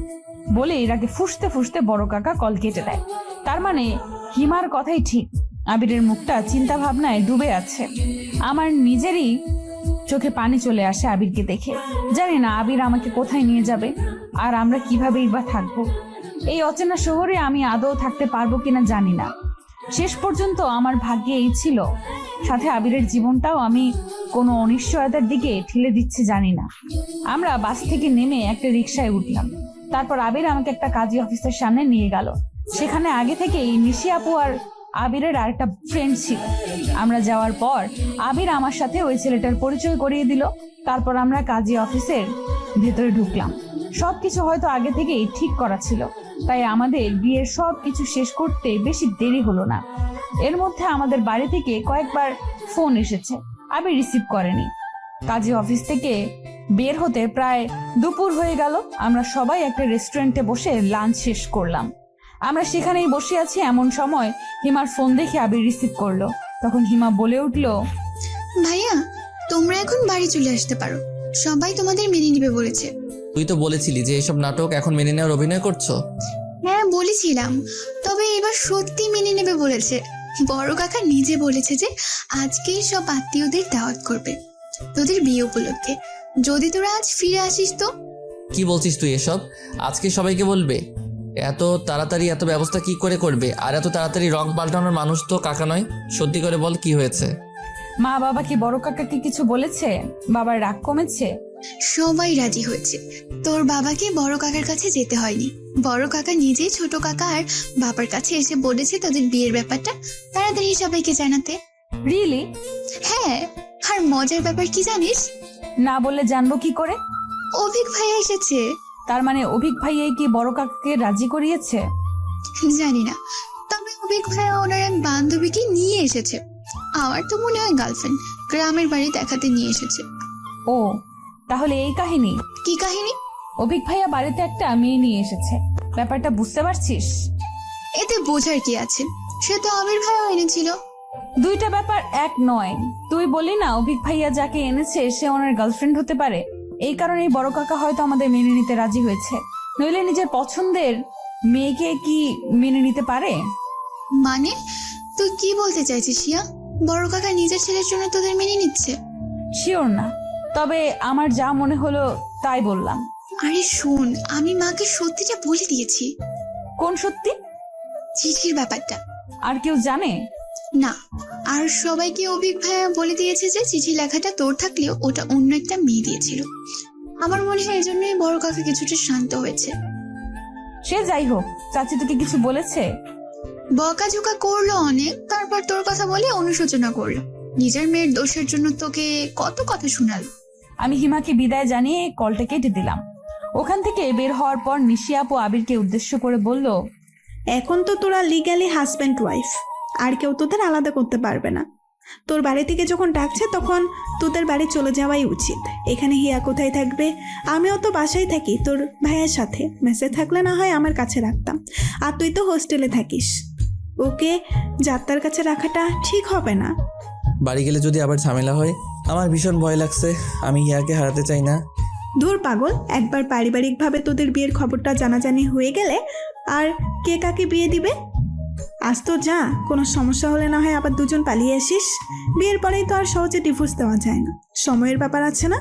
বলে এর আগে ফুসতে ফুসতে বড় কাকা কল কেটে দেয়। তার মানে হিমার কথাই ঠিক, আবিরের মুখটা চিন্তা ভাবনায় ডুবে আছে। আমার নিজেরই চোখে পানি চলে আসে আবিরকে দেখে। জানি না আবির আমাকে কোথায় নিয়ে যাবে, আর আমরা কিভাবেই বা থাকবো। এই অচেনা শহরে আমি আদৌ থাকতে পারবো কিনা জানি না। শেষ পর্যন্ত আমার ভাগ্যে এই ছিল, সাথে আবিরের জীবনটাও আমি কোনো অনিশ্চয়তার দিকে ঠেলে দিচ্ছে জানি না। আমরা বাস থেকে নেমে একটা রিক্সায় উঠলাম। তারপর আবির আমাকে একটা কাজী অফিসের সামনে নিয়ে গেল। সেখানে আগে থেকেই নিশি আপু আর আবিরের আরেকটা ফ্রেন্ড ছিল। আমরা যাওয়ার পর আবির আমার সাথে ওই ছেলেটার পরিচয় করিয়ে দিল। তারপর আমরা কাজী অফিসের ভেতরে ঢুকলাম। সবকিছু হয়তো আগে থেকেই ঠিক করা ছিল, তাই আমাদের বিয়ের সব কিছু শেষ করতে বেশি দেরি হলো না। এর মধ্যে আমাদের বাড়ি থেকে কয়েকবার ফোন এসেছে, আবির রিসিভ করেনি। কাজী অফিস থেকে বের হতে প্রায় দুপুর হয়ে গেল। আমরা সবাই একটা রেস্টুরেন্টে বসে লাঞ্চ শেষ করলাম। আমরা সেখানেই বসে আছি, এমন সময় হিমার ফোন দেখে আবির রিসিভ করলো। তখন হিমা বলে উঠলো, ভাইয়া তোমরা এখন বাড়ি চলে আসতে পারো, সবাই তোমাদের মেনে নিবে বলেছে। তুই তো বলেছিলি যে এসব নাটক এখন মেনে নেওয়ার অভিনয় করছো। হ্যাঁ বলেছিলাম, তবে এবার সত্যি মেনে নেবে বলেছে। বড় কাকা নিজে বলেছে যে আজকেই সব আত্মীয়দের দাওয়াত করবে তোদের বিয়ে উপলক্ষে, যদি তোরা আজ ফিরে আসিস তো। কি বলছিস তুই এসব? আজকে সবাইকে বলবে? এত তাড়াতাড়ি এত ব্যবস্থা কি করে করবে? আর এত তাড়াতাড়ি রং পাল্টানোর মানুষ তো কাকা নয়। সত্যি করে বল, কি হয়েছে? মা বাবা কি বড় কাকাকে কিছু বলেছে? বাবার রাগ কমেছে? সবাই রাজি হয়েছে, তোর বাবাকে বড় কাকার কাছে যেতে হয়নি। বড় কাকা নিজেই ছোট কাকা আর বাবার কাছে এসে বলেছে তোদের বিয়ের ব্যাপারটা তাড়াতাড়ি সবাইকে জানাতে। রিয়েলি? হ্যাঁ, আর মজার ব্যাপার কি জানিস? না বললে জানবো কি করে? অভিক ভাইয়া এসেছে। তার মানে অভিক ভাইয়াই কি বড় কাকাকে রাজি করিয়েছে? জানি না, তবে অভিক ভাইয়া ওনার এক বান্ধবীকে নিয়ে এসেছে। আমার তো মনে হয় গার্লফ্রেন্ড গ্রামের বাড়ি দেখাতে নিয়ে এসেছে। ও তাহলে এই কাহিনী? কি কাহিনী? অভিক ভাইয়া বাড়িতে একটা মেয়ে নিয়ে এসেছে, ব্যাপারটা বুঝতে পারছিস? এতে বোঝার কি আছে, সে তো আবির ভাইও এনেছিল। দুইটা ব্যাপার এক নয়। তুই বলি না অভিক ভাইয়া যাকে এনেছে সে ওনার গার্লফ্রেন্ড হতে পারে, এই কারণেই বড় কাকা হয়তো আমাদের মেনে নিতে রাজি হয়েছে। নইলে নিজের পছন্দের মেয়েকে কি মেনে নিতে পারে? মানে তুই কি বলতে চাইছিস শিয়া? বড় কাকা নিজের ছেলের জন্য তোদের মেনে নিচ্ছে? শিওর না, তবে আমার যা মনে হলো তাই বললাম। আরে শোন, আমি মাকে সত্যিটা বলে দিয়েছি। কোন সত্যি? চিঠির ব্যাপারটা। আর কেউ জানে না, আর সবাইকে অভিক ভাইয়া বলে দিয়েছে যে চিঠি লেখাটা তোর থাকলেও ওটা অন্য একটা মেয়ে দিয়েছিল। আমার মনে হয় এজন্যই বড় কাকা কিছুটা শান্ত হয়েছে। সে যাই হোক, চাচি তোকে কিছু বলেছে? বকাঝোকা করলো অনেক, তারপর তোর কথা বলে অনুশোচনা করলো। নিজের মেয়ের দোষের জন্য তোকে কত কথা শোনালো। আমি হিমাকে বিদায় জানিয়ে কলটা কেটে দিলাম। ওখান থেকে বের হওয়ার পর নিশি আপু আবিরকে উদ্দেশ্য করে বলল, এখন তো তোরা লিগ্যালি হাজব্যান্ড ওয়াইফ, আর কেউ তোদের আলাদা করতে পারবে না। তোর বাড়ি থেকে যখন ডাকছে তখন তোদের বাড়ি চলে যাওয়াই উচিত। এখানে হিয়া কোথায় থাকবে? আমিও তো বাসায় থাকি তোর ভাইয়ের সাথে, মেসে থাকলে না হয় আমার কাছে রাখতাম, আর তুই তো হোস্টেলে থাকিস। ওকে যাত্রার কাছে রাখাটা ঠিক হবে না। বাড়ি গেলে যদি আবার ঝামেলা হয়, আমার ভীষণ ভয় লাগছে। আমি হিয়াকে হারাতে চাই না। ধুর পাগল, একবার পারিবারিকভাবে তোদের বিয়ের খবরটা জানাজানি হয়ে গেলে আর কে কাকে বিয়ে দিবে? আজ তো যা, কোনো সমস্যা হলে না হয় আবার দুজন পালিয়ে আসিস। বিয়ের পরেই তো আর সহজে ডিভোর্স দেওয়া যায় না, সময়ের ব্যাপার আছে না।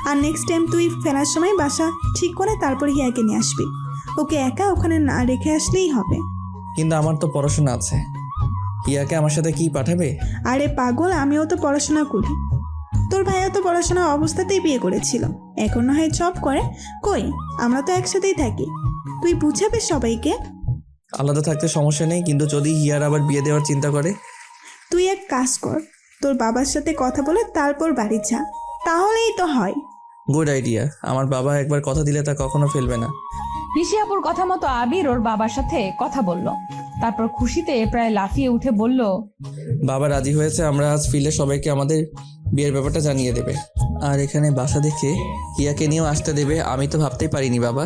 আর নেক্সট টাইম তুই ফেরার সময় বাসা ঠিক করে তারপর হিয়াকে নিয়ে আসবি। ওকে একা ওখানে না রেখে আসলেই হবে। কিন্তু আমার তো পড়াশোনা আছে, হিয়াকে আমার সাথে কি পাঠাবে? আরে পাগল, আমিও তো পড়াশোনা করি। তোর ভাইয়া তো পড়াশোনা অবস্থাতেই বিয়ে করেছিল, এখন না হয় জব করে। কই, আমরা তো একসাথেই থাকি। তুই বুঝাবে সবাইকে। আলাদা থাকতে সমস্যা নেই, কিন্তু যদি হিয়ার আবার বিয়ে দেওয়ার চিন্তা করে? তুই এক কাজ কর, তোর বাবার সাথে কথা বলে তারপর বাড়ি যা, তাহলেই তো হয়। Good idea. আমার বাবা একবার কথা দিলে তা কখনো ফেলবে না। নিশি আপুর কথা মতো আবির ওর বাবার সাথে কথা বলল, তারপর খুশিতে প্রায় লাফিয়ে উঠে বলল, বাবা রাজি হয়েছে, আমরা আজ ফিরে সবাইকে আমাদের বিয়ের ব্যাপারটা জানিয়ে দেবে। আর এখানে বাসা দেখে হিয়াকে নিয়েও আসতে দেবে। আমি তো ভাবতেই পারিনি বাবা।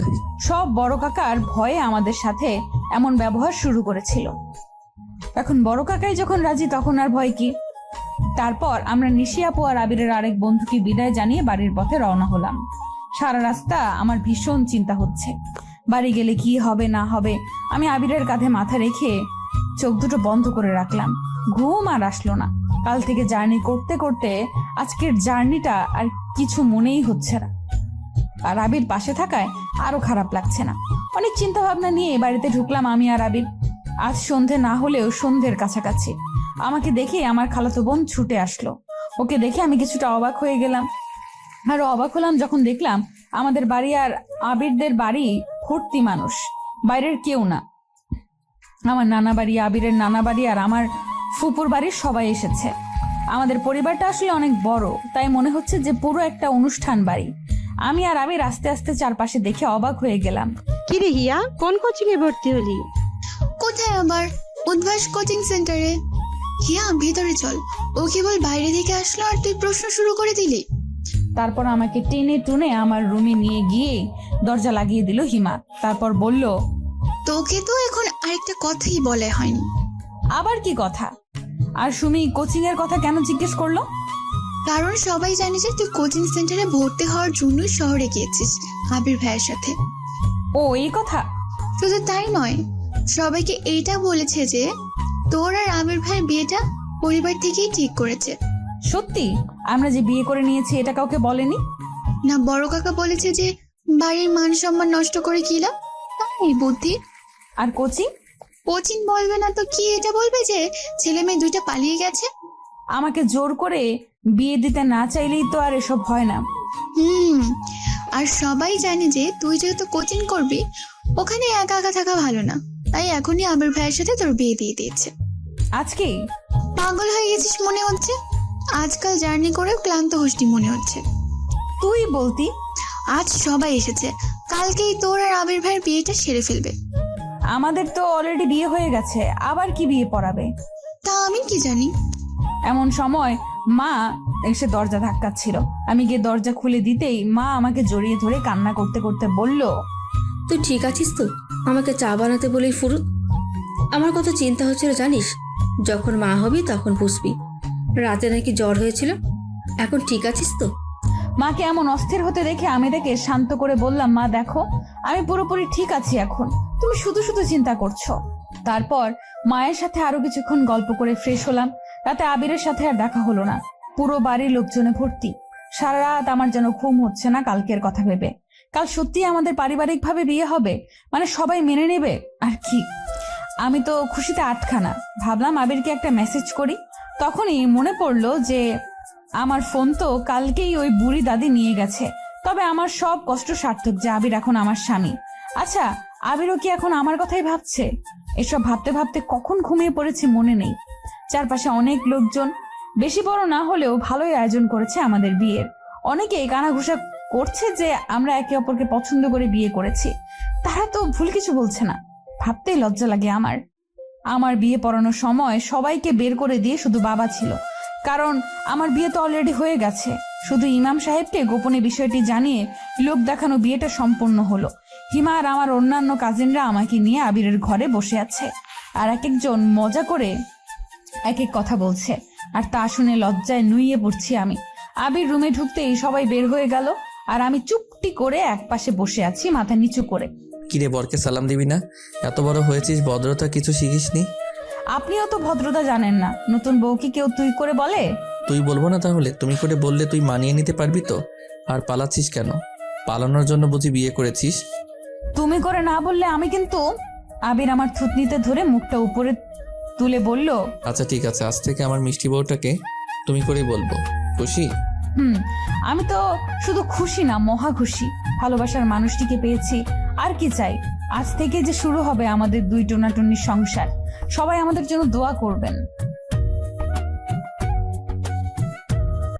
সব বড় কাকার ভয়ে আমাদের সাথে এমন ব্যবহার শুরু করেছিল, এখন বড় কাকাই যখন রাজি তখন আর ভয় কি? তারপর আমরা নিশি আপু আর আবিরের আরেক বন্ধুকে বিদায় জানিয়ে বাড়ির পথে রওনা হলাম। সারা রাস্তা আমার ভীষণ চিন্তা হচ্ছে, বাড়ি গেলে কি হবে না হবে। আমি আবিরের কাঁধে মাথা রেখে চোখ দুটো বন্ধ করে রাখলাম, ঘুম আর আসলো না। কাল থেকে জার্নি করতে করতে আজকের জার্নিটা আর কিছু মনেই হচ্ছে না, আর আবির পাশে থাকায় আরো খারাপ লাগছে না। অনেক চিন্তা ভাবনা নিয়ে বাড়িতে ঢুকলাম আমি আর আবির। আজ সন্ধে না হলেও সন্ধ্যের কাছাকাছি। আমাকে দেখে আমার খালাতো বোন ছুটে আসলো। ওকে দেখে আমি কিছুটা অবাক হয়ে গেলাম। আরো অবাক হলাম যখন দেখলাম আমাদের বাড়ি আর আবিরদের বাড়ি ভর্তি মানুষ, বাইরের কেউ না। আমার নানা বাড়ি, আবিরের নানা বাড়ি আর আমার ফুপুর বাড়ির সবাই এসেছে। আমাদের পরিবারটা আসলে অনেক বড়, তাই মনে হচ্ছে যে পুরো একটা অনুষ্ঠান বাড়ি। আমি আর আবির আস্তে আস্তে চারপাশে দেখে অবাক হয়ে গেলাম। কিরে হিয়া, কোন কোচিং এ ভর্তি হলি? কোথায় আবার? উদ্ভাস কোচিং সেন্টারে। হিয়া ভেতরে চল, ও কেবল বাইরে থেকে আসলো আর তুই প্রশ্ন শুরু করে দিলি। তারপর আমাকে টেনে টুনে আমার রুমে নিয়ে গিয়ে দরজা লাগিয়ে দিল হিমা। তারপর বলল, তোকে তো এখন আরেকটা কথাই বলা হয়নি। আবার কি কথা? আর সুমি কোচিং এর কথা কেন জিজ্ঞেস করলো? কারণ সবাই জানে যে তুই কোচিং সেন্টারে ভর্তি হওয়ার জন্য শহরে গিয়েছিস আবির ভাইয়ের সাথে। ও এই কথা? শুধু তাই নয়, সবাইকে এইটা বলেছে যে তোর আর আবির ভাইয়ের বিয়েটা পরিবার থেকেই ঠিক করেছে। সত্যি? আমরা যে বিয়ে করে নিয়েছি এটা কাউকে বলেনি? না, বড় কাকা বলেছে যে বাড়ির মান সম্মান নষ্ট করে কি লাভ, তাই বুদ্ধি। আর কোচিং? কোচিং বলবে না তো কি এটা বলবে যে ছেলে মেয়ে দুইটা পালিয়ে গেছে। আমাকে জোর করে বিয়ে দিতে না চাইলেই তো আর এসব হয় না। আর সবাই জানে যে তুই যেহেতু কোচিং করবি ওখানে একা একা থাকা ভালো না, তাই এখনই আবির ভাইয়ের সাথে তোর বিয়ে দিয়ে দিয়েছে। আজকেই? পাগল হয়ে গেছিস মনে হচ্ছে, আজকাল জার্নি করেও ক্লান্ত হস্তি মনে হচ্ছে। তুই বলতি? আজ সবাই এসেছে, কালকেই তোর আর আবির ভাইয়ের বিয়েটা সেরে ফেলবে। আমাদের তো অলরেডি বিয়ে হয়ে গেছে, আবার কি বিয়ে পড়াবে? তা আমি কি জানি। এমন সময় মা এসে দরজা ধাক্কাচ্ছিল। আমি গিয়ে দরজা খুলে দিতেই মা আমাকে জড়িয়ে ধরে কান্না করতে করতে বলল, তুই ঠিক আছিস তো? আমাকে চা বানাতে বলেই ফুরুত। আমার কত চিন্তা হচ্ছিল জানিস, যখন মা হবি তখন বুঝবি। রাতে নাকি জ্বর হয়েছিল, এখন ঠিক আছিস তো? মাকে এমন অস্থির হতে দেখে আমি তাকে শান্ত করে বললাম, মা দেখো, আমি পুরোপুরি ঠিক আছি এখন, তুমি শুধু শুধু চিন্তা করছো। তারপর মায়ের সাথে আরো কিছুক্ষণ গল্প করে ফ্রেশ হলাম। রাতে আবিরের সাথে আর দেখা হলো না। পুরো বাড়ির লোকজনে ভর্তি। সারা রাত আমার যেন ঘুম হচ্ছে না কালকের কথা ভেবে। কাল সত্যি আমাদের পারিবারিক ভাবে বিয়ে হবে, মানে সবাই মেনে নেবে আর কি। আমি তো খুশিতে আটখানা। ভাবলাম আবিরকে একটা মেসেজ করি। তখনই মনে পড়লো যে আমার ফোন তো কালকেই ওই বুড়ি দাদি নিয়ে গেছে। তবে আমার সব কষ্ট সার্থক যে আবির এখন আমার স্বামী। আচ্ছা, আবিরও কি এখন আমার কথাই ভাবছে? এসব ভাবতে ভাবতে কখন ঘুমিয়ে পড়েছি মনে নেই। চারপাশে অনেক লোকজন, বেশি বড় না হলেও ভালোই আয়োজন করেছে আমাদের বিয়ের। অনেকেই কানাঘুষা করছে যে আমরা একে অপরকে পছন্দ করে বিয়ে করেছি। তারা তো ভুল কিছু বলছে না। ভাবতেই লজ্জা লাগে আমার। আমার বিয়ে পড়ানোর সময় সবাইকে বের করে দিয়ে শুধু বাবা ছিল, কারণ আমার বিয়ে তো অলরেডি হয়ে গেছে। শুধু ইমাম সাহেবকে গোপনে বিষয়টি জানিয়ে লোক দেখানো বিয়েটা সম্পূর্ণ হলো। হিমা আর আমার অন্যান্য কাজিনরা আমাকে নিয়ে আবিরের ঘরে বসে আছে, আর এক একজন মজা করে এক এক কথা বলছে, আর তা শুনে লজ্জায় নুইয়ে পড়ছি আমি। আবির রুমে ঢুকতেই সবাই বের হয়ে গেল, আর আমি চুপটি করে এক পাশে বসে আছি মাথা নিচু করে। কিরে, বরকে সালাম দিবি না? এত বড় হয়েছিস, ভদ্রতা কিছু শিখিসনি? আপনিও তো ভদ্রতা জানেন না। নতুন বউকে কেউ তুই করে বলে? তুই বলবো না তাহলে? তুমি করে বললে তুই মানিয়ে নিতে পারবি তো? আর পালাচ্ছিস কেন? পালানোর জন্য বুঝি বিয়ে করেছিস? তুমি করে না বললে আমি কিন্তু। আবির আমার থুতনিতে ধরে মুখটা উপরে তুলে বলল, আচ্ছা ঠিক আছে, আজ থেকে আমার মিষ্টি বউটাকে তুমি করেই বলবো। খুশি? আমি তো শুধু খুশি না, মহা খুশি। ভালোবাসার মানুষটিকে পেয়েছি, আর কি চাই। আজ থেকে যে শুরু হবে আমাদের দুই টোনাটুনির সংসার। সবাই আমাদের জন্য দোয়া করবেন।